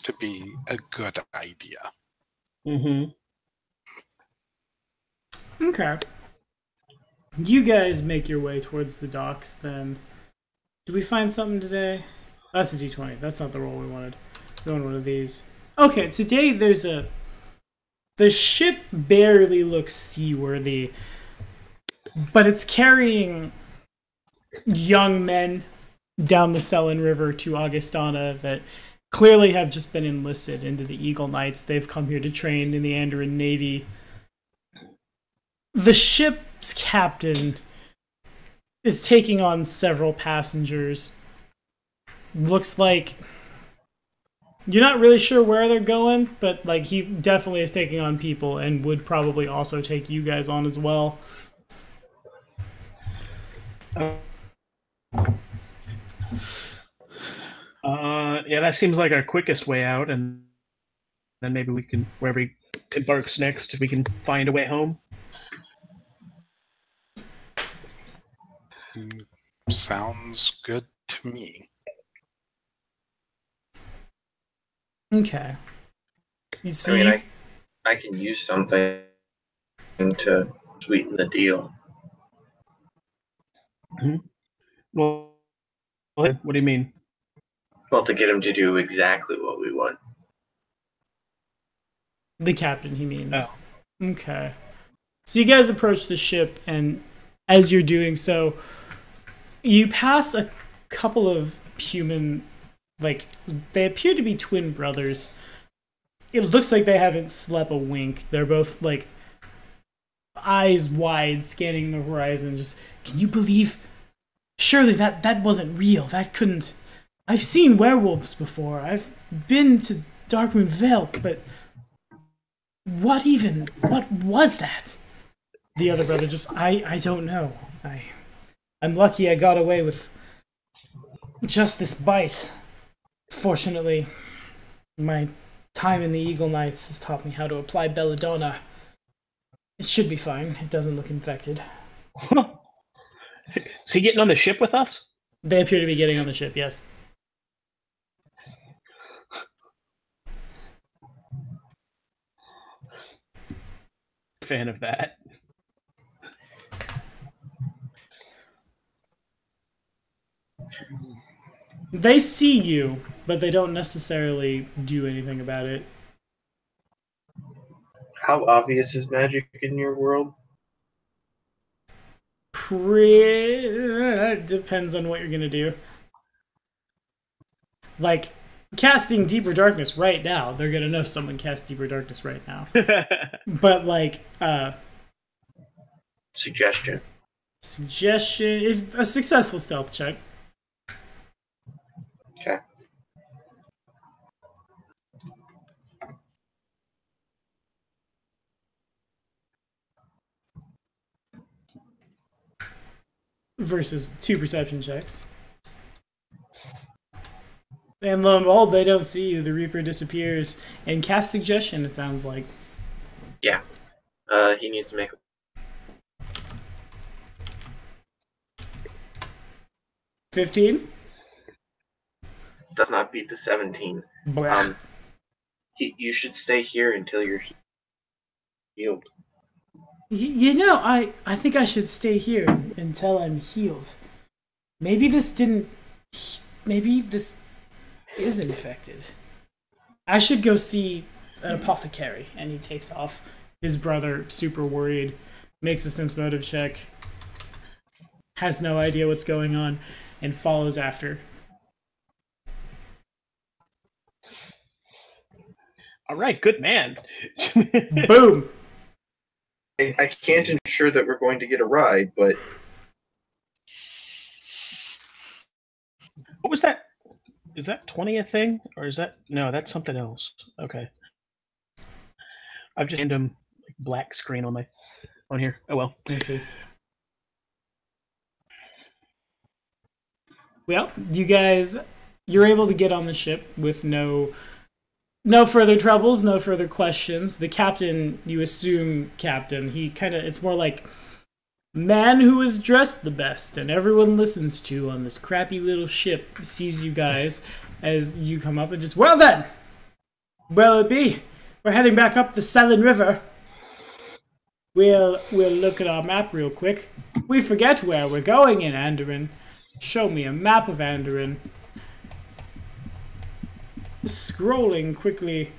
To be a good idea. Mm-hmm. Okay. You guys make your way towards the docks then. Did we find something today? That's a D20. That's not the roll we wanted. We wanted one of these. Okay, today there's a... The ship barely looks seaworthy, but it's carrying young men down the Selen River to Augustana that clearly have just been enlisted into the Eagle Knights. They've come here to train in the Andoran Navy. The ship's captain is taking on several passengers. Looks like you're not really sure where they're going, but like he definitely is taking on people and would probably also take you guys on as well. Yeah, that seems like our quickest way out, and then maybe we can, wherever he embarks next, we can find a way home. Sounds good to me. Okay. You see, I mean, I can use something to sweeten the deal. Mm-hmm. Well, what do you mean? Well, to get him to do exactly what we want. the captain, he means. Oh. Okay. So you guys approach the ship, and as you're doing so, you pass a couple of human, like, they appear to be twin brothers. It looks like they haven't slept a wink. They're both, like, eyes wide, scanning the horizon. Just, can you believe? Surely that wasn't real. That couldn't. I've seen werewolves before. I've been to Darkmoon Vale, but what was that? The other brother just, I don't know. I'm lucky I got away with just this bite. Fortunately, my time in the Eagle Knights has taught me how to apply belladonna. It should be fine. It doesn't look infected. Is he getting on the ship with us? They appear to be getting on the ship, yes. Fan of that. They see you, but they don't necessarily do anything about it. How obvious is magic in your world? Depends on what you're gonna do. Like, casting Deeper Darkness right now, they're gonna know someone cast Deeper Darkness right now. But, like, Suggestion. if a successful stealth check. Okay. Versus 2 perception checks. And lo and behold, they don't see you. The Reaper disappears. And cast Suggestion, it sounds like. Yeah. He needs to make 15? does not beat the 17. Blah. You should stay here until you're healed. You know, I think I should stay here until I'm healed. Maybe this didn't... Maybe this is infected. I should go see an apothecary. And he takes off. His brother, super worried, makes a sense motive check, has no idea what's going on, and follows after. All right, good man. Boom! I can't ensure that we're going to get a ride, but What was that? Is that 20 a thing? Or is that... No, that's something else. Okay. I've just random black screen on here. Oh well. I see. Well, you guys, you're able to get on the ship with no further troubles, no further questions. The captain, you assume captain, it's more like man who is dressed the best and everyone listens to on this crappy little ship sees you guys as you come up and just, well then, well it be. We're heading back up the Seven River. We'll look at our map real quick. We forget where we're going in Andoran. Show me a map of Andoran. Scrolling quickly.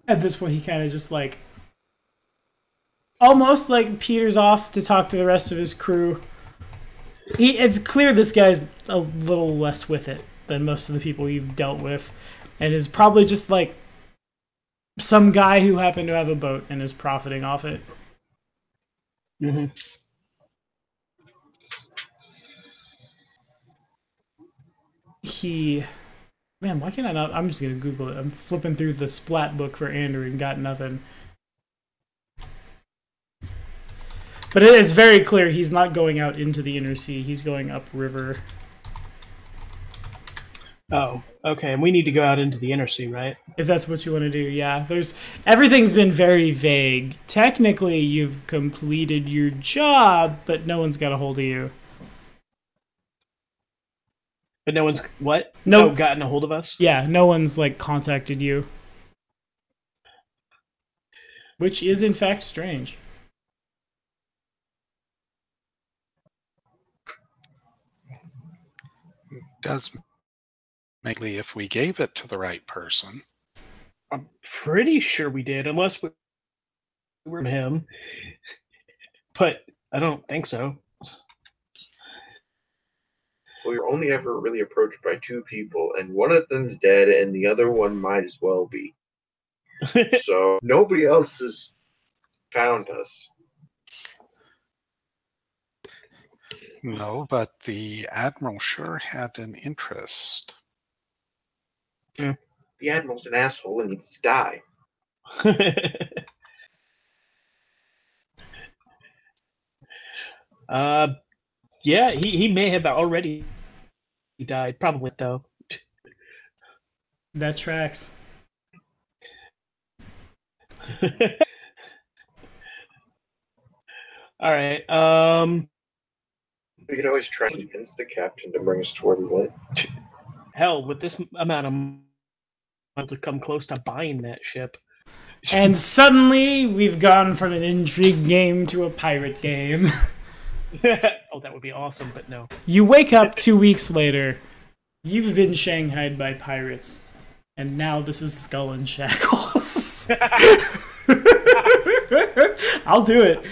At this point, he kind of just like... almost like peters off to talk to the rest of his crew. It's clear this guy's a little less with it than most of the people you've dealt with. And is probably just like some guy who happened to have a boat and is profiting off it. Mm-hmm. Man, why can't I not? I'm just gonna Google it. I'm flipping through the splat book for Andrew and got nothing. But it is very clear he's not going out into the inner sea. He's going upriver. Oh, okay. And we need to go out into the inner sea, right? If that's what you want to do, yeah. Everything's been very vague. Technically, you've completed your job, but no one's got a hold of you. But no one's what? No, gotten a hold of us? Yeah, no one's like contacted you. Which is in fact strange. Does mainly if we gave it to the right person. I'm pretty sure we did, unless we were him. But I don't think so. well, you're only ever really approached by two people, and one of them's dead, and the other one might as well be. So nobody else has found us. No, but the Admiral sure had an interest. Yeah. The Admiral's an asshole and needs to die. Yeah, he may have already died. Probably, though. That tracks. All right. We could always try to convince the captain to bring us to where we went. Hell, with this amount of money to come close to buying that ship. And suddenly, we've gone from an intrigue game to a pirate game. Oh, that would be awesome, but no. You wake up 2 weeks later. You've been shanghaied by pirates. And now this is Skull and Shackles. I'll do it.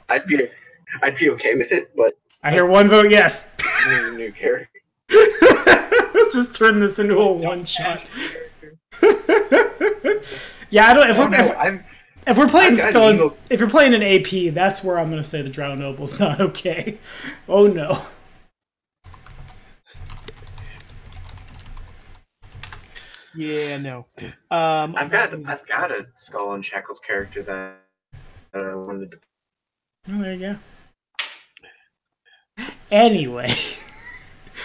I'd be okay with it, but I hear one vote yes. I need a new character. Just turn this into a one-shot. Yeah, I don't. If we're playing Skull, if you're playing an AP, that's where I'm going to say the Drow Noble's not okay. Oh no. Yeah, no. I've got a Skull and Shackles character that I wanted to. Oh, there you go. Anyway,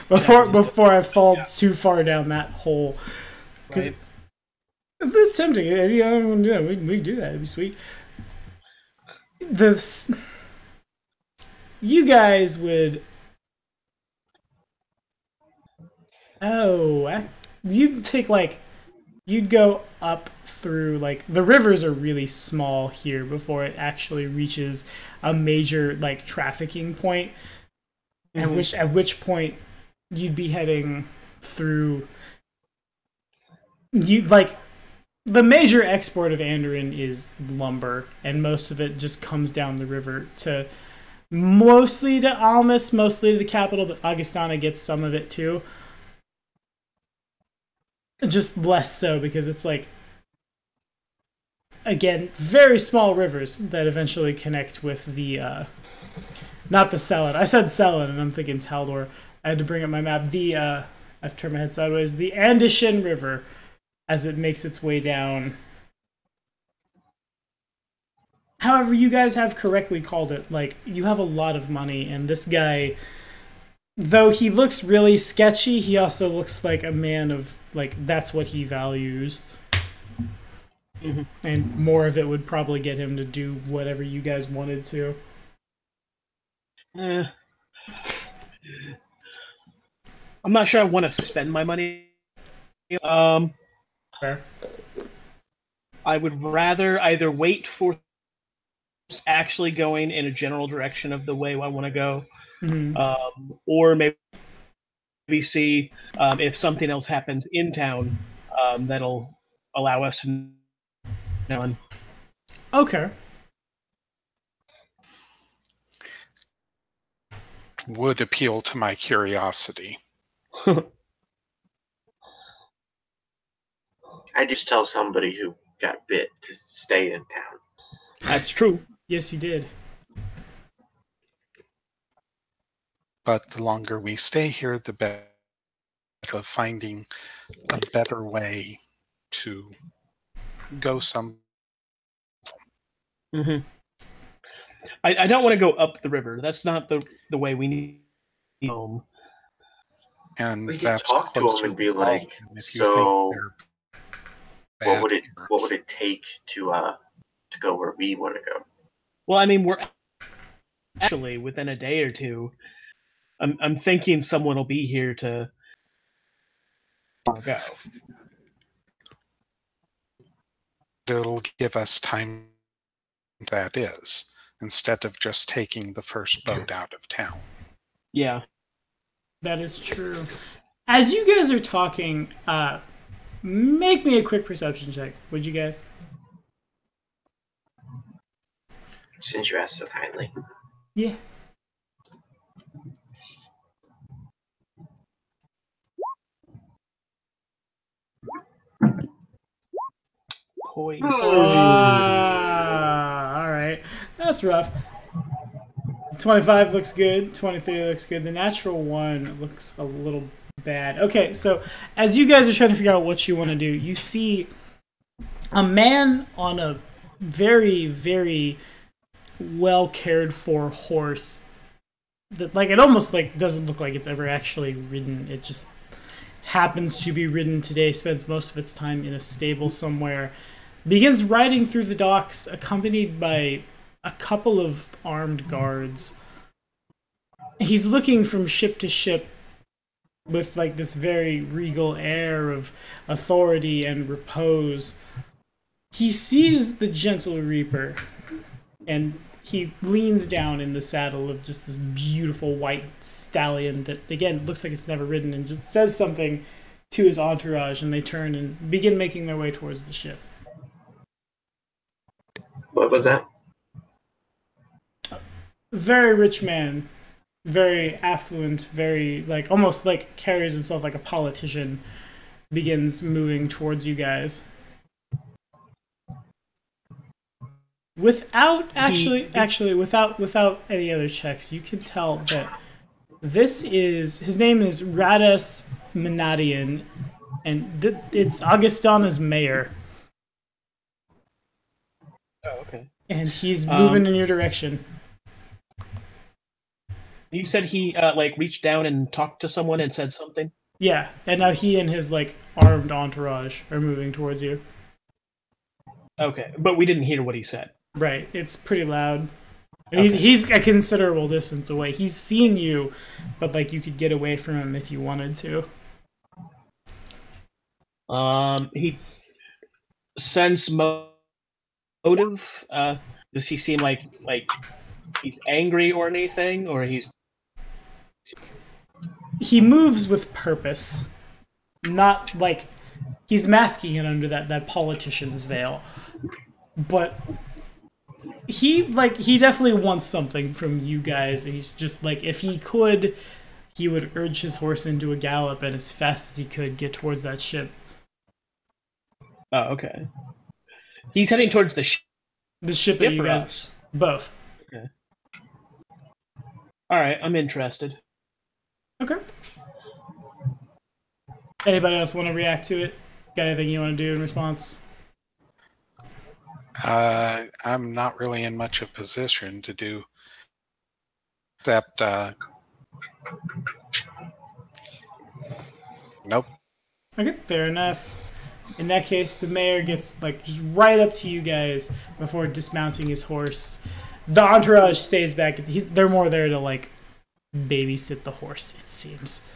before I fall too far down that hole, because Right. it's tempting. If you don't want to do that, we can do that. It'd be sweet. You guys would. You'd take you'd go up through the rivers are really small here before it actually reaches a major trafficking point. Mm-hmm. At which point you'd be heading through. You like the major export of Andoran is lumber, and most of it just comes down the river to mostly to Almus, mostly to the capital, but Augustana gets some of it too. Just less so because it's like, again, very small rivers that eventually connect with the not the Selin. I said Selin and I'm thinking Taldor. I had to bring up my map. I've turned my head sideways. The Andishan River, as it makes its way down. However, you guys have correctly called it. Like, you have a lot of money, and this guy, though he looks really sketchy, he also looks like a man of, like, that's what he values. Mm-hmm. And more of it would probably get him to do whatever you guys wanted to. I'm not sure I want to spend my money. Fair. I would rather either wait for actually going in a general direction of the way I want to go, or maybe see if something else happens in town that'll allow us to know. Okay. Would appeal to my curiosity. I just tell somebody who got bit to stay in town. That's true. Yes, you did. But the longer we stay here, the better of finding a better way to go some. Mm-hmm. I don't want to go up the river. That's not the way we need home. And We can that's talk to them and be like, so what would it take to go where we want to go? Well, I mean, we're actually within a day or two. I'm thinking someone will be here to go. It'll give us time, that is, instead of just taking the first boat out of town. Yeah. That is true. As you guys are talking, make me a quick perception check, would you guys? Since you asked so kindly. Yeah. Poison. Alright. That's rough. 25 looks good. 23 looks good. The natural one looks a little bad. Okay, so as you guys are trying to figure out what you want to do, you see a man on a very, very well cared for horse that, like, it almost like doesn't look like it's ever actually ridden. It just happens to be ridden today, spends most of its time in a stable somewhere, begins riding through the docks accompanied by a couple of armed guards. He's looking from ship to ship with like this very regal air of authority and repose. He sees the gentle reaper and he leans down in the saddle of just this beautiful white stallion that, again, looks like it's never ridden, and just says something to his entourage, and they turn and begin making their way towards the ship. What was that? Very rich man, very affluent, very, like, almost like carries himself like a politician, begins moving towards you guys. Without without any other checks, you can tell that his name is Radus Menadian, and it's Augustana's mayor. Oh, okay. And he's moving in your direction. You said he like reached down and talked to someone and said something? Yeah, and now he and his like armed entourage are moving towards you. Okay, but we didn't hear what he said. Right, it's pretty loud. Okay. He's a considerable distance away. He's seen you, but like you could get away from him if you wanted to. He sense motive. Does he seem like he's angry or anything, or he's? he moves with purpose, not like he's masking it under that politician's veil, but he definitely wants something from you guys. He's just like, if he could, he would urge his horse into a gallop and as fast as he could get towards that ship. Oh, okay. He's heading towards the ship. The ship that you guys us? both. Okay. All right, I'm interested. Okay. Anybody else want to react to it? Got anything you want to do in response? I'm not really in much of a position to do, except nope. Okay, fair enough. In that case, the mayor gets like just right up to you guys before dismounting his horse. The entourage stays back. They're more there to like babysit the horse, it seems.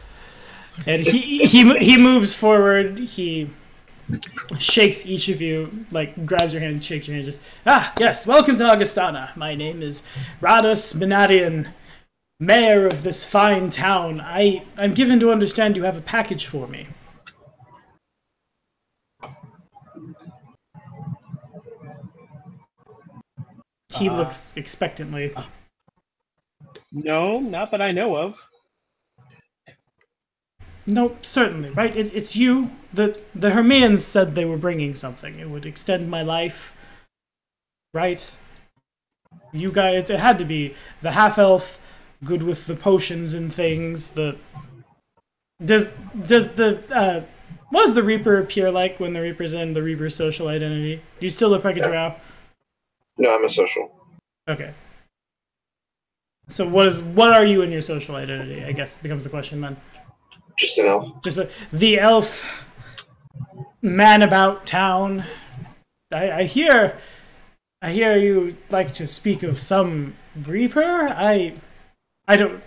And he moves forward. He shakes each of you, like grabs your hand, shakes your hand, just yes, welcome to Augustana. My name is Radus Benadian, mayor of this fine town. I'm given to understand you have a package for me. He looks expectantly. No, not that I know of. No, certainly, right? It's you. The Hermians said they were bringing something. It would extend my life, right? You guys, it had to be the half-elf, good with the potions and things. What does the Reaper appear like when the Reaper's in the Reaper's social identity? Do you still look like a drow? No, I'm a social. Okay. So what are you in your social identity? I guess becomes the question then. Just an elf. Just the elf man about town. I hear you like to speak of some Reaper. I don't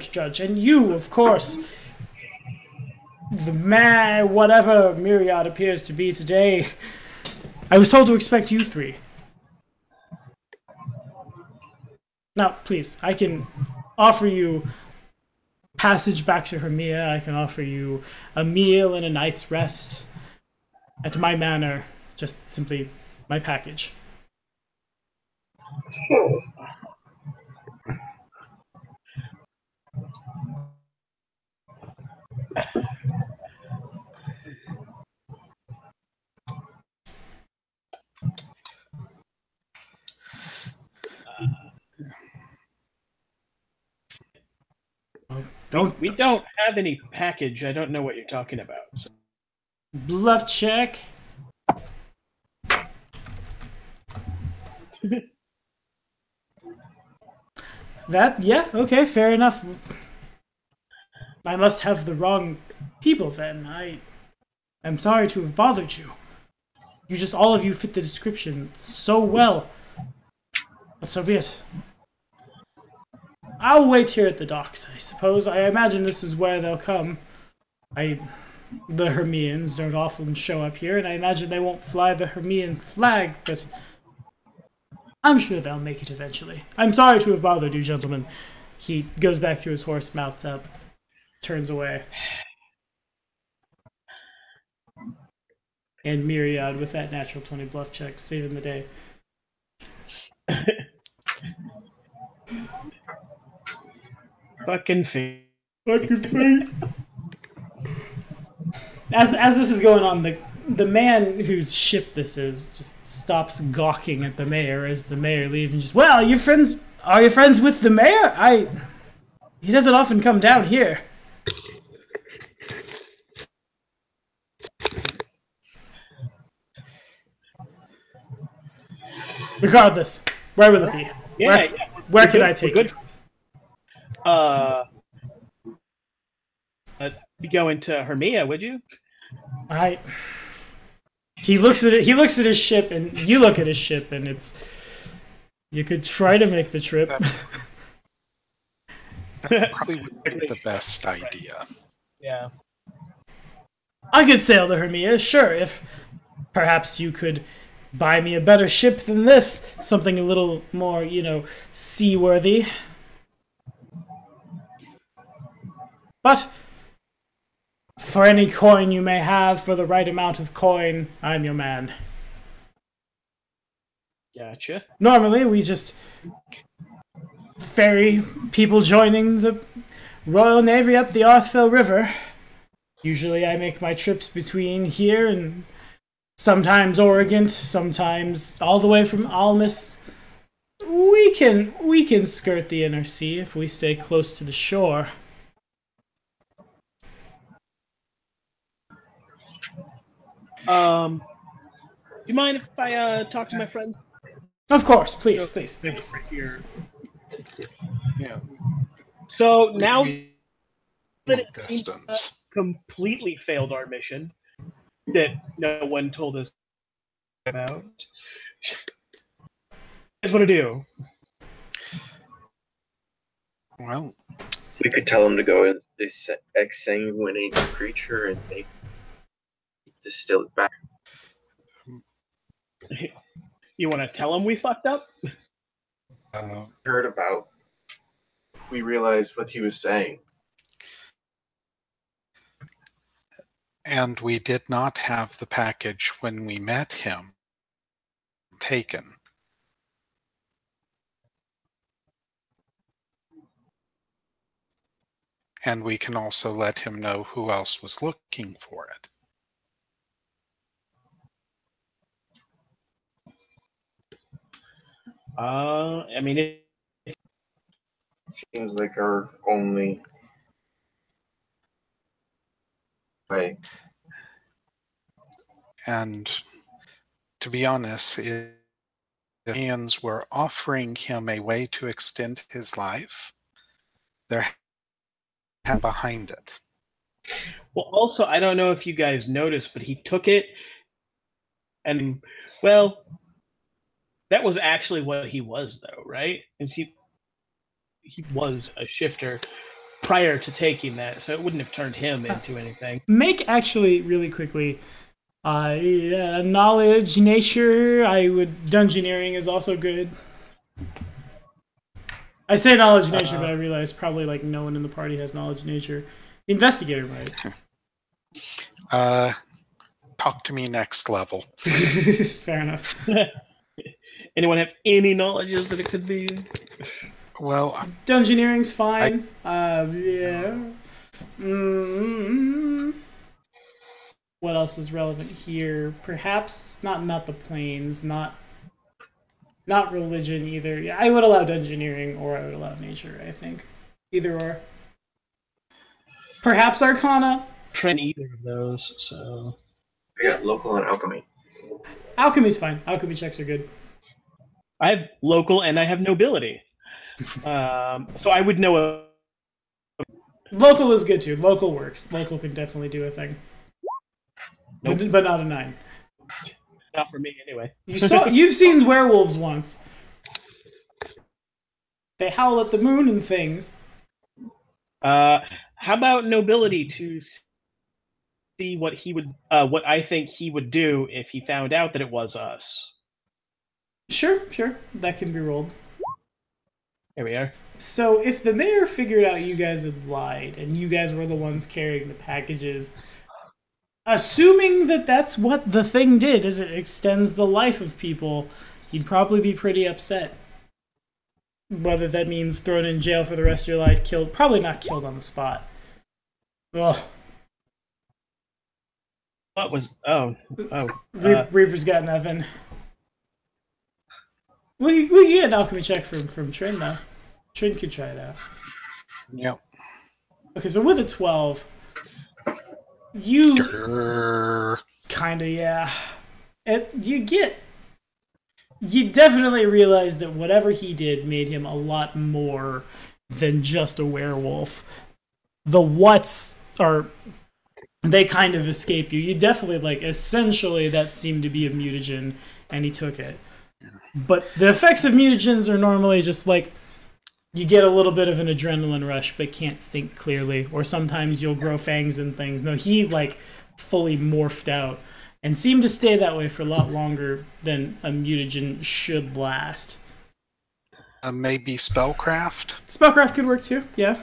judge, and you, of course, the man, whatever Myriad appears to be today. I was told to expect you three. Now, please, I can offer you passage back to Hermia. I can offer you a meal and a night's rest at my manor. Just simply my package. We don't have any package. I don't know what you're talking about. So. Bluff check. Yeah, okay, fair enough. I must have the wrong people then. I'm sorry to have bothered you. All of you fit the description so well. But so be it. I'll wait here at the docks, I suppose. I imagine this is where they'll come. The Hermians don't often show up here, and I imagine they won't fly the Hermian flag, but I'm sure they'll make it eventually. I'm sorry to have bothered you, gentlemen. He goes back to his horse, mounts up, turns away. And Myriad, with that natural 20 bluff check, saving the day. Fucking fate. Fucking fate. As this is going on, the man whose ship this is just stops gawking at the mayor as the mayor leaves and just, well, are you friends with the mayor? He doesn't often come down here. Regardless, where will it be? Where can I take it? You go into Hermia, would you? He looks at it. He looks at his ship, and you look at his ship, and you could try to make the trip. That probably wouldn't be the best idea. Yeah. I could sail to Hermia, sure, if perhaps you could buy me a better ship than this, something a little more, seaworthy. But for any coin you may have, for the right amount of coin, I'm your man. Gotcha. Normally, we just ferry people joining the Royal Navy up the Arthville River. Usually I make my trips between here and sometimes Oregon, sometimes all the way from Almas. We can skirt the inner sea if we stay close to the shore. Do you mind if I talk to my friend? Of course, please. Here. Yeah. So now that it seems Distance. completely failed our mission that no one told us about. Here's what to do. Well, We could tell him to go as this exsanguinated creature and they distill it back. You want to tell him we fucked up? Heard about. We realized what he was saying. and we did not have the package when we met him taken. And we can also let him know who else was looking for it. I mean, it Seems like our only way. And to be honest, if aliens were offering him a way to extend his life, they're behind it. well, also, I don't know if you guys noticed, but he took it and, well, that was actually what he was, though, right? Is he was a shifter prior to taking that, so it wouldn't have turned him into anything. Make actually really quickly. Knowledge, nature. Dungeoneering is also good. I say knowledge, nature, but I realize probably like no one in the party has knowledge, nature. The investigator might. Talk to me next level. Fair enough. Anyone have any knowledges that it could be? Well, Dungeoneering's fine. Yeah. Mm-hmm. What else is relevant here? Perhaps not the planes, not religion either. Yeah, I would allow dungeoneering or I would allow nature, I think. Either or. Perhaps Arcana. Train either of those, so I got local and alchemy. Alchemy's fine. Alchemy checks are good. I have local and I have nobility. So I would know Local is good too. Local works. Local can definitely do a thing. Nope. But not a 9. not for me anyway. You've seen werewolves once. They howl at the moon and things. How about nobility to see what he would, what I think he would do if he found out that it was us? Sure. That can be rolled. Here we are. So if the mayor figured out you guys had lied and you guys were the ones carrying the packages, assuming that that's what the thing did, is it extends the life of people, he'd probably be pretty upset. Whether that means thrown in jail for the rest of your life, killed, probably not killed on the spot. Ugh. What was? Reaper's got nothing. We can get an alchemy check from Trin though. Trin could try it out. Yep. Okay, so with a 12, you Grrr. kinda, yeah. You definitely realize that whatever he did made him a lot more than just a werewolf. The whats are, they kind of escape you. You definitely, like, essentially that seemed to be a mutagen, and he took it. But the effects of mutagens are normally just like, you get a little bit of an adrenaline rush, but can't think clearly. Or sometimes you'll grow fangs and things. No, he, like, fully morphed out. And seemed to stay that way for a lot longer than a mutagen should last. Maybe spellcraft? Spellcraft could work too, yeah.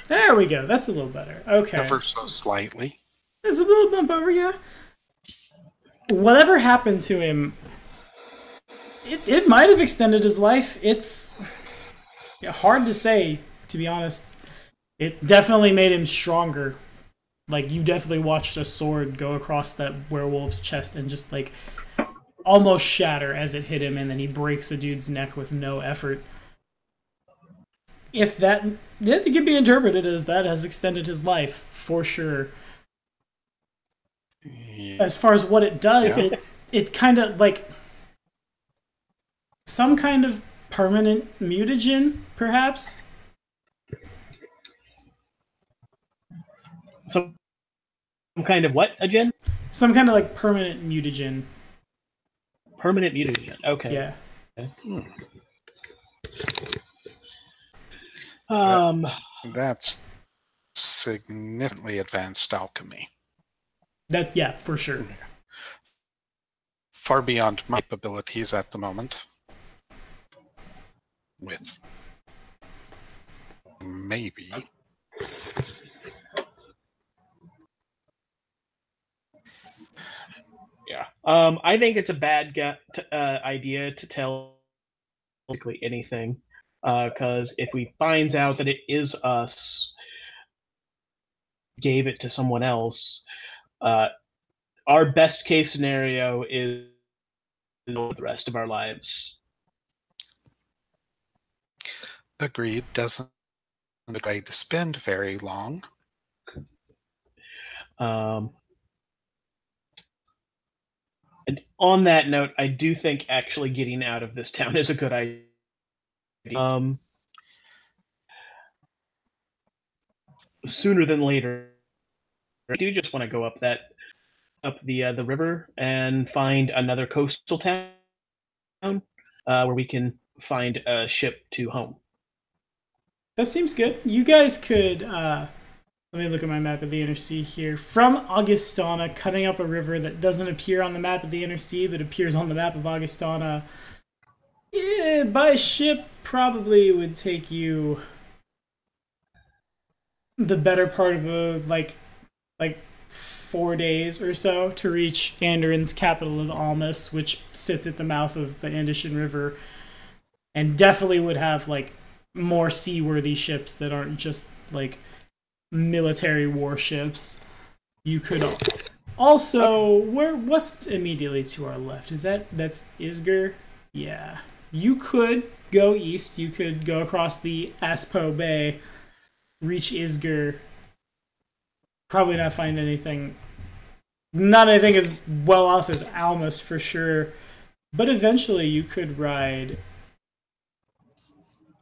There we go. That's a little better. Okay. Ever so slightly. There's a little bump over, yeah. Whatever happened to him, it might have extended his life. It's hard to say, to be honest. It definitely made him stronger. Like, you definitely watched a sword go across that werewolf's chest and just, like, almost shatter as it hit him, and then he breaks a dude's neck with no effort. If that... it can be interpreted as that has extended his life, for sure. Yeah. As far as what it does, it kind of, like... some kind of permanent mutagen, perhaps? Some kind of what, Agen? Some kind of, like, permanent mutagen. Permanent mutagen. Okay. Yeah. That's significantly advanced alchemy. Yeah, for sure. Far beyond my abilities at the moment. With maybe. Yeah. I think it's a bad idea to tell basically anything, because if we find out that it is us, gave it to someone else, our best case scenario is the rest of our lives. Agreed. Doesn't the way to spend very long. And on that note, I do think actually getting out of this town is a good idea. Sooner than later, I do just want to go up the river and find another coastal town where we can find a ship to home. That seems good. You guys could, let me look at my map of the Inner Sea here. From Augustana, cutting up a river that doesn't appear on the map of the Inner Sea, but appears on the map of Augustana, by ship probably would take you the better part of like 4 days or so to reach Anderin's capital of Almas, which sits at the mouth of the Andishan River, and definitely would have like more seaworthy ships that aren't just like military warships. You could also what's immediately to our left? That's Isger? Yeah. You could go east. You could go across the Aspo Bay, reach Isger. Probably not find anything. Not anything as well off as Almas for sure. But eventually you could ride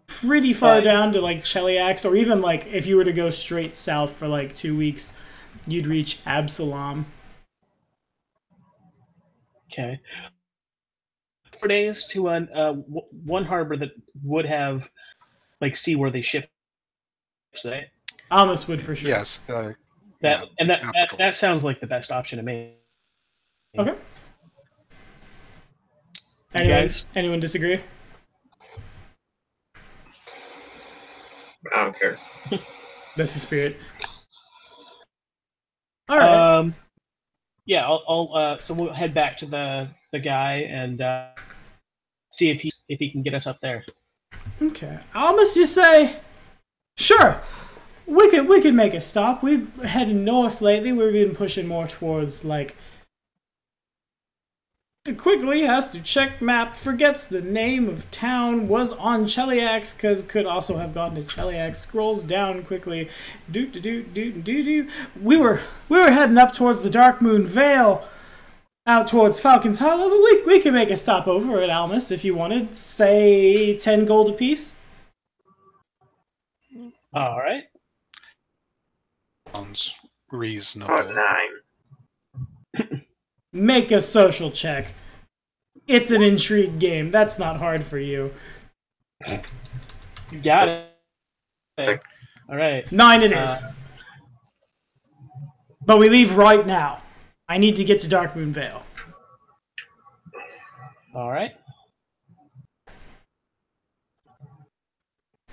pretty far down to like Cheliax, or even like if you were to go straight south for like 2 weeks, you'd reach Absalom. Okay. 4 days to one harbor that would have like seaworthy ships. Right? Almas would for sure. Yes. That sounds like the best option to me. Okay. Anyone disagree? I don't care. That's the spirit. All right. Yeah, I'll so we'll head back to the guy and see if he can get us up there. Okay. Almas, you say? Sure. We could make a stop. We've headed north lately. We've been pushing more towards like. Quickly has to check map. Forgets the name of town. Was on Cheliax because could also have gotten to Cheliax. Scrolls down quickly. Do. We were heading up towards the Dark Moon Vale, out towards Falcon's Hollow. But we could make a stop over at Almas if you wanted. Say 10 gold apiece. All right. Sounds reasonable. 9. Make a social check. It's an intrigue game. That's not hard for you. You got it. All right. 9 it is. But we leave right now. I need to get to Darkmoon Vale. All right.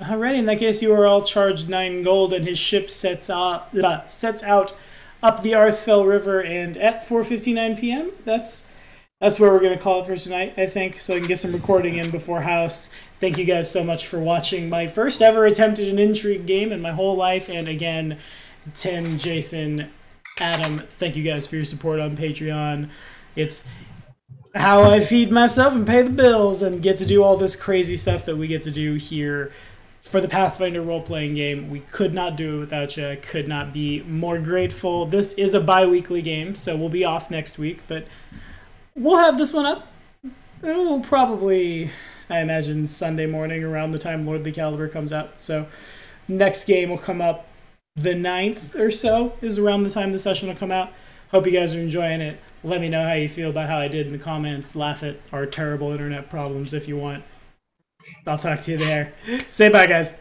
Alrighty, in that case, you are all charged 9 gold, and his ship sets out up the Arthfell River, and at 4:59 p.m. That's where we're going to call it for tonight, I think, so I can get some recording in before house. Thank you guys so much for watching my first ever attempt at an Intrigue game in my whole life, and again, Tim, Jason, Adam, thank you guys for your support on Patreon. It's how I feed myself and pay the bills and get to do all this crazy stuff that we get to do here for the Pathfinder role-playing game. We could not do it without you. I could not be more grateful. This is a bi-weekly game, so we'll be off next week, but we'll have this one up. It'll probably, I imagine, Sunday morning around the time Lordly Caliber comes out. So next game will come up the 9th or so is around the time the session will come out. Hope you guys are enjoying it. Let me know how you feel about how I did in the comments. Laugh at our terrible internet problems if you want. I'll talk to you there. Say bye, guys.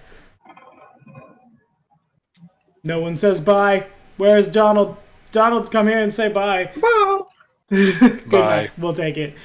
No one says bye. Where's Donald? Donald, come here and say bye. Bye. Good Bye. night. We'll take it.